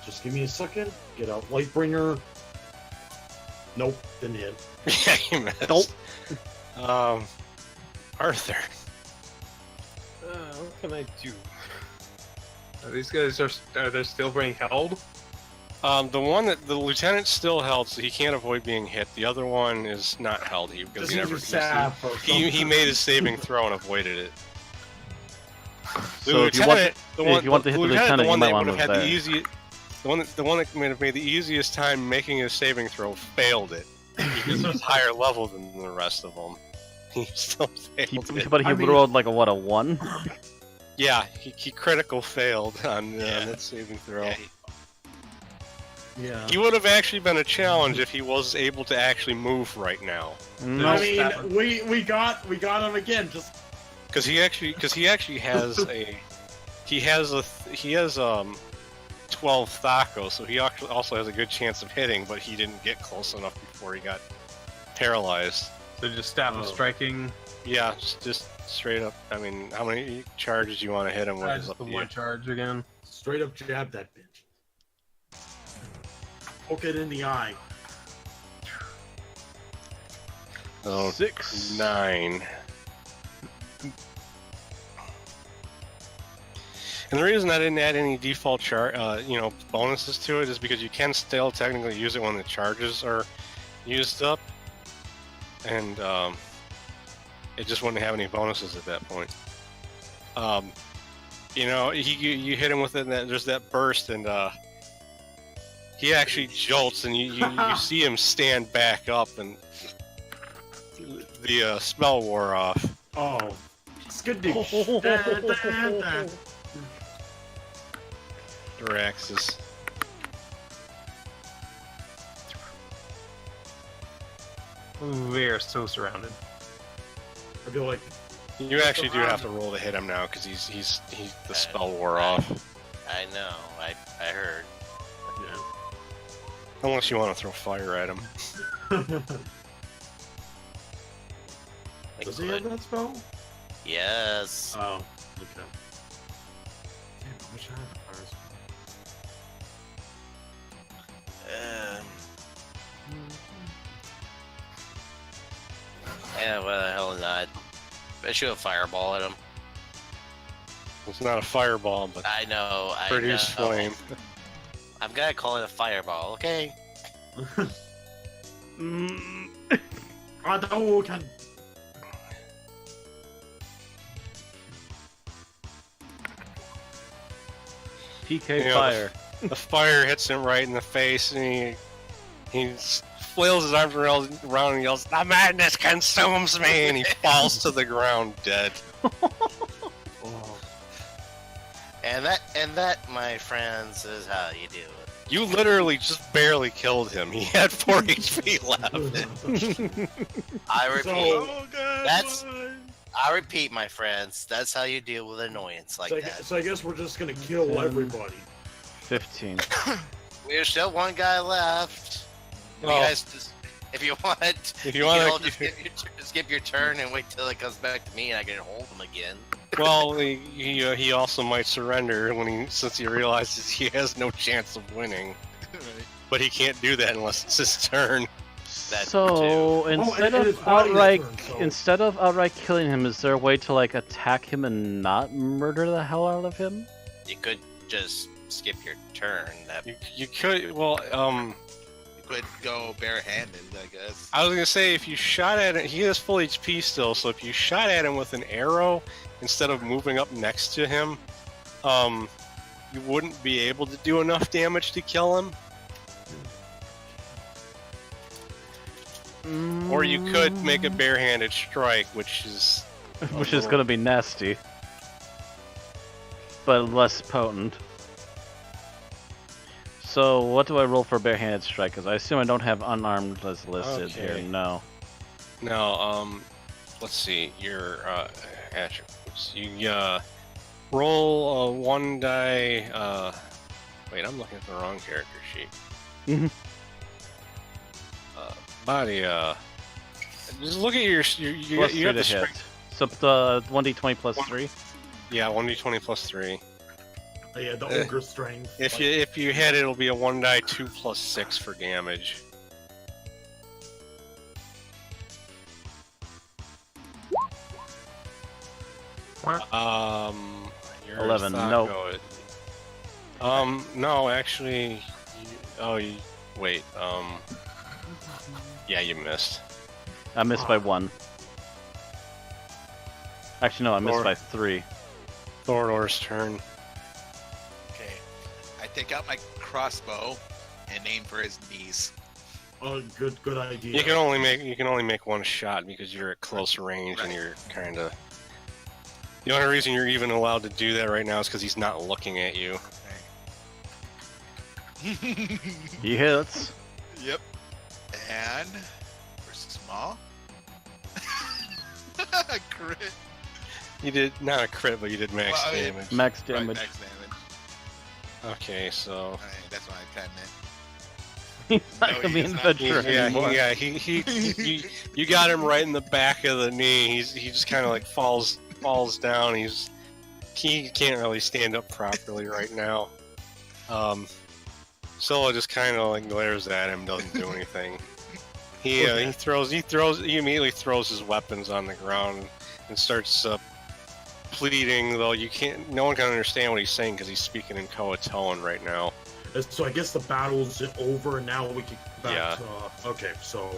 Just give me a second. Get out Lightbringer. Nope. Didn't hit. Yeah, you missed. Nope. Arthur. What can I do? These guys are they still being held? The one that the lieutenant's still held, so he can't avoid being hit. The other one is not held. Because Just he use never your sap or he something. made his saving throw and avoided it. The So if you want, lieutenant, you want to hit the lieutenant, the you one might that want would to have move had there. the easiest, the one that might have made the easiest time making his saving throw failed it. He was higher level than the rest of them. He still failed it. But he I mean- rolled like a 1? Yeah, he critical failed on that saving throw. Yeah, Yeah. He would have actually been a challenge if he was able to actually move right now. No. I mean, we got him again. Just Because he actually has he has 12 Thaco, so he actually also has a good chance of hitting, but he didn't get close enough before he got paralyzed. So just stab him Oh. striking. Yeah, just straight up. I mean, how many charges you want to hit him with is Just up the to you. one charge again. straight up jab that bitch. Poke it in the eye. Oh, 6. 9. And the reason I didn't add any default bonuses to it is because you can still technically use it when the charges are used up, and it just wouldn't have any bonuses at that point. You hit him with it, and there's that burst, and he actually jolts, and you see him stand back up, and the spell wore off. Oh, it's good to Daraxis. We are so surrounded. I feel like You actually do have to roll to hit him now because he's the spell wore off. I know. I heard. Unless you want to throw fire at him. I does he have could. that spell? Yes. Oh, okay. Damn, I wish I had a fire spell. Yeah, well, the hell not. I shoot a fireball at him. It's not a fireball, but I know. I produce know. flame. I'm gonna call it a fireball, okay? Hadouken! PK You know, fire. The fire hits him right in the face, and he flails his arms around and yells, "The madness consumes me!" And he falls to the ground dead. And that, my friends, is how you do it. You literally just barely killed him. He had 4 HP left. I repeat, So, that's- I repeat, my friends, that's how you deal with annoyance like that. so I guess we're just gonna kill everybody. 15. There's still one guy left. You Well, guys just, if you want, if you you can all want just to, skip your turn and wait till it comes back to me and I can hold him again. well, he also might surrender since he realizes he has no chance of winning. But he can't do that unless it's his turn. That So and instead it's of Body's outright turn, so- instead of outright killing him, is there a way to like attack him and not murder the hell out of him? You could just skip your turn. That You could, well, You could go barehanded, I guess. I was gonna say if you shot at it, he has full HP still. So if you shot at him with an arrow instead of moving up next to him, you wouldn't be able to do enough damage to kill him. Or you could make a barehanded strike, which is Which is going to be nasty, but less potent. So what do I roll for barehanded strike? Because I assume I don't have unarmed as listed here. Okay. No. no. Let's see your attributes. You roll 1 die. Wait, I'm looking at the wrong character sheet. Mhm. Body. Just look at your you Plus you 3 got to the hit. strength. So the 1d20 plus 3. Yeah, 1d20 plus 3. Oh, yeah, the ogre strength. If you hit, it'll be a 1 die 2 plus 6 for damage. Your 11, thought nope. no, actually, wait, yeah, you missed. I missed by 1. Actually, no, I missed Or- by 3. Thorador's turn. Okay. I take out my crossbow and aim for his knees. Oh, good idea. You can only make 1 shot because you're at close range and you're kind of. The only reason you're even allowed to do that right now is because he's not looking at you. He hits. Yep. And we're small. Crit. You did not a crit, but you did max Well, damage. Max Right, damage. max damage. Okay, so Alright, that's what I kind of meant. He's not No, gonna he be is in not. adventure anymore. you got him right in the back of the knee. He just kind of like falls down. He can't really stand up properly right now. Scylla just kind of like glares at him, doesn't do anything. He immediately throws his weapons on the ground and starts pleading. Though no one can understand what he's saying because he's speaking in Coatoan right now. So I guess the battle's over, and now we can get back Yeah. to... okay, so...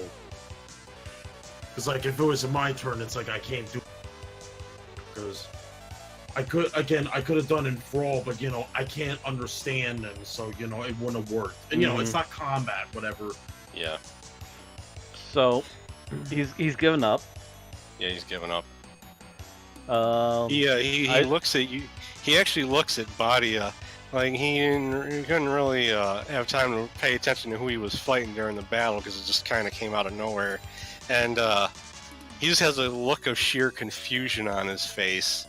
It's like, if it was my turn, it's like I can't do... Because... I could have done Enthrall, but, I can't understand them, so, it wouldn't have worked. And, it's not combat, whatever. Yeah, So he's given up. yeah, he's giving up. I- He looks at you. He actually looks at Badia. Like he couldn't really have time to pay attention to who he was fighting during the battle because it just kind of came out of nowhere, and he just has a look of sheer confusion on his face.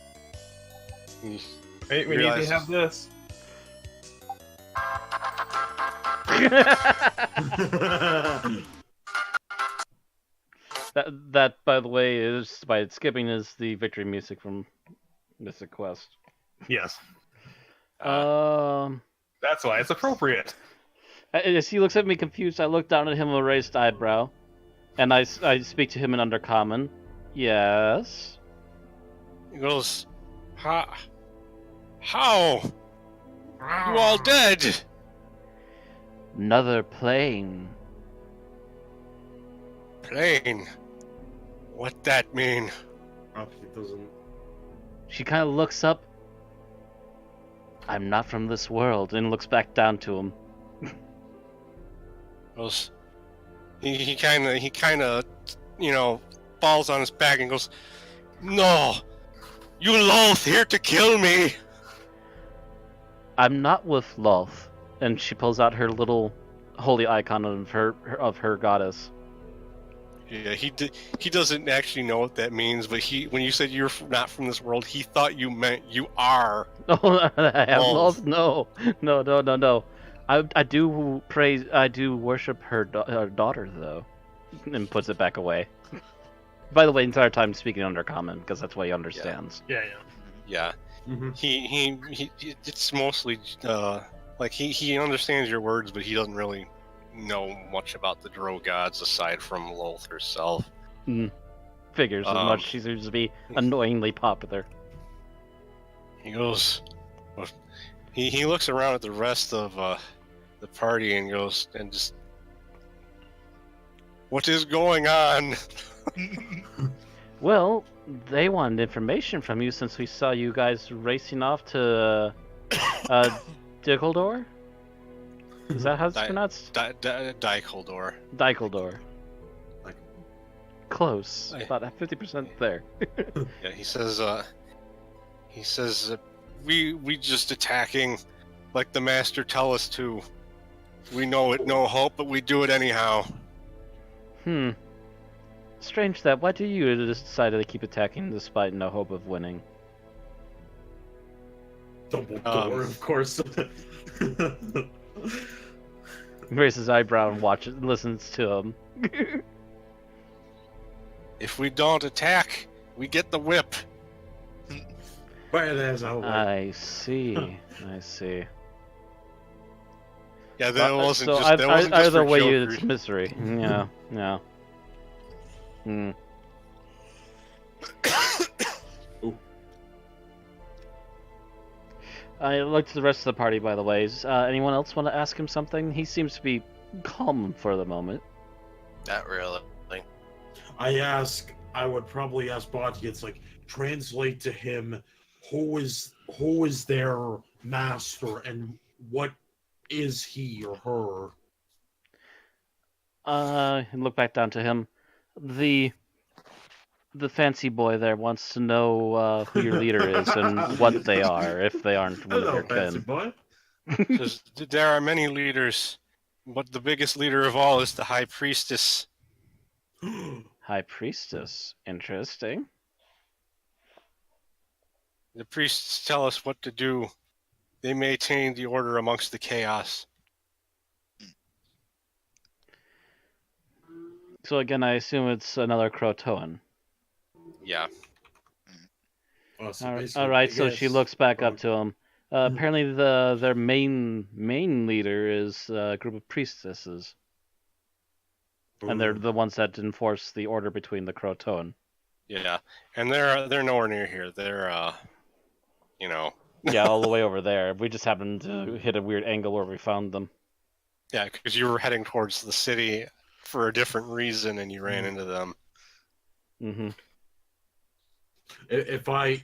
He Wait, we need realizes- to have this. that by the way is by skipping is the victory music from Mystic Quest. Yes, Um, that's why it's appropriate. as he looks at me confused, I look down at him with a raised eyebrow, and I speak to him in Undercommon. Yes. He goes, How? You all dead? Another plane. Plane. What that mean? Okay, it doesn't... She kind of looks up. I'm not from this world, and looks back down to him. Goes, he kind of, falls on his back and goes, "No, you Loth here to kill me." I'm not with Loth. And she pulls out her little holy icon of her goddess. Yeah, he doesn't actually know what that means, but when you said you're not from this world, he thought you meant you are. Oh, I have Loth. Loth? No. I do worship her daughter, though. And puts it back away. By the way, entire time speaking under common, because that's what he understands. Yeah. Yeah, Mhm. he it's mostly like he understands your words, but he doesn't really know much about the Drow gods aside from Loth herself. Figures as much. She seems to be annoyingly popular. He goes, he looks around at the rest of the party and goes and just, what is going on? Well, they wanted information from you since we saw you guys racing off to Diggledor? Is that how it's pronounced? Dykeldor. Dykeldor. Like- Close. About 50% there. Yeah, he says, we just attacking like the master tell us to. We know it no hope, but we do it anyhow. Strange that. Why do you decided to keep attacking despite no hope of winning? Dumbledore, of course. Raises his eyebrow and listens to him. If we don't attack, we get the whip. Badass out. I see. I see. Yeah, that wasn't so just. That wasn't just either for way, jokers. it's misery. Yeah. I looked at the rest of the party, by the way. Anyone else want to ask him something? He seems to be calm for the moment. Not really. I would probably ask Bottians, like, translate to him who is their master and what is he or her? And look back down to him. The fancy boy there wants to know who your leader is and what they are, if they aren't one of Hello, your fancy kin. boy. Says, there are many leaders, but the biggest leader of all is the High Priestess. High Priestess. Interesting. The priests tell us what to do. They maintain the order amongst the chaos. So again, I assume it's another Croatoan. Yeah. All right, so she looks back up to him. Apparently, their main leader is a group of priestesses, and they're the ones that enforce the order between the Croatoan. Yeah, and they're nowhere near here. They're Yeah, all the way over there. We just happened to hit a weird angle where we found them. Yeah, because you were heading towards the city for a different reason, and you ran into them. Mm-hmm. If I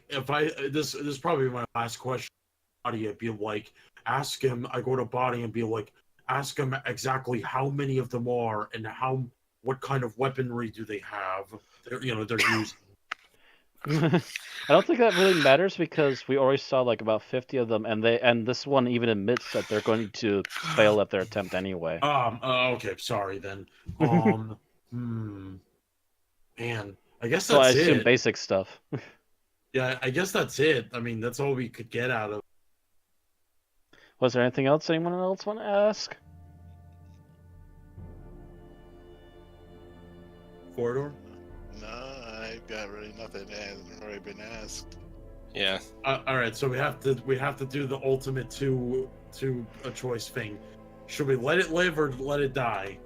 this is probably my last question. Body, I'd be like, ask him. I go to Body and be like, ask him exactly how many of them are and what kind of weaponry do they have? They're using. I don't think that really matters because we already saw like about 50 of them, and this one even admits that they're going to fail at their attempt anyway. Okay, sorry then. Man, I guess So I that's assume it. basic stuff. Yeah, I guess that's it. I mean, that's all we could get out of. Was there anything else anyone else want to ask? Corridor. No, I've got really nothing that hasn't already been asked. Yeah. All right, so we have to do the ultimate two a choice thing. Should we let it live or let it die?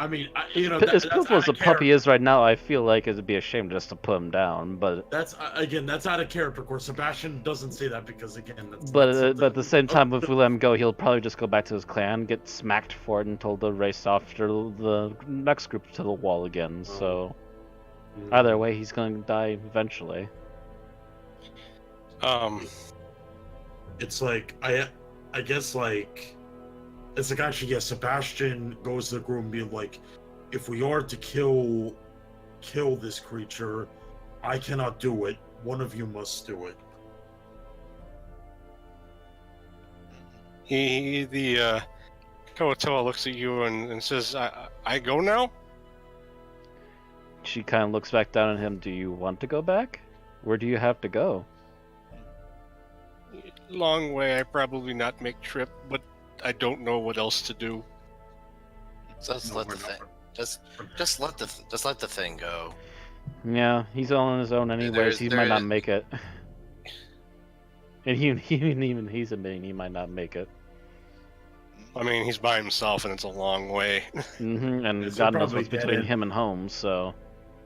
I mean, As pitiful as the puppy is right now, I feel like it'd be a shame just to put him down. But That's out of character. Of course, Sebastian doesn't say that because again, that's but not something- at the same time, if we let him go, he'll probably just go back to his clan, get smacked for it, and told to race off to the next group to the wall again. So either way, he's going to die eventually. It's like I guess like it's like actually yeah. Sebastian goes to the group and be like, if we are to kill this creature, I cannot do it. One of you must do it. The Kawatoa looks at you and says, I go now? She kind of looks back down at him. Do you want to go back? Where do you have to go? Long way, I probably not make trip, but I don't know what else to do. Just let the thing. Just let the thing go. Yeah, he's all on his own anyways. He might not make it. And even he's admitting he might not make it. I mean, he's by himself, and it's a long way. And It's God knows probably what's between dead him and home, so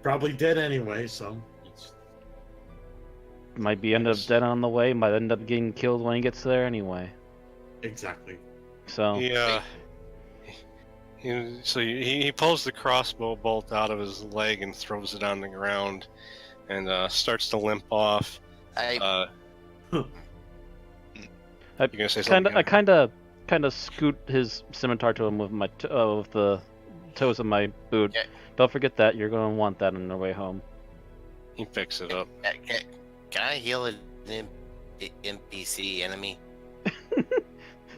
Probably dead anyway, so. might be end up dead on the way. Might end up getting killed when he gets there anyway. Exactly. So He pulls the crossbow bolt out of his leg and throws it on the ground, and starts to limp off. You gonna say something? I kind of scoot his scimitar to him with my with the toes of my boot. Yeah. Don't forget that. You're going to want that on your way home. He picks it up. Can I heal an NPC enemy?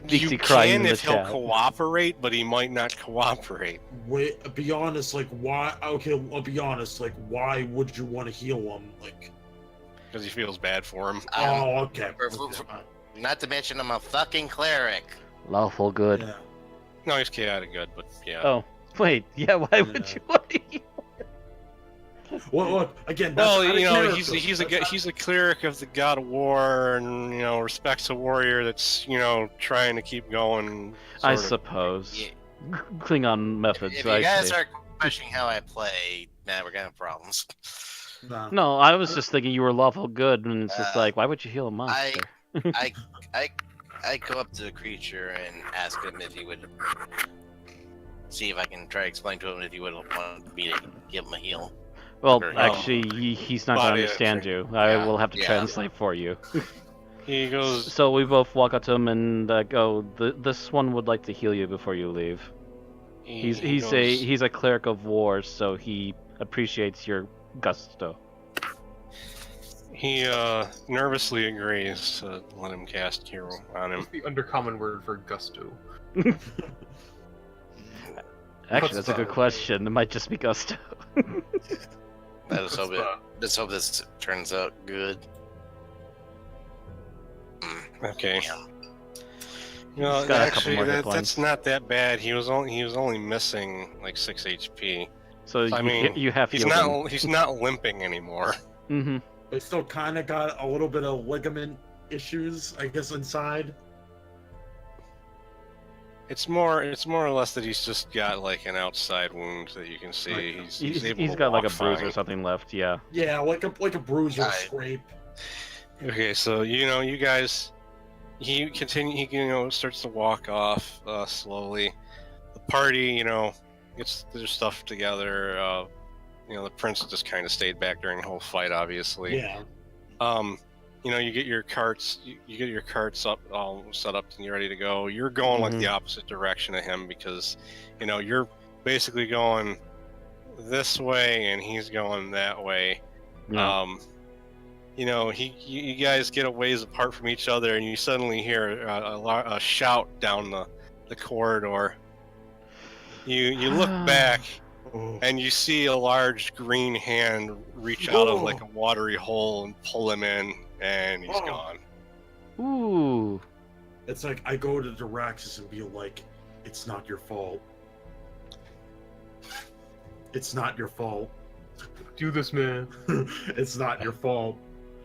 Dixie You crying can in the if he'll chat. cooperate, but he might not cooperate. Wait, be honest, like why? Okay, I'll be honest. Like, why would you want to heal him? Like, Because he feels bad for him. oh, okay. Not to mention I'm a fucking cleric. Lawful good. Yeah. No, he's chaotic good, but yeah. Oh, wait. Yeah, why would Yeah. you want to heal? Well, look again. Well, that's you out of know, character. he's a cleric of the god of war, and you know, respects a warrior that's trying to keep going. I sort of. suppose. Yeah. Klingon methods, If I you guys see. start questioning how I play, man, we're gonna have problems. Nah. No, I was just thinking you were lawful good, and it's just like, why would you heal a monster? I go up to the creature and ask him if he would see if I can try to explain to him if he would want me to give him a heal. Well, Or- actually, he's not going to Body understand action. you. I Yeah, will have to yeah. translate for you. He goes. So we both walk up to him and go, this one would like to heal you before you leave. He's a cleric of war, so he appreciates your gusto. He nervously agrees to let him cast hero on him. What's the undercommon word for gusto? Actually, that's a good Chutzpah. question. It might just be gusto. Let's hope this turns out good. Okay. Yeah. No, He's got a couple actually, more hit that's points. not that bad. He was only missing like 6 HP. So I you, mean, you have He's healed not limping anymore. him. They still kind of got a little bit of ligament issues, I guess, inside. It's more or less that he's just got like an outside wound that you can see. Right. He's able He's to got like a walk bruise fine. or something left, yeah. Yeah, like a bruise or a Alright. scrape. Okay, so you guys, he starts to walk off slowly. The party, gets their stuff together. The prince just kind of stayed back during the whole fight, obviously. Yeah. You get your carts, you get your carts up, all set up, and you're ready to go. You're going like the opposite direction of him because, you're basically going this way and he's going that way. Yeah. You guys get a ways apart from each other, and you suddenly hear a shout down the corridor. You look back, Oh. and you see a large green hand reach out of like a watery hole and pull him in, and he's Oh. gone. Ooh. It's like I go to Diraxis and be like, "It's not your fault. It's not your fault. Do this, man. It's not your fault."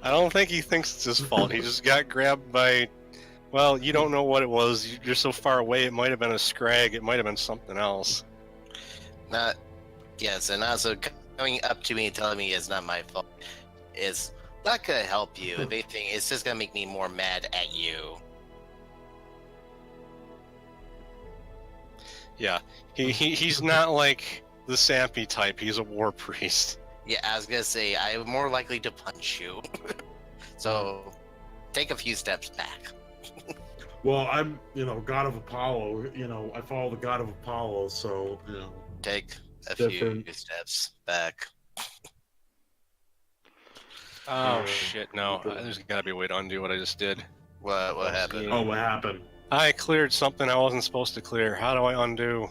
I don't think he thinks it's his fault. He just got grabbed by. Well, you don't know what it was. You're so far away. It might have been a scrag. It might have been something else. Yes, and also coming up to me and telling me it's not my fault is not gonna help you. If anything, it's just gonna make me more mad at you. Yeah, he's not like the Sampy type. He's a war priest. Yeah, I was gonna say I'm more likely to punch you. So take a few steps back. Well, I'm, god of Apollo. I follow the god of Apollo, so Take a Different. few steps back. Oh shit! No, there's gotta be a way to undo what I just did. What happened? Oh, what happened? I cleared something I wasn't supposed to clear. How do I undo?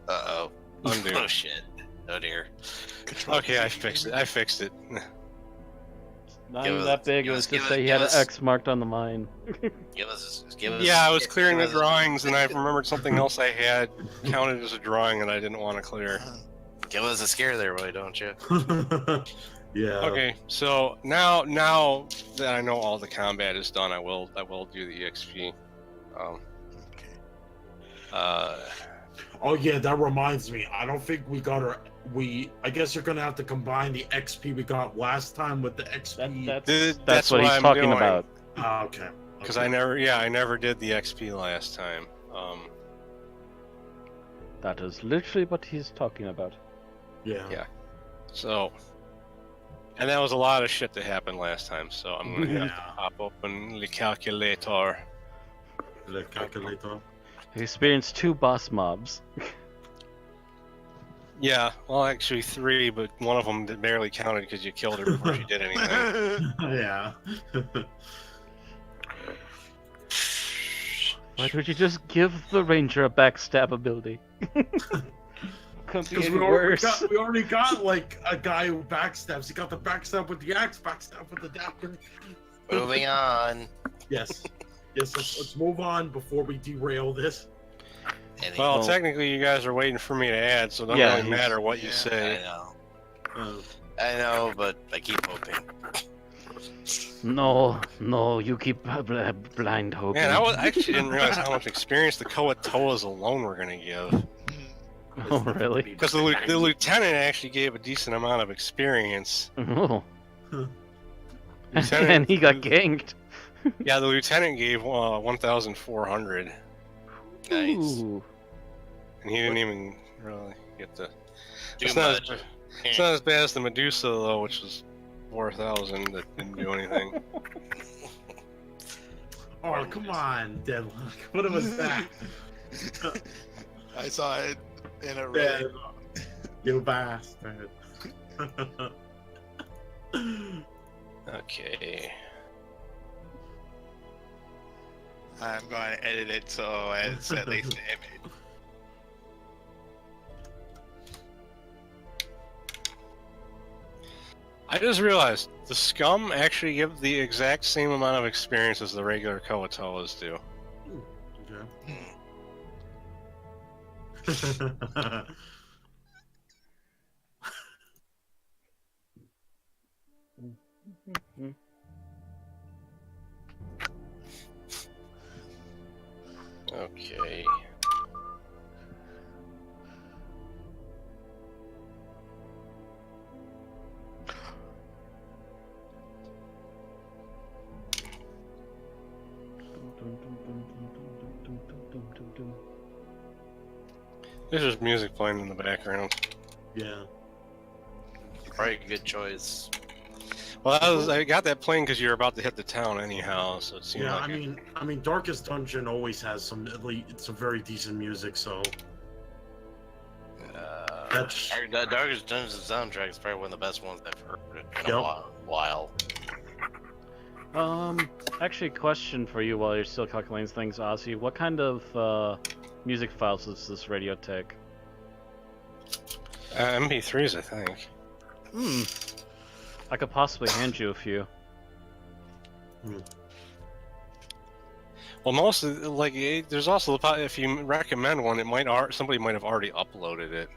Uh-oh. Undo. Oh shit. Oh dear. Okay, I fixed it. Not Give even us- that big. It give was us- just give that he us- had an give us- X marked on the mine. Give us. Yeah, I was clearing the give us- drawings, and I remembered something else I had counted as a drawing that I didn't want to clear. Give us a scare there, boy, don't you? Yeah. Okay, so now that I know all the combat is done, I will do the EXP. Oh yeah, that reminds me. I don't think we got our. I guess you're gonna have to combine the XP we got last time with the XP. That's what he's I'm talking doing. about. Okay. Because okay. I never did the XP last time. That is literally what he's talking about. Yeah. Yeah. So, and that was a lot of shit that happened last time. So I'm gonna have to pop open the calculator. The calculator. He experienced 2 boss mobs. Yeah, well, actually 3, but one of them barely counted because you killed her before she did anything. Yeah. Why don't you just give the ranger a backstab ability? Could be Because any we worse. already got like a guy who backstabs. He got the backstab with the axe, backstab with the dagger. Moving on. Yes. Yes. Let's move on before we derail this. Well, Well- technically, you guys are waiting for me to add, so it doesn't Yeah, really matter what you I say. know. Uh, I know, but I keep hoping. No, you keep blind hoping. Man, I actually didn't realize how much experience the Koatoas alone were gonna give. Oh, really? Because the lieutenant actually gave a decent amount of experience. Oh. Lieutenant- And he got ganked. Yeah, the lieutenant gave 1,400, Nice. Ooh. and he didn't even really get the. Too It's not, much. it's not as bad as the Medusa though, which was 4,000 that didn't do anything. oh, come on, Deadlock. What was that? I saw it in a Yeah. red. You bastard. Okay. I'm going to edit it so it's at least an image. I just realized the scum actually give the exact same amount of experience as the regular Koatoas do. Okay. Okay. There's just music playing in the background. Yeah. Probably a good choice. Well, I got that playing because you're about to hit the town anyhow, so it seemed Yeah, like I mean, Darkest Dungeon always has some very decent music, so that's The Darkest Dungeon soundtrack is probably one of the best ones I've heard in Yep. a while. Actually, question for you while you're still calculating things, Ozzie. What kind of music files does this radio take? MP3s, I think. I could possibly hand you a few. Well, most of there's also if you recommend one, somebody might have already uploaded it.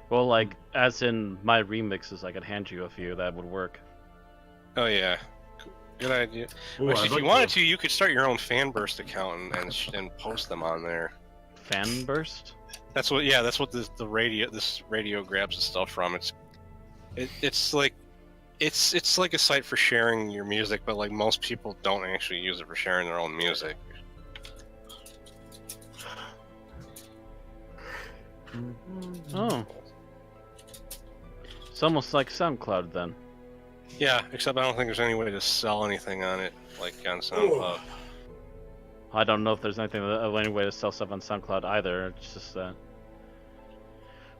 Well, like, as in my remixes, I could hand you a few that would work. Oh yeah, good idea. Ooh, Actually, I'd if like you wanted to, you could start your own Fanburst account and post them on there. Fan burst? That's what this radio grabs the stuff from. It's like a site for sharing your music, but like most people don't actually use it for sharing their own music. Oh. It's almost like SoundCloud then. Yeah, except I don't think there's any way to sell anything on it, like on SoundCloud. I don't know if there's any way to sell stuff on SoundCloud either. It's just that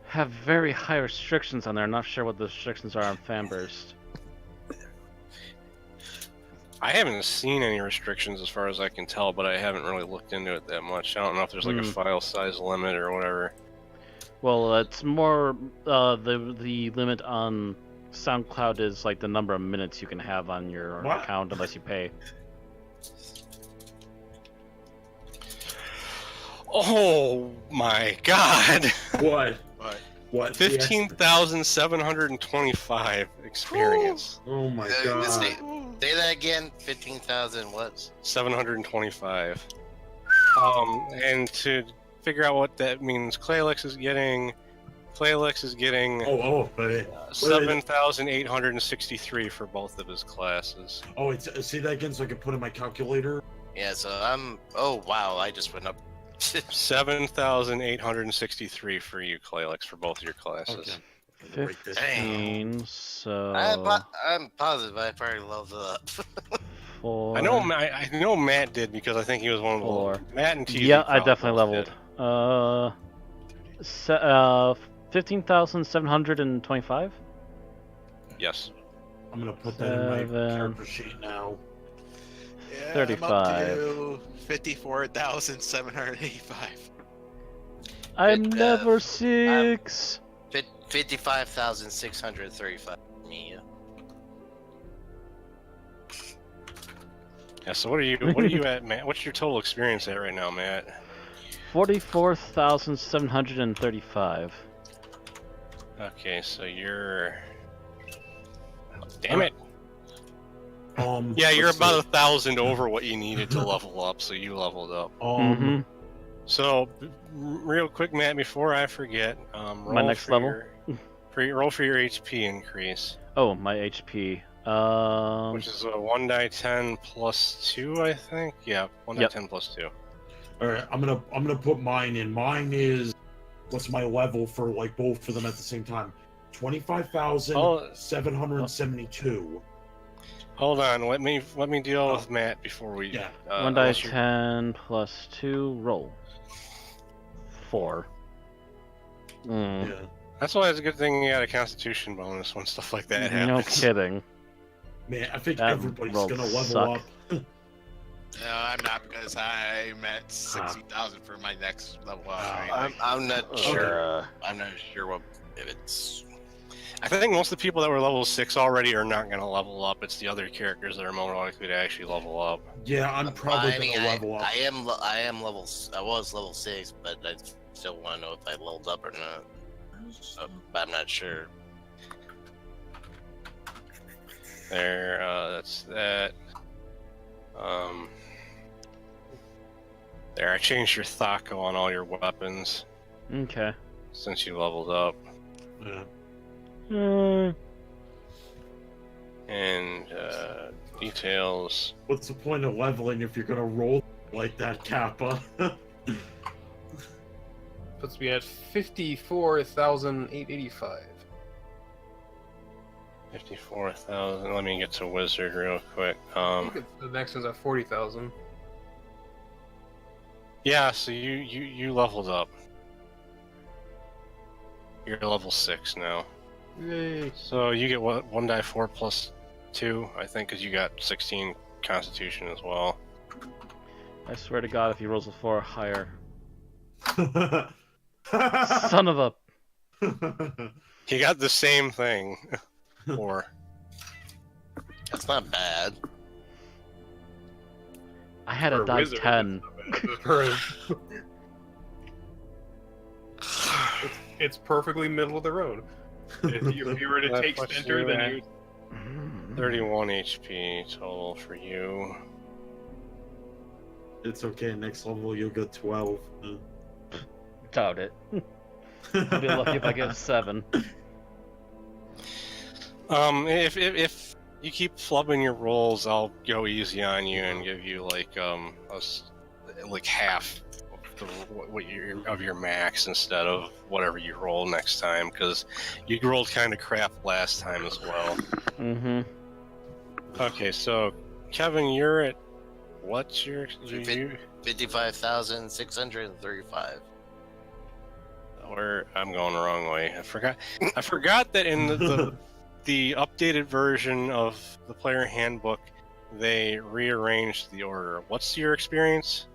have very high restrictions on there. I'm not sure what the restrictions are on Fanburst. I haven't seen any restrictions as far as I can tell, but I haven't really looked into it that much. I don't know if there's like a file size limit or whatever. Well, it's more the limit on SoundCloud is like the number of minutes you can have on your account unless you pay. Oh my God! What? What? 15,725 experience. Oh my Say god. that again. 15,000 what? 725. And to figure out what that means, Claylix is getting Wait. 7,863 for both of his classes. Oh, it's see that again so I can put in my calculator. Yeah, so I'm. Oh wow, I just went up. 7,863 for you, Claylix, for both of your classes. Okay. Write this down. 15, so... I'm positive I probably leveled up. 4... I know Matt did because I think he was one of the 4. Matt and TZ. Yeah, I definitely leveled. 15,725? Yes. I'm gonna put that in my character sheet now. Yeah, 35. I'm up to 54,785. I'm level 6! 55,635. Me. Yeah. So what are you at, Matt? What's your total experience at right now, Matt? 44,735. Okay, so you're. Damn it. Yeah, you're about 1,000 over what you needed to level up, so you leveled up. So, real quick, Matt, before I forget, roll my next level. Roll for your HP increase. Oh, my HP. Which is a 1 die 10 plus 2, I think. Yeah, 1 die 10 plus 2. All right, I'm gonna put mine in. Mine is what's my level for like both of them at the same time? 25,772. Hold on, let me deal with Matt before we. Yeah. 1 die 10 plus 2. Roll. 4. Yeah. That's why it's a good thing you got a Constitution bonus when stuff like that happens. No kidding. Man, I think That everybody's rolled gonna level suck. up. No, I'm not because I'm at 60,000 for my next level up. I'm not sure. I'm not sure what if it's. I think most of the people that were level 6 already are not going to level up. It's the other characters that are more likely to actually level up. Yeah, I'm probably gonna level up. I am level. I was level 6, but I still want to know if I leveled up or not. But I'm not sure. There, that's that. There, I changed your Thaco on all your weapons Okay. since you leveled up. Yeah. And, details. What's the point of leveling if you're gonna roll like that, Kappa? Puts me at 54,885. 54,000. Let me get to Wizard real quick. I think the next one's at 40,000. Yeah, so you leveled up. You're level 6 now. Yay. So you get what, 1 die 4 plus 2, I think, because you got 16 Constitution as well. I swear to God, if he rolls a 4 or higher. Son of a... He got the same thing. 4. That's not bad. I had For a die wizard, 10. It's perfectly middle of the road. If you were to That take puts center, you then at you 31 HP total for you. It's okay. Next level, you'll get 12. Doubt it. I'll be lucky if I get 7. If you keep flubbing your rolls, I'll go easy on you and give you like half of your max instead of whatever you roll next time, because you rolled kind of crap last time as well. Mm-hmm. Okay, so Kevin, you're at what's your you 55,635. or I'm going the wrong way. I forgot. I forgot that in the updated version of the player handbook, they rearranged the order. What's your experience?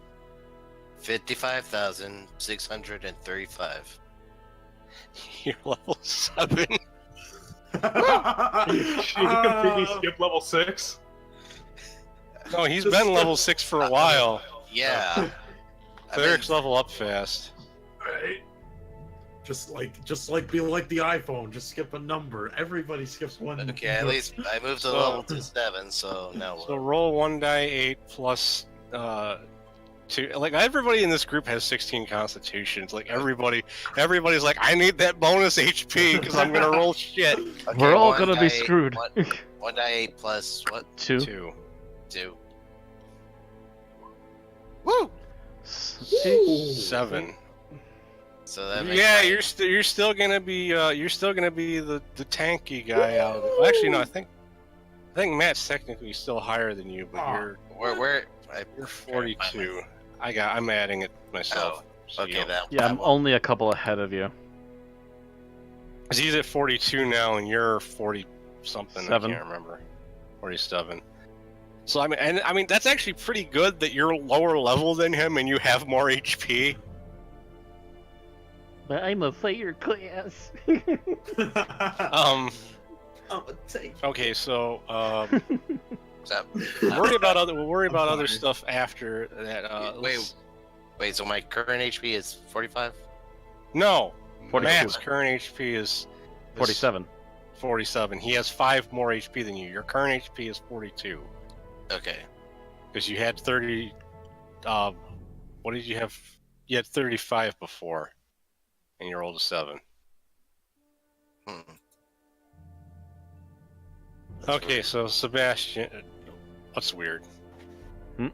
55,635. You're level 7. She completely skipped level 6. No, he's Just been level 6 for a while. Yeah. Clerics level up fast. Right. Just like being like the iPhone, just skip a number. Everybody skips one. Okay, at least I moved to level to 7, so now So roll 1d8 plus 2. Like everybody in this group has 16 constitutions. Like everybody's like, I need that bonus HP because I'm gonna roll shit. Okay, We're all one gonna be die eight- screwed. One die 8 plus what? 2. 2. 2. Woo! 7. So that makes Yeah, my- you're still gonna be the tanky guy out of it. Well, actually, no, I think Matt's technically still higher than you, but Where you're 42. I'm adding it myself. So okay, that Yeah, I'm only a couple ahead of you. he's at 42 now, and you're 40 something. 7. I can't remember. 47. So I mean that's actually pretty good that you're lower level than him and you have more HP. But I'm a fire class. Okay, so so, we'll worry about other stuff after that. wait, so my current HP is 45? No, 42. Matt's current HP is 47. 47. He has 5 more HP than you. Your current HP is 42 Okay. because you had 30. What did you have? You had 35 before, and you rolled a 7. Hmm. Okay, so Sebastian, what's weird? Hmm?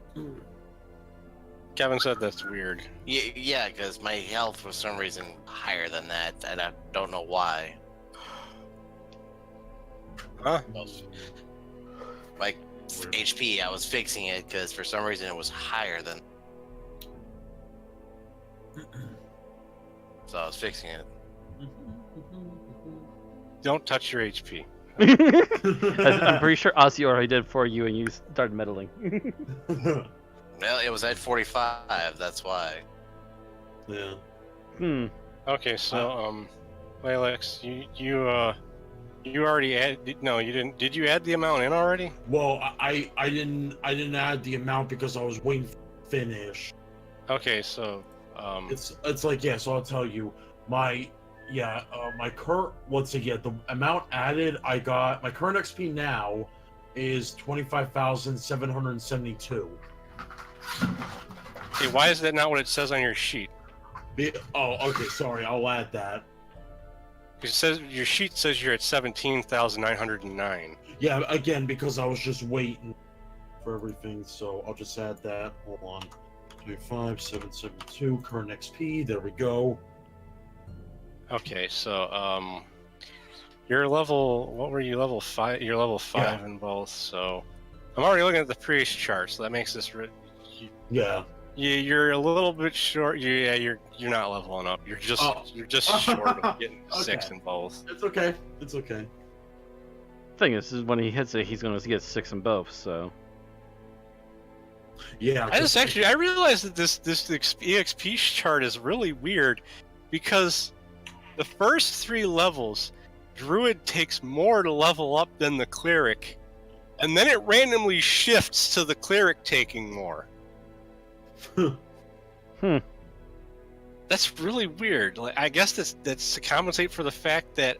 Kevin said that's weird. Yeah, because my health for some reason higher than that, and I don't know why. Huh? Like HP, I was fixing it because for some reason it was higher than. So I was fixing it. Don't touch your HP. I'm pretty sure Ozzie already did for you and you started meddling. Well, it was at 45. That's why. Yeah. Okay, so Alex, you already added? No, you didn't. Did you add the amount in already? Well, I didn't add the amount because I was waiting for finish. Okay, so It's like, yeah, so I'll tell you my current, once again, the amount added, I got my current XP now is 25,772. hey, why is that not what it says on your sheet? Okay, sorry, I'll add that. It says your sheet says you're at 17,909. Yeah, again, because I was just waiting for everything, so I'll just add that. Hold on. 25,772, current XP, there we go. Okay, so you're level. What were you, level 5? You're level 5 in both. So I'm already looking at the priest chart, so that makes this. Yeah. You're a little bit short. You're not leveling up. You're just short of getting 6 in both. It's okay. It's okay. Thing is when he hits it, he's going to get 6 in both, so. Yeah. I realized that this EXP chart is really weird because the first 3 levels, Druid takes more to level up than the Cleric, and then it randomly shifts to the Cleric taking more. That's really weird. Like, I guess that's to compensate for the fact that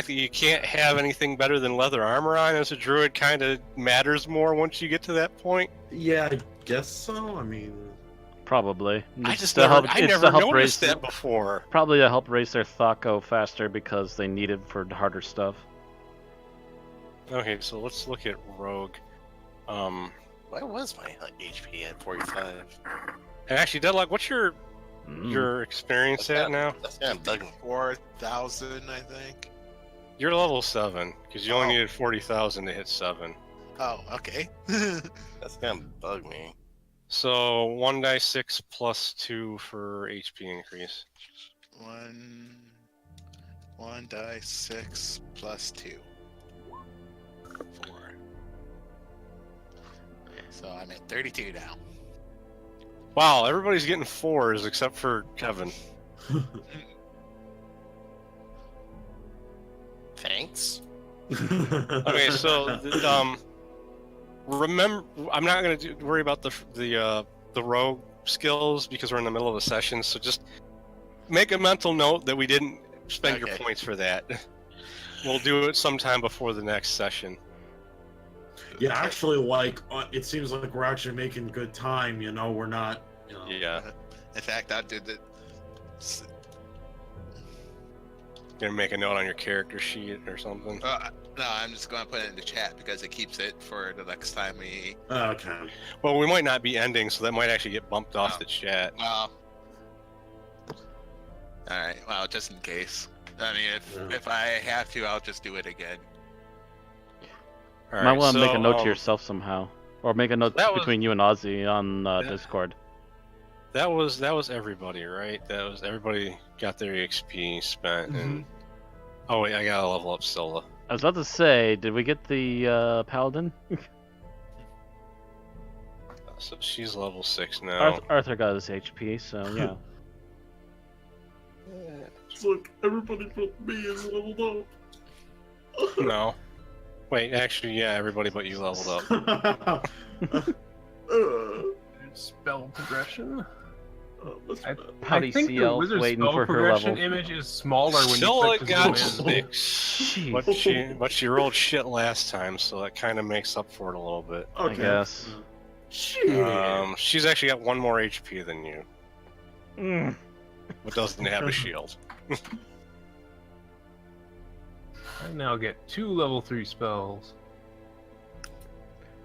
you can't have anything better than leather armor on as a druid kind of matters more once you get to that point. Yeah, I guess so. I mean, Probably. I It's just to never, help- I it's never to help noticed raise- that before. Probably to help raise their Thaco faster because they need it for harder stuff. Okay, so let's look at rogue. Why was my HP at 45? And actually, Deadlock, what's your Mm. your experience That's at now? That's kind of bugging. 4,000, I think. You're level 7 because you only Oh. needed 40,000 to hit 7. Oh, okay. That's gonna bug me. So 1d6 plus 2 for HP increase. One die 6 plus 2. 4. So I'm at 32 now. Wow, everybody's getting 4s except for Kevin. Thanks. Okay, so remember, I'm not gonna worry about the rogue skills because we're in the middle of a session. So just make a mental note that we didn't spend your Okay. points for that. We'll do it sometime before the next session. Yeah, actually, like, it seems like we're actually making good time, you know, we're not, you know. Yeah, In fact, I did it. gonna make a note on your character sheet or something. No, I'm just going to put it in the chat because it keeps it for the next time we. Okay. Well, we might not be ending, so that might actually get bumped off Oh. the chat. Well. Alright, well, just in case. I mean, if I have to, I'll just do it again. All Might right, want to make a so, note to yourself somehow, or make a note that was- between you and Ozzie on Discord. That was everybody, right? That was everybody got their EXP spent, and oh wait, I gotta level up Scylla. I was about to say, did we get the Paladin? So she's level 6 now. Arthur got his HP, so yeah. Look, everybody but me is leveled up. No. Wait, actually, yeah, everybody but you leveled up. Spell progression. I Pouty think the CL wizard waiting spell for her progression level. image is smaller when Scylla you click to got zoom in. 6, Jeez. but she rolled shit last time, so that kind of makes up for it a little bit. I guess. Shit. She's actually got 1 more HP than you, Mm. but doesn't have a shield. I now get 2 level 3 spells.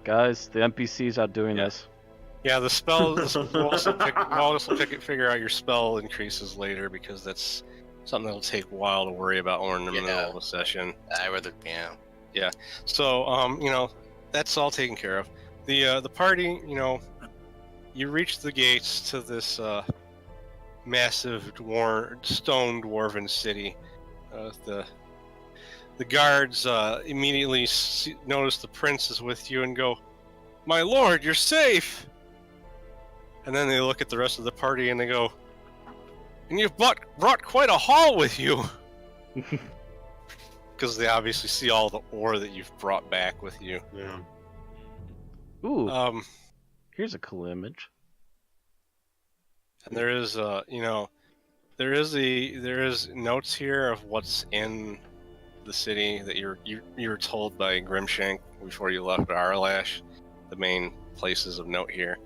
Guys, the NPC's outdoing Yeah. us. Yeah, the spell. We'll also figure out your spell increases later because that's something that'll take a while to worry about when we're in the middle Yeah. of a session. I rather, yeah. So, you know, that's all taken care of. The party, you know, you reach the gates to this massive stone dwarven city. The guards immediately notice the prince is with you and go, "My lord, you're safe!" And then they look at the rest of the party and they go, "And you've brought quite a haul with you!" Because they obviously see all the ore that you've brought back with you. Yeah. Ooh, here's a cool image. And there is, you know, there is notes here of what's in the city that you were told by Grimshank before you left Aralash, the main places of note here.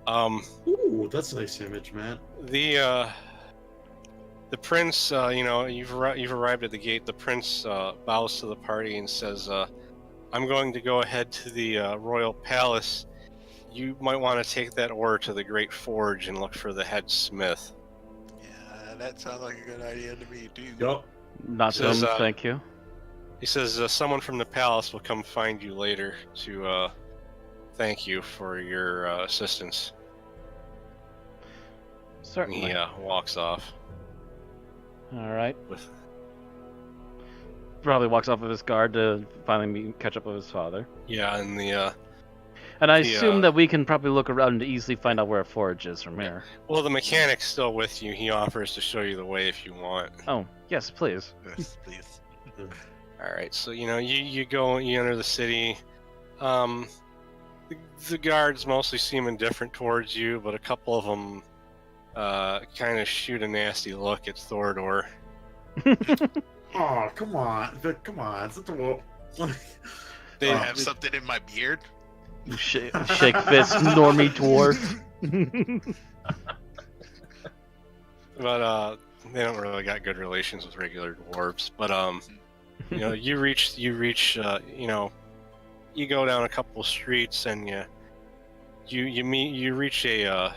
Ooh, that's a nice image, man. The prince, you know, you've arrived at the gate. The prince bows to the party and says, "I'm going to go ahead to the royal palace. You might want to take that ore to the Great Forge and look for the head smith." Yeah, that sounds like a good idea to me, too. Yup. Not Says, them, thank you. He says, "Someone from the palace will come find you later to thank you for your assistance." And Certainly. he walks off. All right. With Probably walks off of his guard to finally catch up with his father. yeah, and the And I The, assume that we can probably look around to easily find out where a forge is from here. well, the mechanic's still with you. He offers to show you the way if you want. Oh, yes, please. Yes, please. All right, so you know you go, you enter the city. The guards mostly seem indifferent towards you, but a couple of them kind of shoot a nasty look at Thorador. Oh, come on. Come on. It's a They I have something in my beard. Shake fist, normie dwarf. but they don't really got good relations with regular dwarves. But you know, you reach you know, you go down a couple streets and you reach a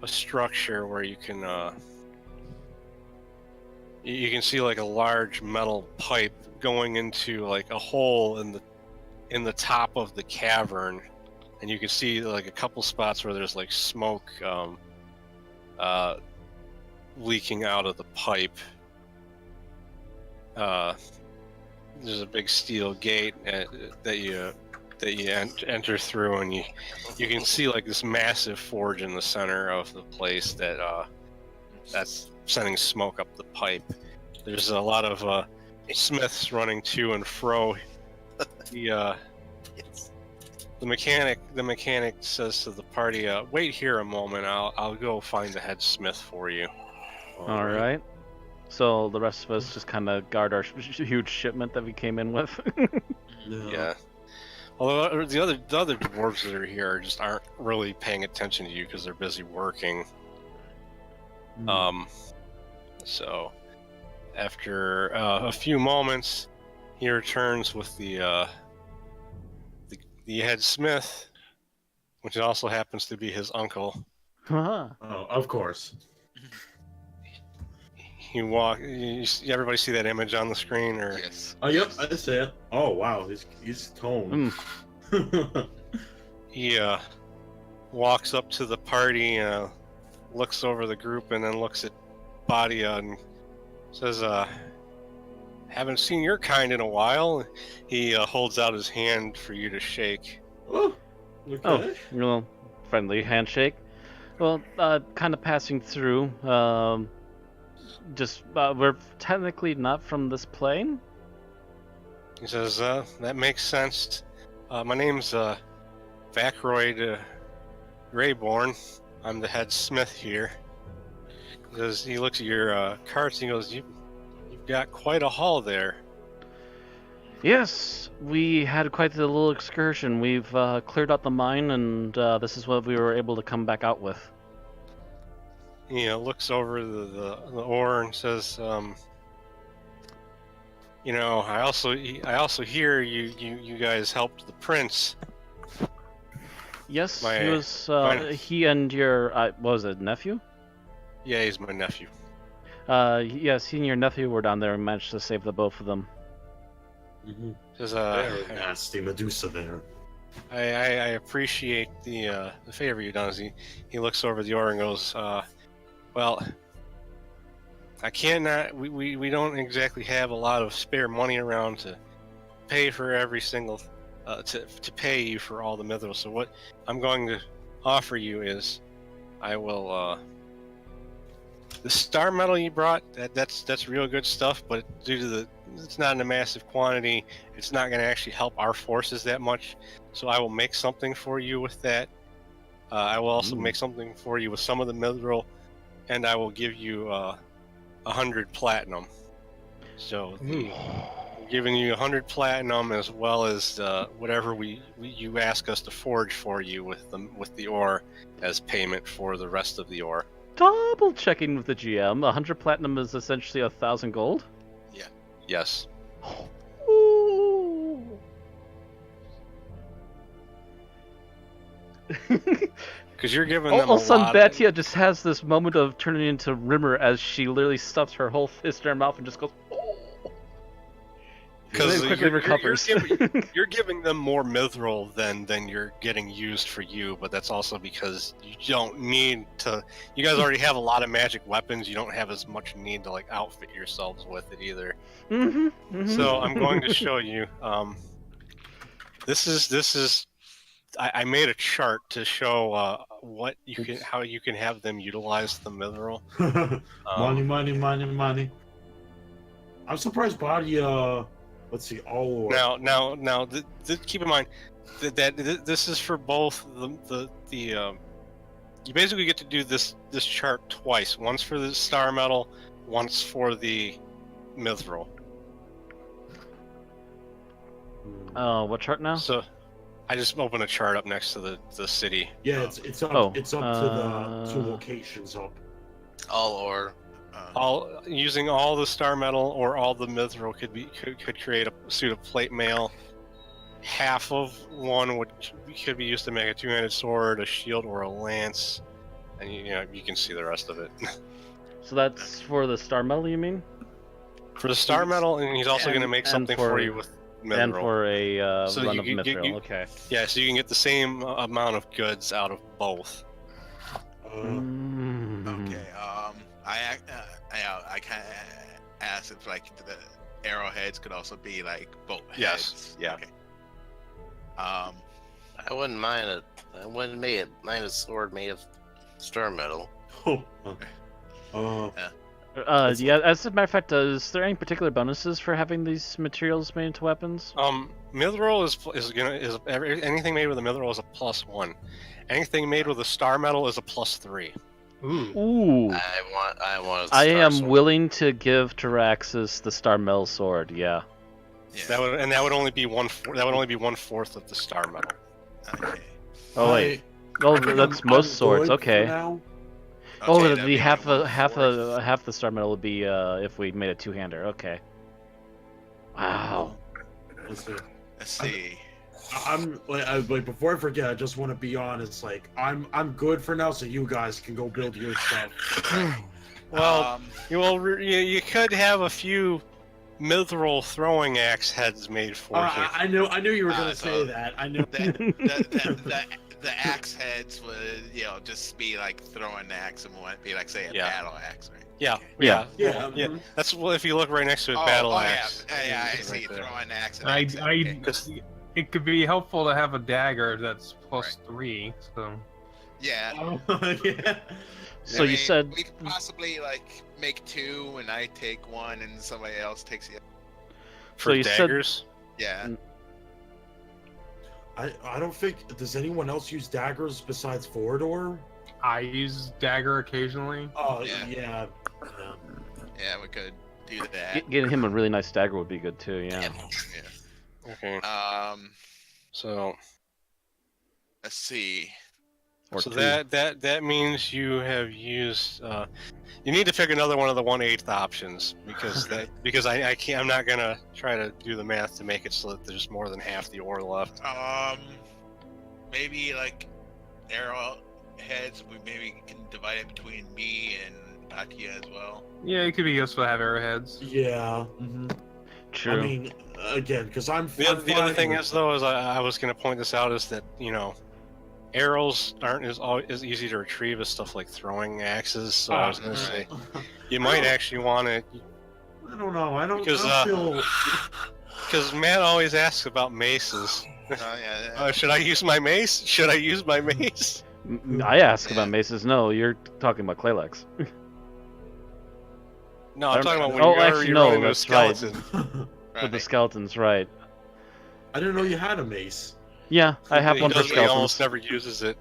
structure where you can see like a large metal pipe going into like a hole in the top of the cavern, and you can see like a couple spots where there's like smoke leaking out of the pipe. There's a big steel gate that you enter through, and you can see like this massive forge in the center of the place that's sending smoke up the pipe. There's a lot of smiths running to and fro. The mechanic says to the party, "Wait here a moment. I'll go find the head smith for you." All right. So the rest of us just kind of guard our huge shipment that we came in with. Yeah. Although the other dwarves that are here just aren't really paying attention to you because they're busy working. So after a few moments, he returns with the head smith, which also happens to be his uncle. Huh. Oh, of course. Everybody see that image on the screen, or? Yes. Oh, yep, I see it. Oh, wow, he's toned. He walks up to the party, looks over the group, and then looks at Badia and says, "Haven't seen your kind in a while." He holds out his hand for you to shake. Oh, okay. Oh, real friendly handshake. Well, kind of passing through. We're technically not from this plane. He says, "That makes sense. My name's Vakroyd Greyborn. I'm the head smith here." He looks at your carts and he goes, "You've got quite a haul there." Yes, we had quite a little excursion. We've cleared out the mine, and this is what we were able to come back out with. He looks over the ore and says, I also hear you guys helped the prince." Yes, My- he was. my- He and your what was it, nephew? Yeah, he's my nephew. Yes, he and your nephew were down there and managed to save the both of them. Mm-hmm. Says, Very nasty Medusa there. I appreciate the favor you done. He looks over the ore and goes, "Well, I cannot. We don't exactly have a lot of spare money around to pay for every single to pay you for all the mithril. So what I'm going to offer you is, I will the star metal you brought. That's real good stuff, but due to it's not in a massive quantity, it's not going to actually help our forces that much. So I will make something for you with that. I will also make something for you with some of the mithril, and I will give you 100 platinum. So giving you 100 platinum as well as whatever you ask us to forge for you with the ore as payment for the rest of the ore." Double checking with the GM. 100 platinum is essentially 1,000 gold. Yes. Ooh. Because you're giving them All a of a sudden, lot. Batia just has this moment of turning into Rimmer as she literally stuffs her whole fist in her mouth and just goes, "Oh!" Because Then quickly recovers. You're giving them more mithril than you're getting used for you, but that's also because you don't need to. You guys already have a lot of magic weapons. You don't have as much need to like outfit yourselves with it either. So I'm going to show you. This is. I made a chart to show how you can have them utilize the mithril. Money. I'm surprised Badia. Let's see. Oh. Now. Keep in mind that this is for both the you basically get to do this chart twice. Once for the star metal, once for the mithril. What chart now? So I just opened a chart up next to the city. Yeah, it's up. Oh, It's up to the 2 locations up. All or Using all the star metal or all the mithril could create a suit of plate mail. Half of one could be used to make a 2-handed sword, a shield, or a lance, and you can see the rest of it. So that's for the star metal, you mean? For the star metal, and he's also going to make and something for you with mithril. And for a So run you- of you- mithril. you- Okay. Yeah, so you can get the same amount of goods out of both. Okay. I kind of asked if like the arrowheads could also be like bolt heads. Yes, yeah. Okay. I wouldn't mind it. I wouldn't mind a sword made of star metal. Yeah. As a matter of fact, is there any particular bonuses for having these materials made into weapons? Mithril is anything made with a mithril is a +1. Anything made with a star metal is a +3. Ooh. I want. I am willing to give Taraxis the star metal sword. Yeah. That would only be 1/4. That would only be 1/4 of the star metal. Okay. Oh wait. Oh, that's most swords. Okay. Oh, Okay, that'd the be half like the star metal would be if we made a two-hander. Okay. Wow. Let's see. Let's see. I'm like before I forget, I just want to be honest. Like I'm good for now, so you guys can go build your stuff. Well, you could have a few mithril throwing axe heads made for you. I knew you were gonna say that. I knew. The axe heads would, just be like throwing the axe and wouldn't be like, say, a battle axe, right? Yeah, Okay. yeah. Yeah. That's if you look right next to it, battle axe. Yeah, I Right see. there. Throwing the axe. And axe okay. It could be helpful to have a dagger that's +3. So Yeah. Yeah. So I you mean, said we could possibly like make 2, and I take 1, and somebody else takes the other. For you said- daggers. Yeah. I don't think. Does anyone else use daggers besides Forador? I use dagger occasionally. Oh Yeah. yeah. Yeah, we could do that. getting him a really nice dagger would be good too. Yeah. Okay. So Let's see. Or so two. that means you have used. You need to pick another one of the 1/8 options because I can't. I'm not gonna try to do the math to make it so that there's more than half the ore left. Maybe like arrow heads. We maybe can divide it between me and Pakia as well. Yeah, it could be useful to have arrowheads. Yeah. True. I mean, again, because I'm. The other thing is though is I was gonna point this out is that arrows aren't as easy to retrieve as stuff like throwing axes. So I was gonna say you might actually want to. I don't know. I don't Because feel. because Matt always asks about maces. Yeah. Should I use my mace? Should I use my mace? I ask about maces. No, you're talking about Claylex. No, I'm talking about when Oh, you're actually, no, running a that's right. skeleton. With the skeletons, right? I didn't know you had a mace. Yeah, I have He one for doesn't- he almost skeletons. never uses it.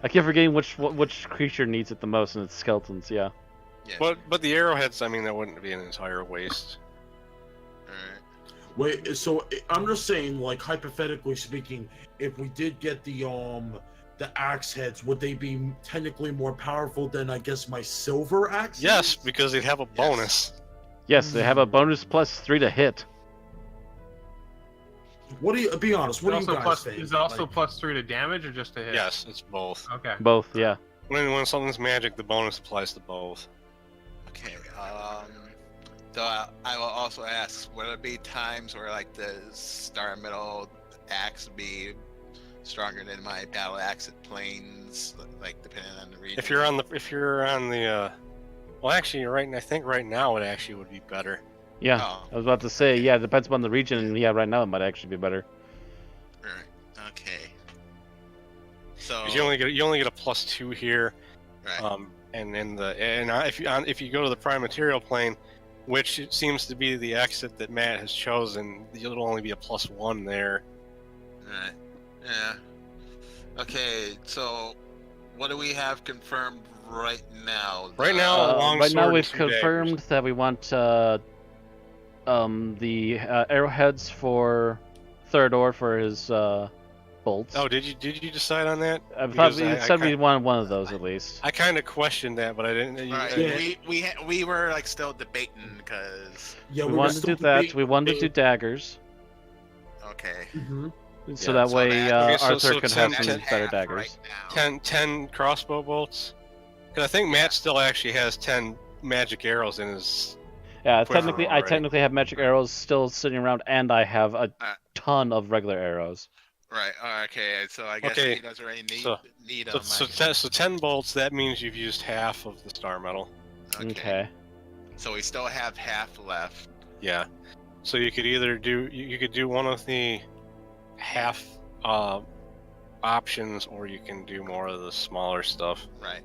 I keep forgetting which creature needs it the most, and it's skeletons. Yeah. Yeah. But the arrowheads, I mean, that wouldn't be an entire waste. Alright. Wait, so I'm just saying, like hypothetically speaking, if we did get the axe heads, would they be technically more powerful than I guess my silver axe? Yes, because they'd have a bonus. Yes, they have a bonus +3 to hit. What do you? Be honest. What do you Also guys think? is it also Like, +3 to damage or just to hit? Yes, it's both. Okay. Both, yeah. When something's magic, the bonus applies to both. Okay. So I will also ask, will there be times where like the star metal axe be stronger than my battle axe at planes, like depending on the region? If you're on the, well, actually, I think right now it actually would be better. Yeah. Oh, I was about to say, yeah, it depends upon the region, and yeah, right now it might actually be better. right. Okay. So 'Cause you only get a +2 here, right. if you go to the prime material plane, which it seems to be the exit that Matt has chosen, it'll only be a +1 there. Right. Yeah. Okay. So what do we have confirmed right now? Right now, long right now sword, we've 2 daggers. confirmed that we want the arrowheads for Theodore for his bolts. Oh, did you decide on that? I thought Because we said we wanted one of those at least. I kind of questioned that, but I didn't. All right. Yeah. We were like still debating because. yeah, We were wanted to still do that. debating- We wanted to do daggers, Okay. Mhm. so Yeah, that so way that- okay, so Arthur can have ten- some That's better half daggers. Right now. 10 crossbow bolts. Because I think Matt still actually has 10 magic arrows in his. Yeah, quiver I already. technically have magic arrows still sitting around, and I have a ton of regular arrows. Right. Okay. So I guess Okay, he doesn't really so- need So, them. so 10 bolts, that means you've used half of the star metal. Okay. So we still have half left. Yeah. So you could either do you could do one of the half options, or you can do more of the smaller stuff. Right.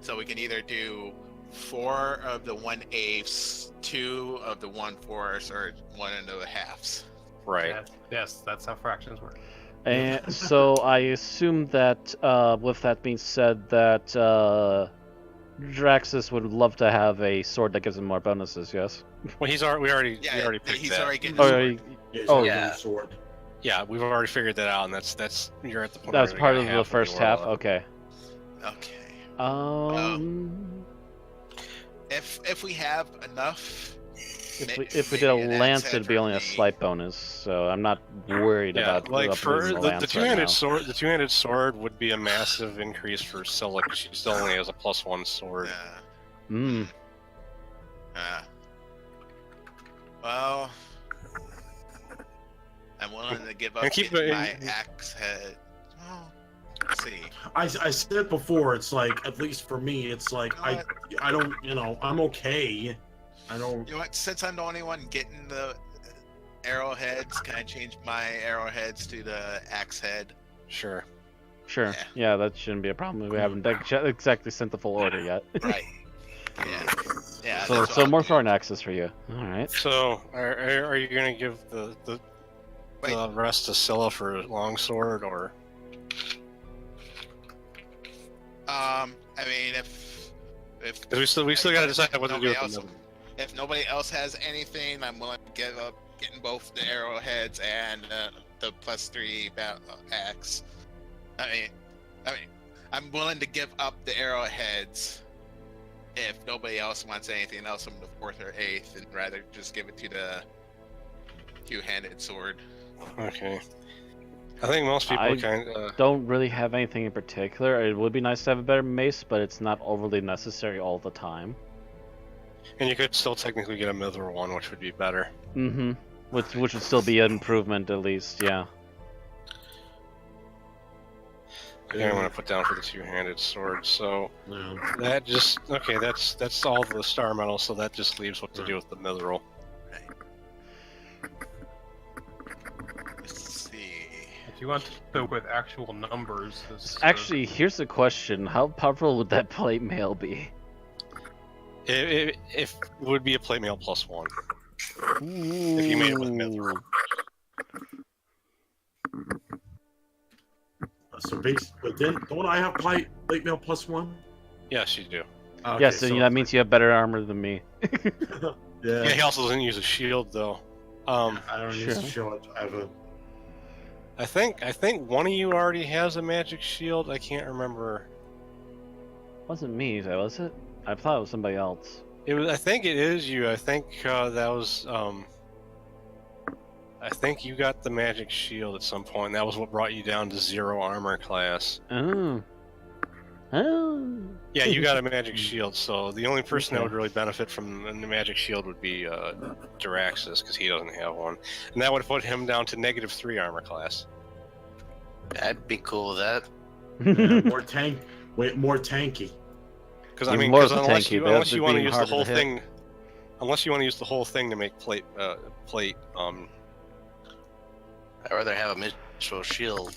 So we can either do 4 of the 1/8, 2 of the 1/4, or 1 of the halves. Right. Yes, that's how fractions work. And so I assume that, with that being said, that Draxus would love to have a sword that gives him more bonuses. Yes. Well, we already picked he's that. already getting. Oh, the yeah, sword. Yeah, he's Oh, already yeah. getting sword. Yeah, we've already figured that out, and that's you're at the point. that was where you part got of the half first the half. aura. Okay. Okay. If we have enough. If we did a lance, it'd be only a slight bonus. So I'm not worried Yeah, about like for uplifting the lance right two-handed now. sword, the two-handed sword would be a massive increase for Scylla, because she still only has a +1 sword. Mm. Well, I'm willing to give up And keep getting it- my axe head. Well, let's see. I said before, it's like, at least for me, it's like You know I don't, I'm okay. I don't. You know what? Since I'm the only one getting the arrowheads, can I change my arrowheads to the axe head? Sure. Sure. Yeah, that shouldn't be a problem. We haven't exactly sent the full order yet. Right. Yeah. Yeah. So that's what I'll more do. thorn axes for you. All right. So, are you gonna give the Wait. rest to Scylla for longsword, or? I mean, if 'Cause we still gotta decide what to do nobody with else, the middle. if nobody else has anything, I'm willing to give up getting both the arrowheads and the +3 axe. I mean, I'm willing to give up the arrowheads if nobody else wants anything else from the 4th or 8th, and rather just give it to the two-handed sword. Okay. I think most people I- kind of. Don't really have anything in particular. It would be nice to have a better mace, but it's not overly necessary all the time. And you could still technically get a mithril one, which would be better. Mm-hmm. Which would still be an improvement at least. Yeah. Okay, I'm gonna put down for the two-handed sword. So No. that just okay. That's all the star metal. So that just leaves what to do with the mithril. Let's see. If you want to go with actual numbers, Actually, here's the question: how powerful would that plate mail be? It would be a plate mail +1 if you made it with mithril. So but then don't I have plate mail +1? Yes, you do. Okay, Yes, and that means you have better armor than me. yeah. Yeah, he also doesn't use a shield though. I don't use Sure. a shield. I have a. I think one of you already has a magic shield. I can't remember. Wasn't me, though, was it? I thought it was somebody else. It was. I think it is you. I think that was. I think you got the magic shield at some point. That was what brought you down to 0 armor class. Oh. Oh. Yeah, you got a magic shield. So the only person that Okay. would really benefit from the magic shield would be Diraxis, because he doesn't have one, and that would put him down to -3 armor class. I'd be cool with that. Yeah, more tanky. Because I Even mean, more 'cause than unless tanky, you but unless you it's want to being use the harder to whole hit. thing, unless you want to use the whole thing to make plate. I'd rather have a mithril shield.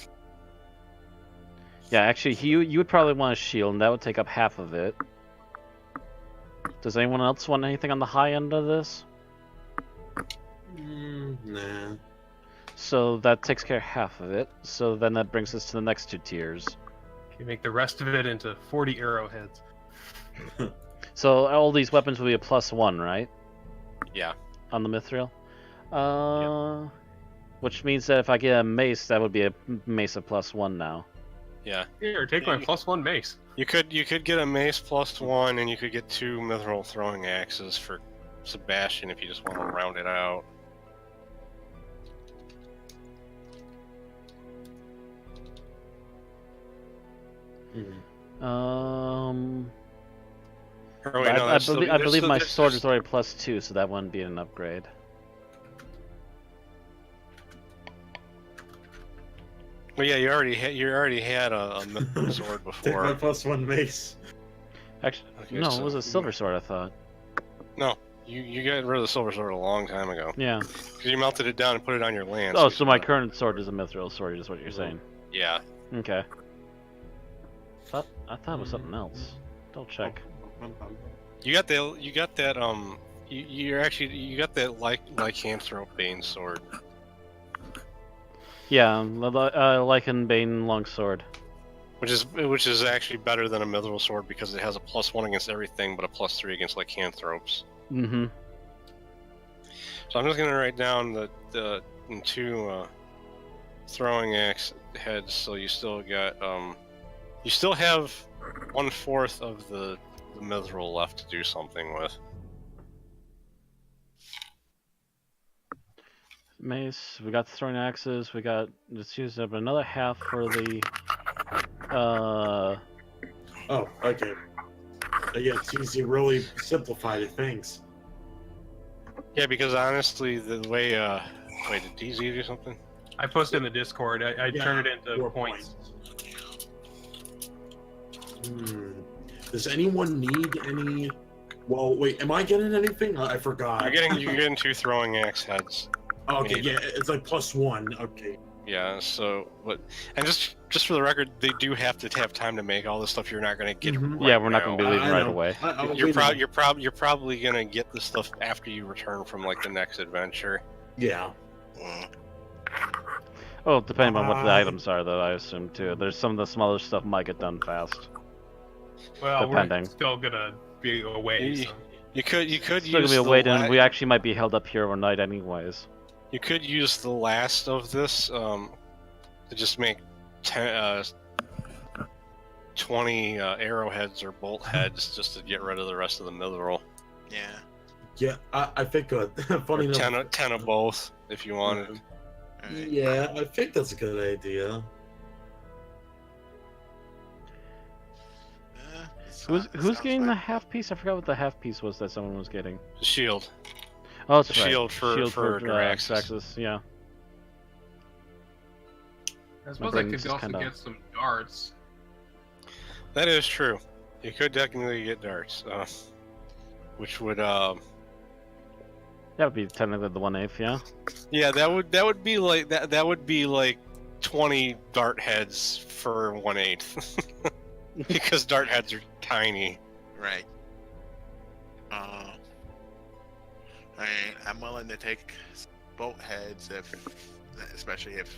Yeah, actually, you would probably want a shield, and that would take up half of it. Does anyone else want anything on the high end of this? Nah. So that takes care of half of it. So then that brings us to the next 2 tiers. you make the rest of it into 40 arrowheads. So all these weapons will be a +1, right? Yeah. On the mithril? Which means that if I get a mace, that would be a mace of +1 now. Yeah. Here, take my +1 mace. You could get a mace +1, and you could get 2 mithril throwing axes for Sebastian if you just want to round it out. Or wait, no, I that's still- believe, I there's believe still- my there's- sword is already +2, so that wouldn't be an upgrade. Well, yeah, you already had a mythical sword Take my before. +1 mace. Actually, Okay, no, so- it was a silver sword, I thought. No, you got rid of the silver sword a long time ago. Yeah. Because you melted it down and put it on your land. Oh, you so my should- current sword is a mithril sword, is what you're saying. Yeah. Okay. I thought it was something else. Don't check. You got that. You got that. You got that lycanthrope bane sword. Yeah, Lycan Bane longsword. Which is actually better than a mithril sword because it has a +1 against everything, but a +3 against lycanthropes. Mm-hmm. So I'm just gonna write down the two throwing axe heads. So you still got you still have 1/4 of the mithril left to do something with. Mace, we got the throwing axes, we got, let's use up another half for the, Oh, okay. Yeah, TZ really simplified it. Thanks. Yeah, because honestly, the way wait, did DZ do something? I posted in the Discord. I Yeah, turned it into 4 points. Does anyone need any? Well, wait. Am I getting anything? I forgot. You're getting 2 throwing axe heads. Oh, okay, need- yeah, it's like +1. Okay. Yeah, so and just for the record, they do have to have time to make all this stuff. You're not gonna get. Mhm. Right yeah, we're not going to be now. leaving I right know. away. You're probably gonna get the stuff after you return from like the next adventure. Yeah. Mm. Oh, depending on what the Uh, items are, though, I assume, too. There's some of the smaller stuff might get done fast. Well, Depending. we're still gonna be away. So. You could Still use gonna be a the wait, and we actually might be held up here overnight anyways. you could use the last of this to just make 20 arrowheads or bolt heads just to get rid of the rest of the mithril. Yeah. Yeah, I think funny Or enough. 10 of both if you wanted. Alright. Yeah, I think that's a good idea. Who's getting the half piece? I forgot what the half piece was that someone was getting. Shield. Oh, that's The right. shield for Draxus. Draxus, yeah. I suppose brain I could just also kinda- get some darts. That is true. You could technically get darts, which would That would be technically the 1/8, yeah. yeah, that would be like that would be like 20 dart heads for 1/8 because dart heads are tiny. Right. I'm willing to take bolt heads especially if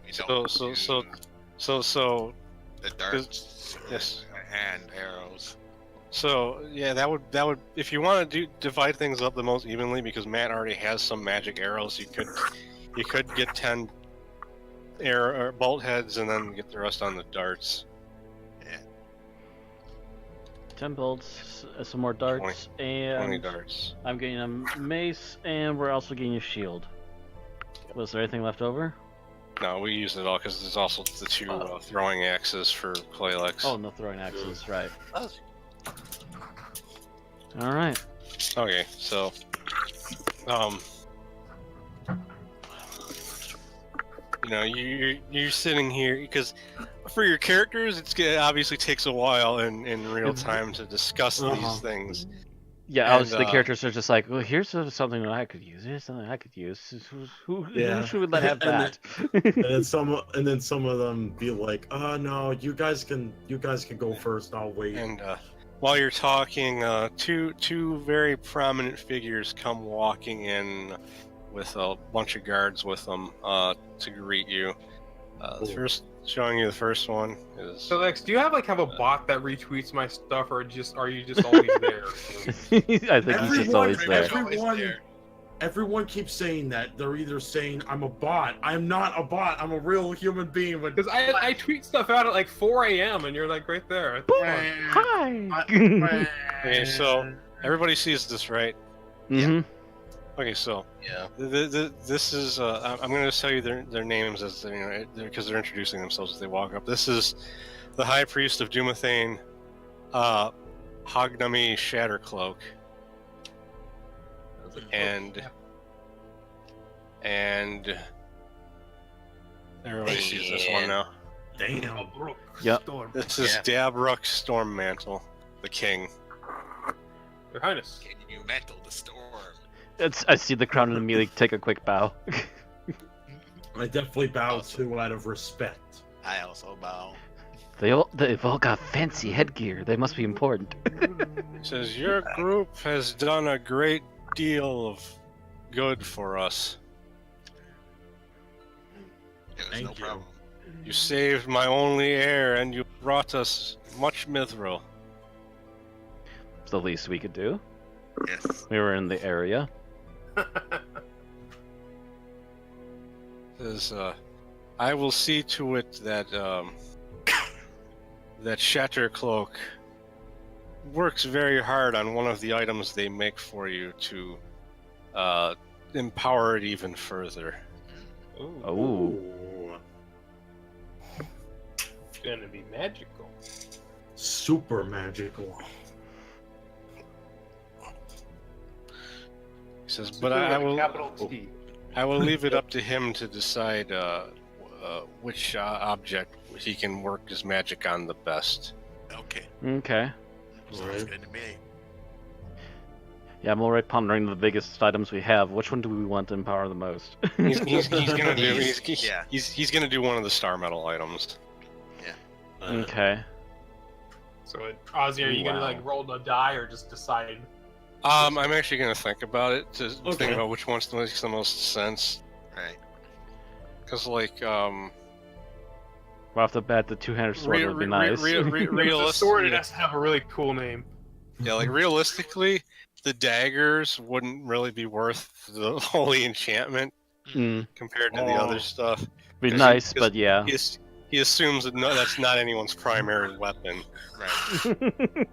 you don't So the darts yes. and arrows. So yeah, that would if you want to divide things up the most evenly, because Matt already has some magic arrows, you could get 10 arrow or bolt heads and then get the rest on the darts. 10 bolts, some more darts, 20 and darts. I'm getting a mace, and we're also getting a shield. Was there anything left over? No, we used it all because there's also the 2 throwing axes for Claylex. Oh, no throwing axes, right. Ozzie. Alright. Okay, so you know, you're sitting here because for your characters, it obviously takes a while in real time to discuss these things. Yeah, And, obviously the characters are just like, well, here's something that I could use. Here's something I could use. Who should we let have And that? and then some of them be like, "Oh no, you guys can go first. I'll wait." And while you're talking, two very prominent figures come walking in with a bunch of guards with them to greet you. First, showing you the first one is. So Lex, do you have a bot that retweets my stuff, or are you just always there? I think he's just always there. Everyone keeps saying that. They're either saying I'm a bot. I'm not a bot. I'm a real human being. But Because I tweet stuff out at like 4 a.m. and you're like right there. Hi. Okay, so everybody sees this, right? Mm-hmm. Okay, so Yeah. this is I'm going to tell you their names as because they're introducing themselves as they walk up. This is the High Priest of Dumathane, Hognami Shattercloak. And everybody sees this one now. Damn. Yep. This is Dabruk Stormmantle, the king. Your Highness. Can you mantle the storm? I see the crown and immediately take a quick bow. I definitely bow too out of respect. I also bow. They've all got fancy headgear. They must be important. He says, your group has done a great deal of good for us. It was Thank no you. problem. You saved my only heir, and you brought us much mithril. It's the least we could do. Yes. We were in the area. Says, I will see to it that that Shattercloak works very hard on one of the items they make for you to empower it even further. Oh. It's gonna be magical. Super magical. He says, but I will. Capital T. I will leave it up to him to decide which object he can work his magic on the best. Okay. Okay. Sounds Right. good to me. Yeah, I'm already pondering the biggest items we have. Which one do we want to empower the most? He's gonna do. Yeah. He's gonna do one of the star metal items. Okay. So, Ozzie, are you gonna Wow. like roll the die or just decide? I'm actually gonna think about it to Okay. think about which one makes the most sense. Right. Cause like Right off the bat, the two-handed sword would be nice. The sword, it has to have a really cool name. yeah, like realistically, the daggers wouldn't really be worth the holy enchantment Mm, compared to the other stuff. be 'Cause nice, he- but yeah. He assumes that that's not anyone's primary weapon. Right.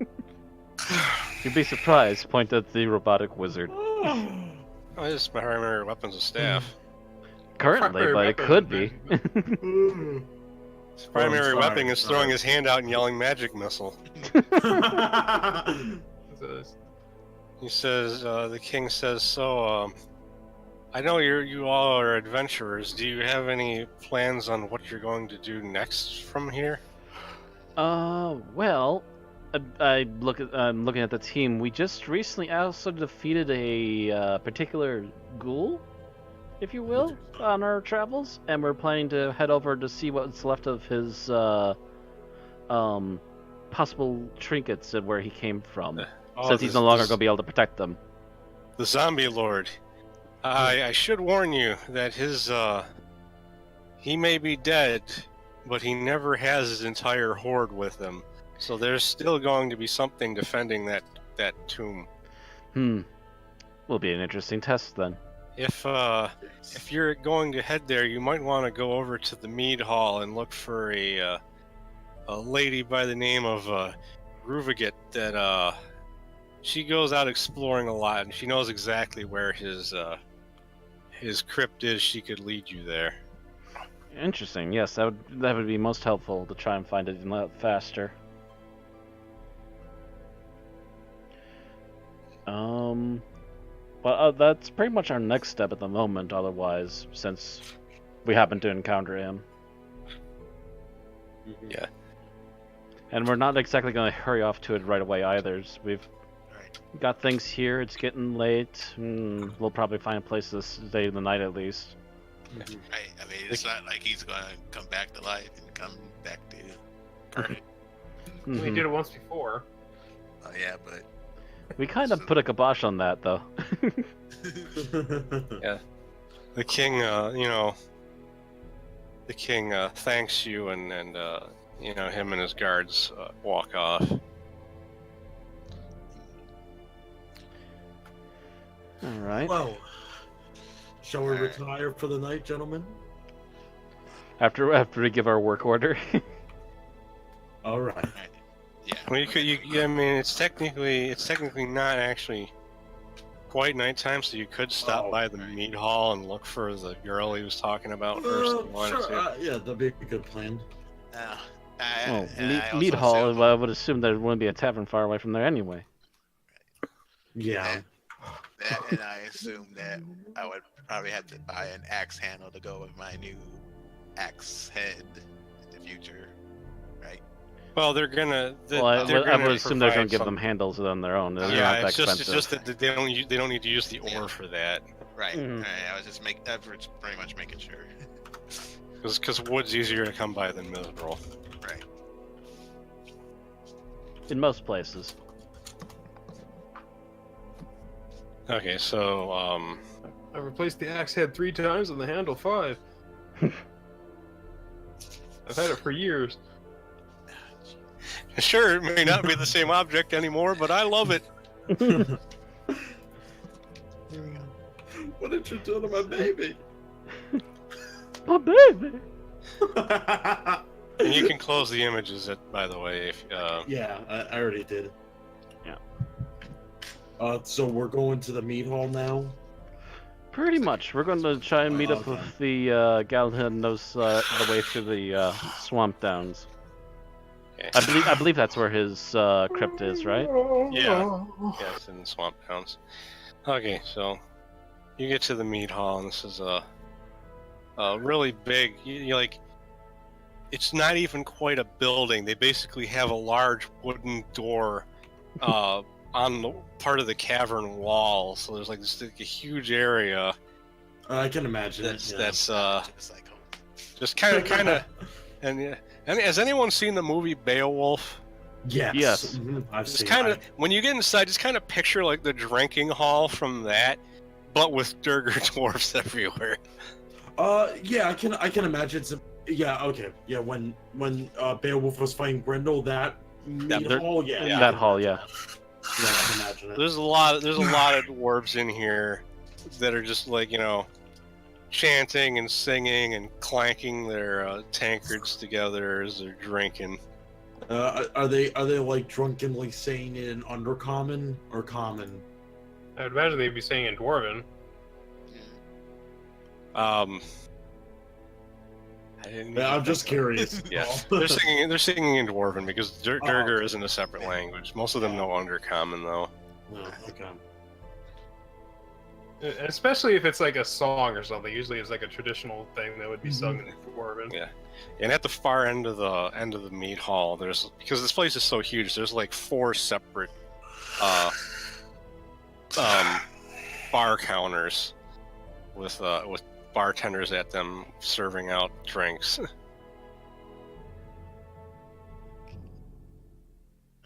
You'd be surprised. Point at the robotic wizard. Oh, his primary weapon's a staff. Currently, Primary but it weapon could would be. His primary sorry, weapon is sorry. throwing his hand out and yelling magic missile. So, He says, the king says, so, I know you all are adventurers. Do you have any plans on what you're going to do next from here? Well, I'm looking at the team. We just recently also defeated a particular ghoul, if you will, on our travels, and we're planning to head over to see what's left of his possible trinkets and where he came from. Since he's no longer going to be able to protect them. The zombie lord. I should warn you that he may be dead, but he never has his entire horde with him. So there's still going to be something defending that tomb. Will be an interesting test then. If you're going to head there, you might want to go over to the mead hall and look for a lady by the name of Ruvigat that she goes out exploring a lot, and she knows exactly where his crypt is. She could lead you there. Interesting. Yes, that would be most helpful to try and find it a lot faster. But that's pretty much our next step at the moment. Otherwise, since we happen to encounter him. Yeah. And we're not exactly going to hurry off to it right away either. We've Right. got things here. It's getting late. We'll probably find a place to stay the night at least. Right. I mean, it's not like he's gonna come back to life and come back to current. We Mhm. did it once before. Oh yeah, but We kind of put a kibosh on that, though. The king, the king thanks you, and him and his guards walk off. All right. Well, shall we Alright. retire for the night, gentlemen? After we give our work order. All right. yeah. Well, I mean, it's technically not actually quite nighttime, so you could stop by the right. mead hall and look for the girl he was talking about first. if you wanted Sure. to. Yeah, that'd be a good plan. Now, Well, and I meat also hall. assume- I would assume there wouldn't be a tavern far away from there anyway. Yeah. and I assume that I would probably have to buy an axe handle to go with my new axe head in the future, right? Well, they're gonna. Well, I gonna would assume they're going provide to give some- them handles on their own. They're not Yeah, that it's expensive. just that they don't need to use the ore for that, Right. Mhm. Right. I was just pretty much making sure. because wood's easier to come by than mineral. Right. In most places. Okay, so I've replaced the axe head 3 times and the handle 5. I've had it for years. sure, it may not be the same object anymore, but I love it. What did you do to my baby? My baby. And you can close the images, by the way. If, Yeah, I already did. Yeah. So we're going to the meat hall now. Pretty much. We're going to try and meet up Okay. with the gal who knows the way through the swamp downs. okay. I believe that's where his crypt is, right? Yeah. Yes, in the swamp towns. Okay, so you get to the meat hall, and this is a really big. You like, it's not even quite a building. They basically have a large wooden door on the part of the cavern wall. So there's like this like, a huge area I can imagine. that's yeah. Just like, just kind of and yeah. And has anyone seen the movie Beowulf? Yes. Yes. Mhm, I've Just seen. kind of when you get inside, just kind of picture like the drinking hall from that, but with Durgar dwarfs everywhere. Yeah, I can imagine some. Yeah. Okay. Yeah. When Beowulf was fighting Grendel, that meat there- hall. Yeah. in that hall, yeah. Yeah, I can imagine it. There's a lot of dwarves in here that are just like chanting and singing and clanking their tankards together as they're drinking. Are they like drunkenly saying it in Undercommon or Common? I would imagine they'd be saying in Dwarven. I didn't Yeah, I'm even just think of- curious. Yeah, Oh. they're singing in Dwarven because Durgar okay. isn't a separate language. Most of them know Undercommon though. Oh, okay. Especially if it's like a song or something. Usually it's like a traditional thing that would be sung in Dwarven. Yeah. And at the far end of the meat hall, there's because this place is so huge. There's like 4 separate bar counters with bartenders at them serving out drinks.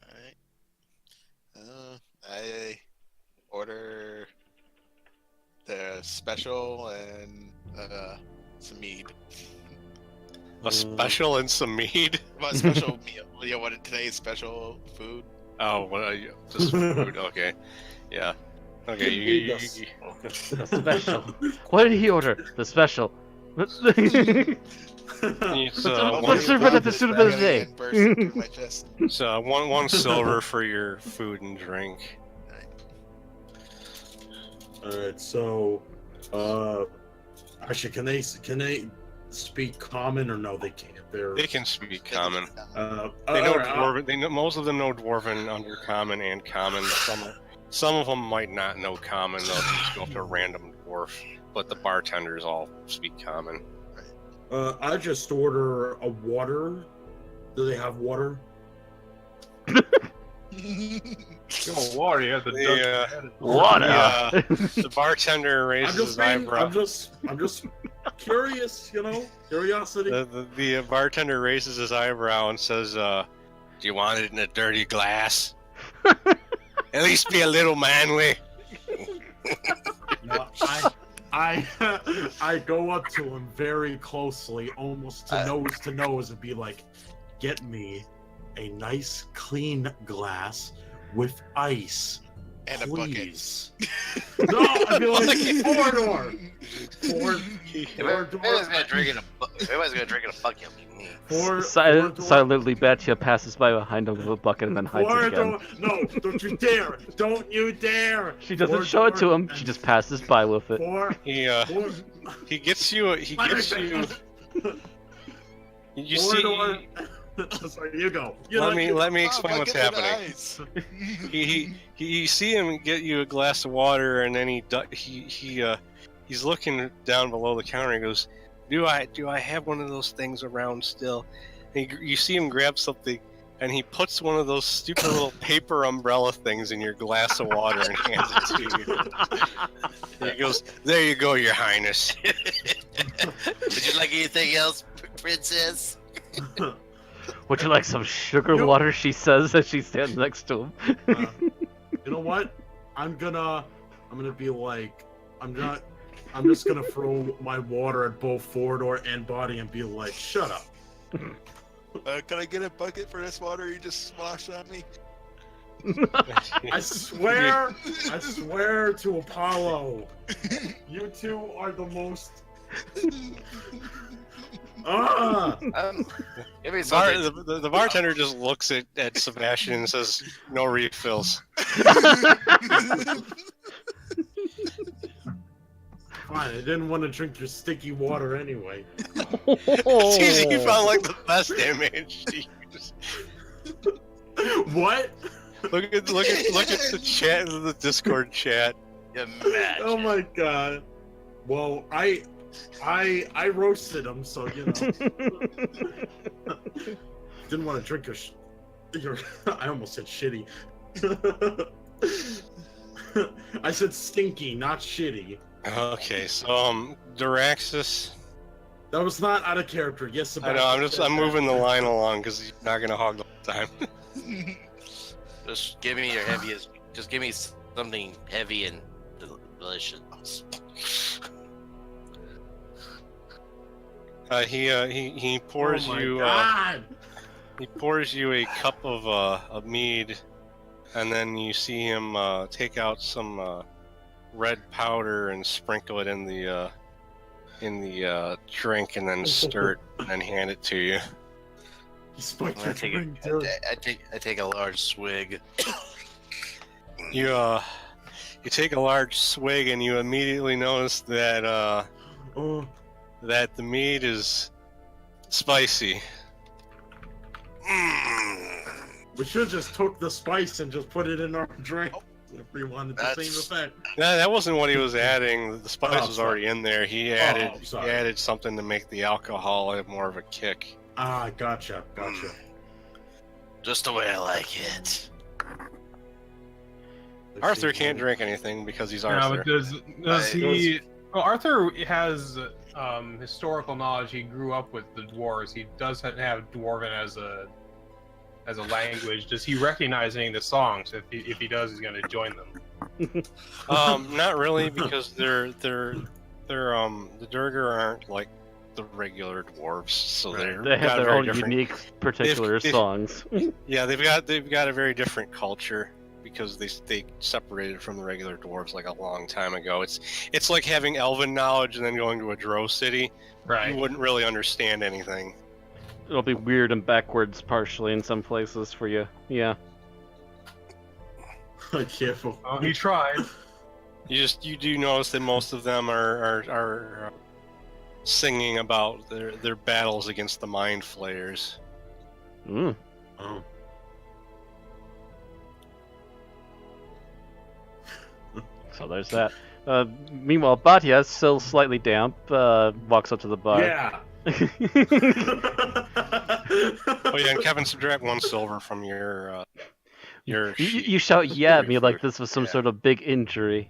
Alright. I order the special and some mead. A special and some mead. What special meal? Yeah, what today's special food? Oh, just food. Okay, yeah. Okay, you The special. What did he order? The special. it's, Let's serve it at the soup of the day. it's one silver for your food and drink. All right. So, actually, can they speak Common or no? They can't. They can speak Common. They They know right, Dwarven. They know, most of them know Dwarven, Undercommon, and Common. Some of them might not know Common. They'll just go up to a random dwarf. But the bartenders all speak Common. I just order a water. Do they have water? Oh, water, you have the Water. The bartender raises his eyebrow. I'm just curious. Curiosity. The bartender raises his eyebrow and says, "Do you want it in a dirty glass? At least be a little manly." No, I go up to him very closely, almost to nose, and be like, "Get me a nice, clean glass with ice, And please." No, I'd be like, "4-door, If everyone's gonna drink in a bucket, it'll be me. Silently, Batia passes by behind him with a bucket and then hides it again. No, don't you dare! Don't you dare! She doesn't show it to him. She just passes by with it. He gets you. He gets you. You see. So you go. Let me Oh, explain what's bucket with happening. ice. You see him get you a glass of water, and then he's looking down below the counter. He goes, "Do I have one of those things around still?" And you see him grab something, and he puts one of those stupid little paper umbrella things in your glass of water and hands it to you. And he goes, "There you go, Your Highness." Would you like anything else, princess? Would you like some sugar Nope. water? She says as she stands next to him. You know what? I'm gonna be like, I'm just gonna throw my water at both Fordor and Body and be like, shut up. Can I get a bucket for this water you just splashed on me? I swear to Apollo, you two are the most. Give me something. The bartender just looks at Sebastian and says, "No refills." Fine, I didn't want to drink your sticky water anyway. It's easy, he found like the best damage to use. What? Look at the chat, the Discord chat. Imagine. Oh my god. Well, I roasted him, so you know. Didn't want to drink your. I almost said shitty. I said stinky, not shitty. Okay, so Duraxis. That was not out of character. Yes, I know. I'm moving the line along because he's not gonna hog the whole time. Just give me your heaviest. Just give me something heavy and delicious. He pours oh my you. God. He pours you a cup of mead, and then you see him take out some red powder and sprinkle it in the drink, and then stir it and then hand it to you. You spiked I your take drink, it. dude. I take a large swig. You take a large swig, and you immediately notice that Oh, that the mead is spicy. we should have just took the spice and just put it in our drink. If we wanted the same That's- effect. That wasn't what he was adding. The spice Oh, was sorry. already in there. He Oh, added sorry. he added something to make the alcohol have more of a kick. Ah, gotcha. Just the way I like it. Arthur can't drink anything because he's No, Arthur. but does he? Well, Arthur has historical knowledge. He grew up with the dwarves. He does have dwarven as a language. Does he recognize any of the songs? If he does, he's going to join them. Not really, because the Durgar aren't like the regular dwarves, so Right. They have got their very own different. unique, particular they've- songs. Yeah, they've got a very different culture because they separated from the regular dwarves like a long time ago. It's like having elven knowledge and then going to a drow city. Right. You wouldn't really understand anything. It'll be weird and backwards partially in some places for you. Yeah. Careful. Oh, he tried. You do notice that most of them are singing about their battles against the mind flayers. Mm. Oh. So there's that. Meanwhile, Batya, still slightly damp, walks up to the bar. Yeah. Oh yeah, and Kevin, subtract 1 silver from your You shout yeah at me like this was some sort of big injury.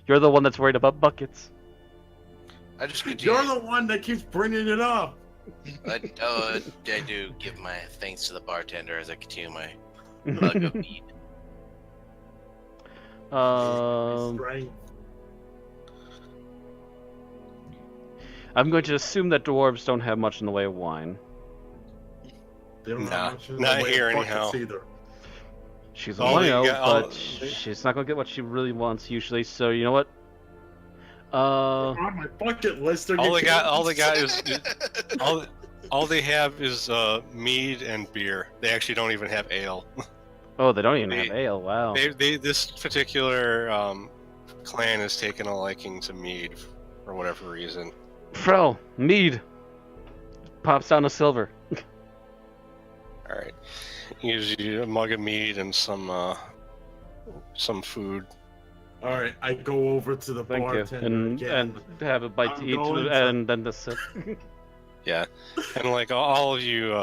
You're the one that's worried about buckets. I just continue. You're the one that keeps bringing it up. I do give my thanks to the bartender as I continue my mug of mead. Right. I'm going to assume that dwarves don't have much in the way of wine. They don't Nah, have much in the not way of here buckets anyhow. Either. She's All a they wino, got- all- but she's not going to get what she really wants usually, so you know what? On my bucket list, they're all they getting- got is all they have is mead and beer. They actually don't even have ale. Oh, they don't even They- have ale, wow. This particular clan has taken a liking to mead for whatever reason. Fro, mead. Pops down a silver. gives you a mug of mead and some food. All right, I go over to the Thank you. bartender And again. have a bite I'm to eat, going to- and then the sip. Yeah, and like all of you,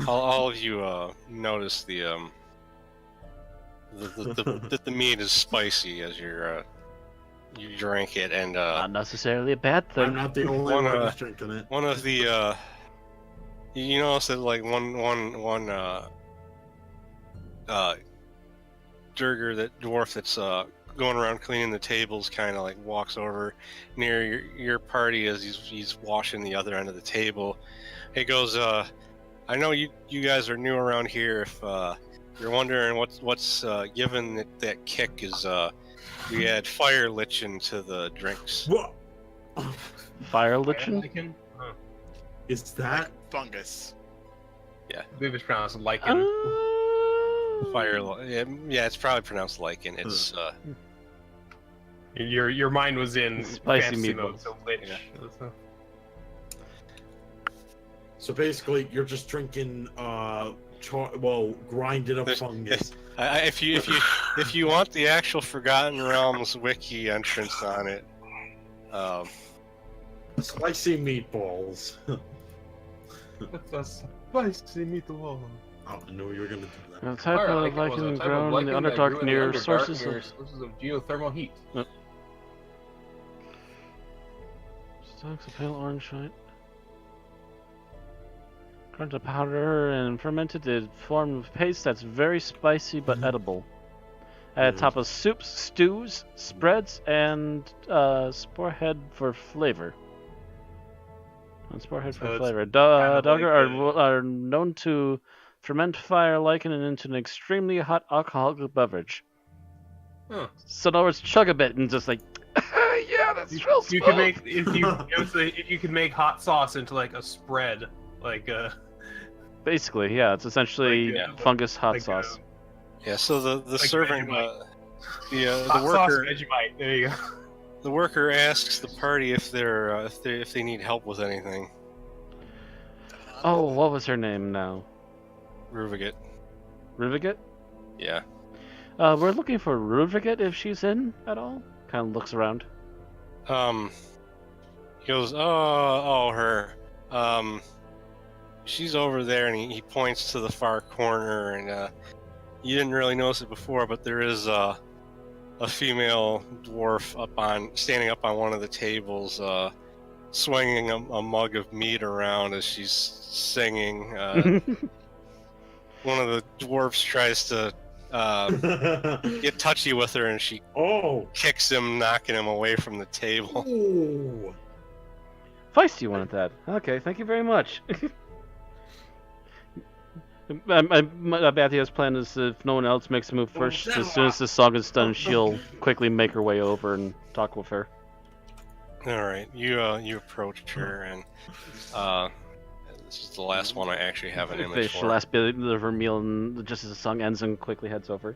all of you notice the meat is spicy as you drink it, and Not necessarily a bad thing. I'm not the only One, one who's drinking it. one of the you notice that like one Durger, that dwarf that's going around cleaning the tables, kind of like walks over near your party as he's washing the other end of the table. He goes, I know you guys are new around here. If you're wondering what's given that kick is we add fire lichen to the drinks. What? Fire lichen? Lichen? Huh. Is that? Fungus. I believe it's pronounced lichen. Yeah, it's probably pronounced lichen. It's Your mind was in Spicy fantasy meatballs. mode, so lich. Yeah. So basically, you're just drinking grinded up There's- fungus. if you want the actual Forgotten Realms wiki entrance on it, Spicy meatballs. That's a spicy meatball. Oh, I knew you were gonna do that. A type Fire of lichen was a lichen type of grown in the lichen that Underdark grew in the near Underdark sources near of... sources of geothermal heat. Stalks of pale orange white. Ground to powder and fermented to form of paste that's very spicy but edible. At the top of soups, stews, spreads, and sporehead for flavor. And sporehead So for it's flavor. kind of Dogger like are known to ferment fire, liken it into an extremely hot alcoholic beverage. Huh. So in other words, chug a bit and just like, yeah, that's real You smooth. can make if you can make hot sauce into like a spread, like Basically, yeah, it's essentially Like, fungus hot like, sauce. yeah. So the Like servant, Vegemite. the hot sauce worker, Vegemite. There you go. the worker asks the party if they need help with anything. Oh, what was her name now? Ruvigat. Ruvigate? Yeah. We're looking for Ruvigate if she's in at all. Kind of looks around. He goes, oh, her. She's over there, and he points to the far corner, and you didn't really notice it before, but there is a female dwarf standing up on one of the tables, swinging a mug of mead around as she's singing. One of the dwarfs tries to get touchy with her, and she Oh. kicks him, knocking him away from the table. Ooh. Feisty wanted that. Okay, thank you very much. Bathia's plan is if no one else makes a move first, as soon as the song is done, she'll quickly make her way over and talk with her. All right, you approach her, and this is the last one I actually have an image Finish the for. last bit of her meal, and just as the song ends, and quickly heads over.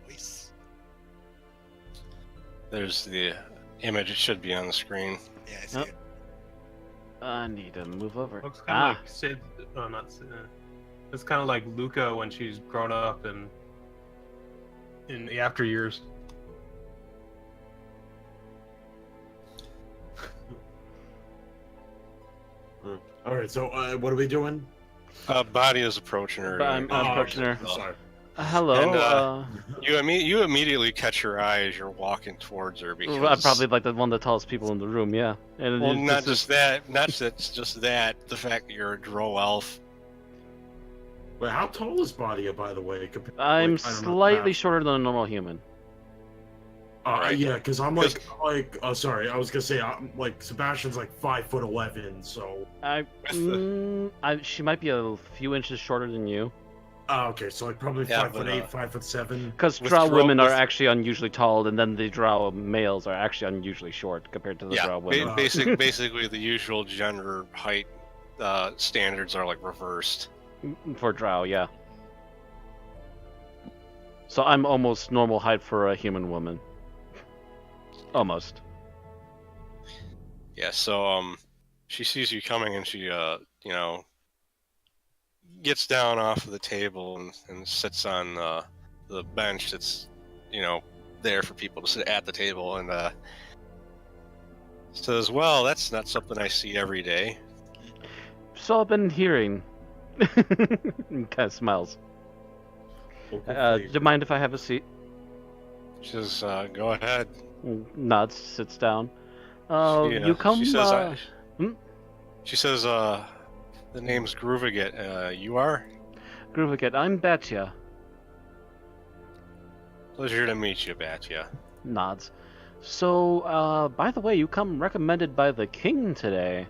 Voice. There's the image. It should be on the screen. Yeah, I see Yep. it. I need to move over. Looks kind of like Sid. Oh, not Sid. It's kind of like Luca when she's grown up and in the after years. All right. So what are we doing? Body is approaching her. I'm approaching her. Sorry. Hello. And, you immediately catch her eye as you're walking towards her because I'm probably like the one of the tallest people in the room. Yeah. And well, it's not just that, just that. The fact that you're a drow elf. Wait, how tall is Badia, by the way? I'm Like, I don't know, slightly math. shorter than a normal human. Right. Yeah, because I'm sorry, I was gonna say I'm like Sebastian's like 5'11", so. She might be a few inches shorter than you. Okay, so like probably Yeah, 5'8", 5'7". Because With drow drow- women are with- actually unusually tall, and then the drow males are actually unusually short compared to the Yeah, drow women. basically the usual gender height standards are like reversed. For drow, yeah. So I'm almost normal height for a human woman. Almost. Yeah, so she sees you coming and she gets down off of the table and sits on the bench that's, there for people to sit at the table, and says, "Well, that's not something I see every day." So I've been hearing. Kind of smiles. Do you mind if I have a seat? She says, "Go ahead." Nods, sits down. She, You come. She says, hmm? She says, "The name's Grooviget. You are? Grooviget, I'm Batya. Pleasure to meet you, Batya." Nods. So, by the way, you come recommended by the king today.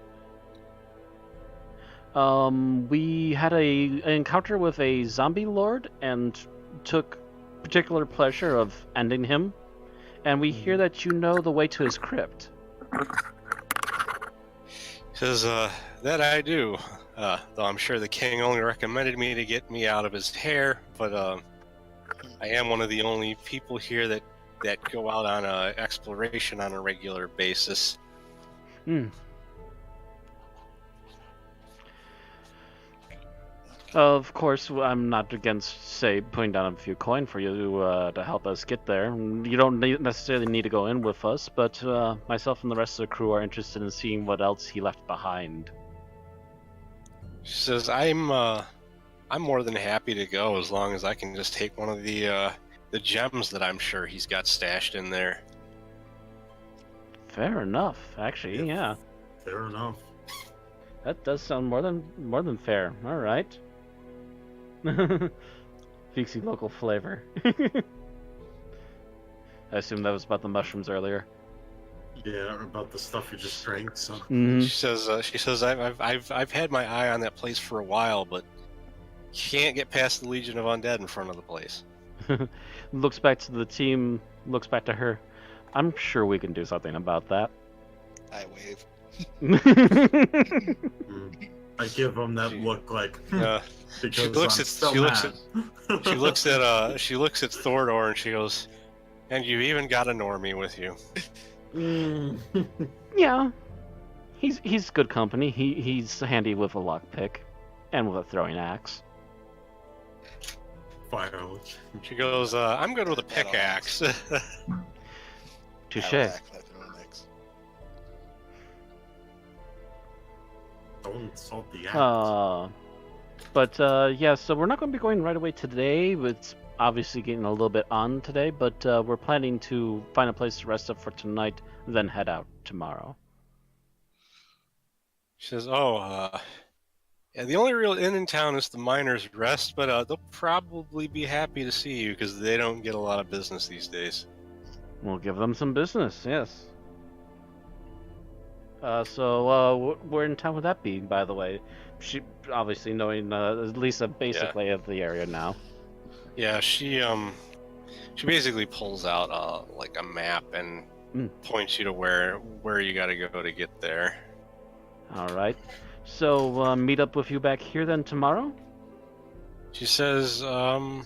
We had an encounter with a zombie lord and took particular pleasure of ending him. And we hear that you know the way to his crypt. He says, "That I do. Though I'm sure the king only recommended me to get me out of his hair, but I am one of the only people here that go out on exploration on a regular basis." Hmm. Of course, I'm not against, say, putting down a few coin for you to help us get there. You don't necessarily need to go in with us, but myself and the rest of the crew are interested in seeing what else he left behind. She says, I'm more than happy to go as long as I can just take one of the gems that I'm sure he's got stashed in there." Fair enough, actually, yeah. Fair enough. That does sound more than fair. All right. Fixie local flavor. I assume that was about the mushrooms earlier. Yeah, about the stuff you just drank. So. Mm-hmm. She says, I've had my eye on that place for a while, but can't get past the Legion of Undead in front of the place. Looks back to the team. Looks back to her. I'm sure we can do something about that. I wave. I give him that look like. Because she looks I'm at still she looks mad. at she looks at Thordor and she goes, "And you even got a normie with you." Yeah, he's good company. He's handy with a lockpick, and with a throwing axe. Fire. She goes, "I'm good with a pickaxe." Touche. Don't insult the axe. But yeah, so we're not going to be going right away today. It's obviously getting a little bit on today, but we're planning to find a place to rest up for tonight, then head out tomorrow. She says, "Oh, yeah, the only real inn in town is the Miner's Rest, but they'll probably be happy to see you because they don't get a lot of business these days." We'll give them some business, yes. So where in town would that be, by the way? She obviously knowing at least a basic lay of the area now. Yeah, she basically pulls out like a map and points you to where you got to go to get there. All right. So meet up with you back here then tomorrow? She says, or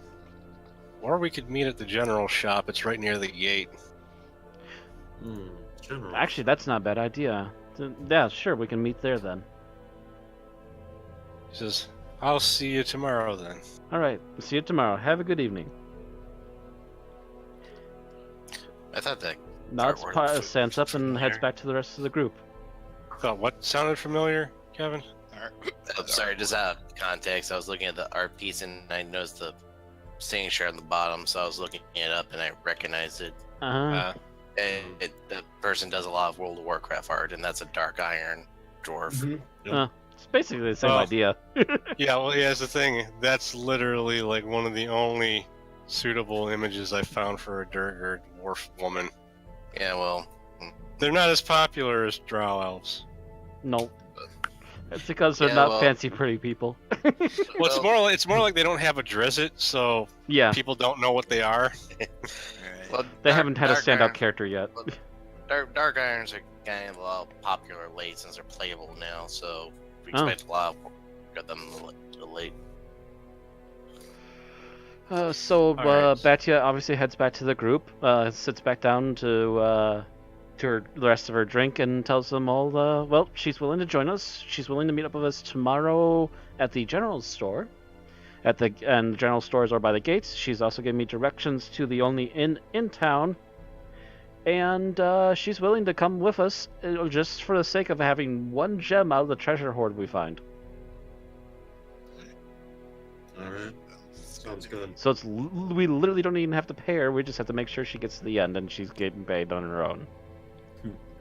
we could meet at the general shop. It's right near the gate. General. Actually, that's not a bad idea. Yeah, sure, we can meet there then. She says, "I'll see you tomorrow then." All right, see you tomorrow. Have a good evening. I thought that. Nods, stands up, and heads back to the rest of the group. Thought what sounded familiar, Kevin? I'm sorry, just out of context, I was looking at the art piece and I noticed the signature on the bottom, so I was looking it up and I recognized it. The person does a lot of World of Warcraft art, and that's a Dark Iron dwarf. It's basically the same idea. Yeah, well, yeah, that's the thing. That's literally like one of the only suitable images I found for a Durgar dwarf woman. Yeah, well, they're not as popular as Drow elves. Nope. It's because they're not fancy, pretty people. Well, it's more like they don't have a Drizzt, so yeah, people don't know what they are. Well, they haven't had a standout character yet. Dark Irons are kind of a lot popular late since they're playable now, so we expect a lot of got them late. So right. Batya obviously heads back to the group, sits back down to to the rest of her drink and tells them all, well, she's willing to join us. She's willing to meet up with us tomorrow at the general store. And the general stores are by the gates. She's also giving me directions to the only inn in town. And she's willing to come with us just for the sake of having one gem out of the treasure hoard we find. Alright. Sounds good. So we literally don't even have to pay her. We just have to make sure she gets to the end, and she's getting paid on her own.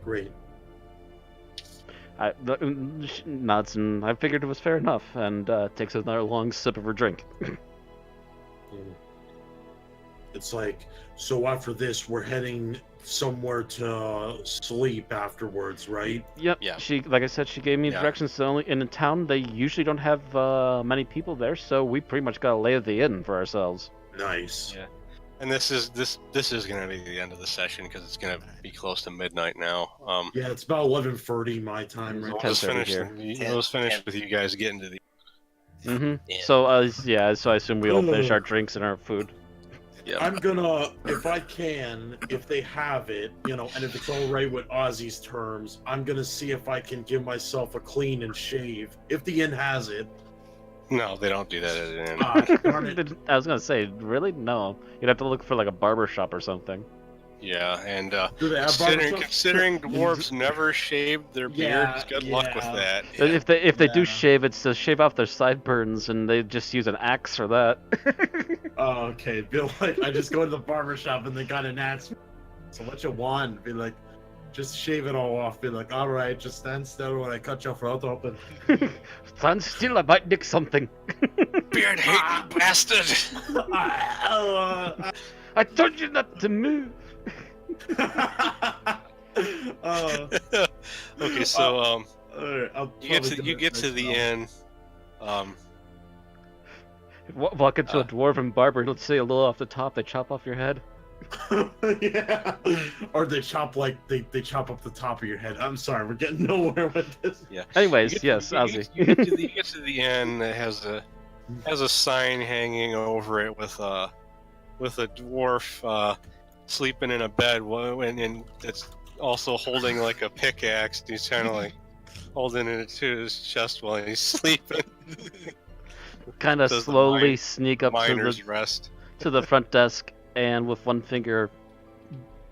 Great. Nods, and I figured it was fair enough, and takes another long sip of her drink. It's like, so after this, we're heading somewhere to sleep afterwards, right? Yep. Yeah. She, like I said, she gave me directions to only in the town. They usually don't have many people there, so we pretty much got to lay the inn for ourselves. Nice. Yeah. And this is going to be the end of the session because it's going to be close to midnight now. Yeah, it's about 11:30 my time right We'll just 10:30 finish. here. We'll just finish with you guys getting to the. Mm-hmm. Yeah. So I assume we all finish our drinks and our food. Yeah. I'm gonna, if I can, if they have it, and if it's all right with Ozzie's terms, I'm gonna see if I can give myself a clean and shave. If the inn has it. No, they don't do that at an inn. Darn it. I was gonna say, really? No. You'd have to look for like a barber shop or something. Yeah, and Do they have barbershops? considering dwarves never shaved their beards, good luck with that. If they do shave, it's to shave off their sideburns, and they just use an axe for that. Oh, okay. Be like, I just go to the barbershop and they got an axe. So what you want? Be like, just shave it all off. Be like, all right, just stand still when I cut your throat open. Stand still, I might nick something. Beard hating bastard! I told you not to move. Okay, so Alright, you get to the inn. Walk into a dwarven barber. Let's say a little off the top. They chop off your head. Yeah. Or they chop they chop up the top of your head. I'm sorry, we're getting nowhere with this. Yeah. Anyways, yes, Ozzie. You get to the inn that has a sign hanging over it with a dwarf sleeping in a bed, and it's also holding like a pickaxe. He's kind of like holding it to his chest while he's sleeping. Kind of Does the slowly sneak up Miner's rest. to the front desk, and with one finger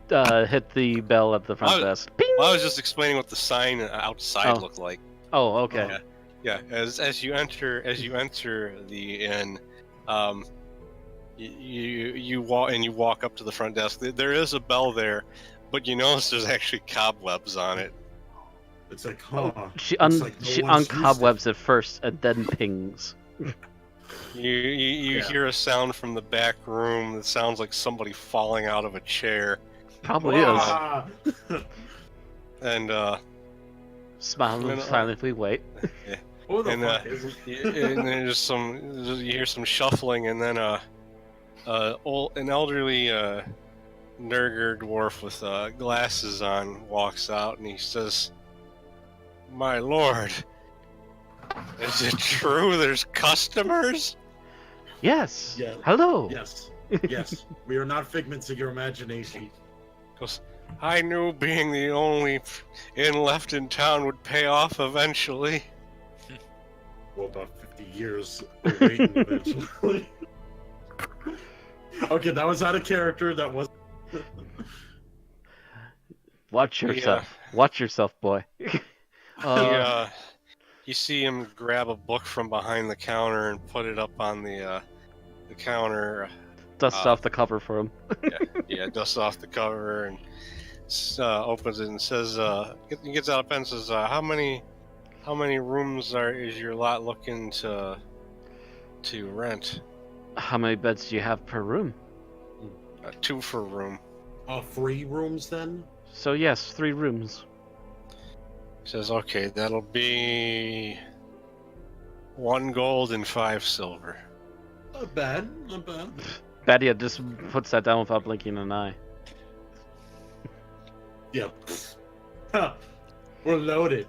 hit the bell at the front desk. Ping! Well, I was just explaining what the sign outside looked like. Oh, okay. Yeah. As you enter the inn, you walk up to the front desk. There is a bell there, but you notice there's actually cobwebs on it. It's like, huh. She It's like no she one's used uncobwebs it first, and then pings. You hear a sound from the back room that sounds like somebody falling out of a chair, Probably is. Ah! and Smile and silently wait. Who the and fuck is it? and there's you hear some shuffling, and then an elderly Nurger dwarf with glasses on walks out, and he says, "My lord, is it true there's customers?" Yes. Yeah. Hello. Yes. Yes. We are not figments of your imagination. Goes, "I knew being the only inn left in town would pay off eventually." Well, about 50 years of waiting eventually. Okay, that was out of character. That was. Watch yourself. Watch yourself, boy. You see him grab a book from behind the counter and put it up on the counter. Dust off the cover for him. Dusts off the cover and opens it and says, he gets out a pen and says, how many rooms is your lot looking to rent?" How many beds do you have per room? 2 for a room. 3 rooms then? So yes, 3 rooms. He says, "Okay, that'll be 1 gold and 5 silver." Not bad. Not bad. Badia just puts that down without blinking an eye. Yep. We're loaded.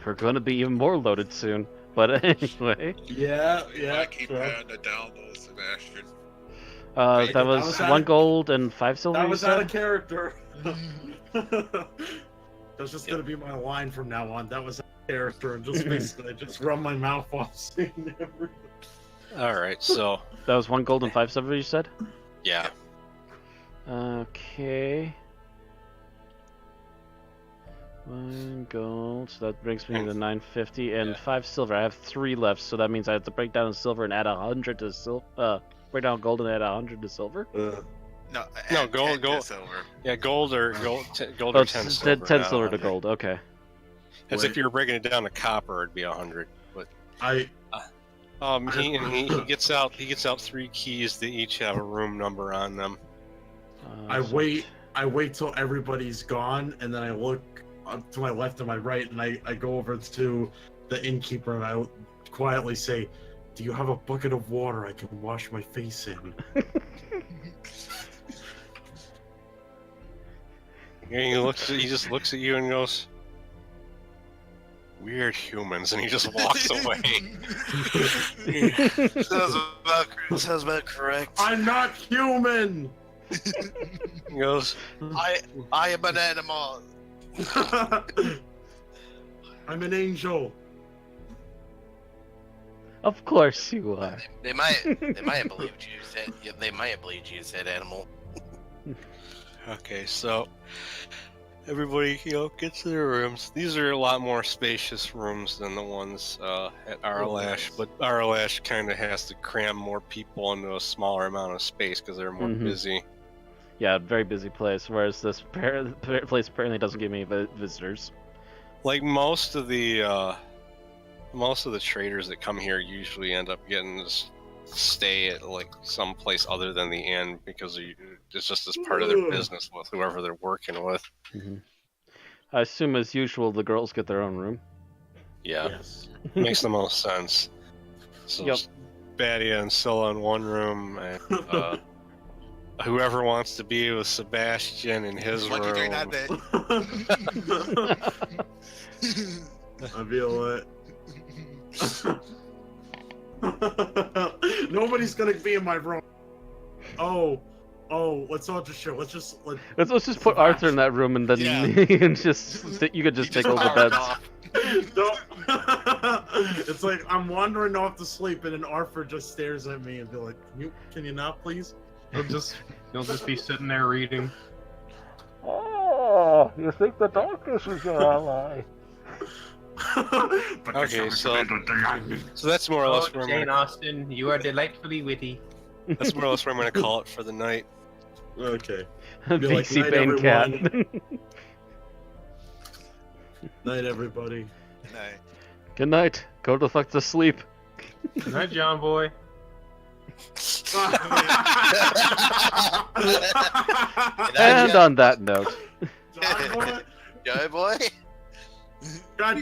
We're going to be even more loaded soon. But anyway. Yeah. I keep sure. adding it down though, Sebastian. That was out 1 of- gold and 5 silver. That You was out said? of character. That's just gonna be my line from now on. That was out of character, and just basically just run my mouth off saying everything. All right, so That was 1 gold and 5 silver. You said? yeah, Okay. 1 gold, so that brings me to 950 and 5 silver. I have 3 left, so that means I have to break down in silver and add 100 to silver. Break down gold and add 100 to silver. No, No, add gold, 10 to gold. silver. yeah, gold or gold Oh, or it's 10 10 silver. 10 not silver to 100. gold. Okay. As Wait. if you were breaking it down to copper, it'd be 100. But he gets out 3 keys. They each have a room number on them. I So- wait till everybody's gone, and then I look up to my left and my right, and I go over to the innkeeper and I quietly say, "Do you have a bucket of water I can wash my face in?" And he just looks at you and goes, "Weird humans," and he just walks away. Sounds about correct. I'm not human. He goes, I am an animal. I'm an angel. Of course you are. They might have believed you said. Yeah, they might have believed you said animal. okay, so everybody, gets to their rooms. These are a lot more spacious rooms than the ones at Arlash, but Arlash kind of has to cram more people into a smaller amount of space because they're more busy. Yeah, very busy place. Whereas this place apparently doesn't give me visitors. Like most of the traders that come here usually end up getting to stay at like some place other than the inn because it's just as part of their business with whoever they're working with. I assume, as usual, the girls get their own room. Yeah, Yes. makes the most sense. So Yep. Badia and Scylla in one room, and whoever wants to be with Sebastian in his Lucky they're room. not dead. I feel it. Nobody's gonna be in my room. Oh, let's all just show. Let's just Let's just put Arthur in that room, and then Yeah. and you could just take over the powered beds. off. No. It's like I'm wandering off to sleep, and then Arthur just stares at me and be like, "Can you not, please?" You'll just be sitting there reading. Oh, you think the darkness is your ally? Okay, so that's more or less where I'm Jane gonna, Austen, you are delightfully witty. that's more or less where I'm gonna call it for the night. Okay. Be like, BC "Night, Bane cat. Night, everybody. No. Good night. Go the fuck to sleep. Good night, John Boy. And on that note. John, boy. Joy boy. God damn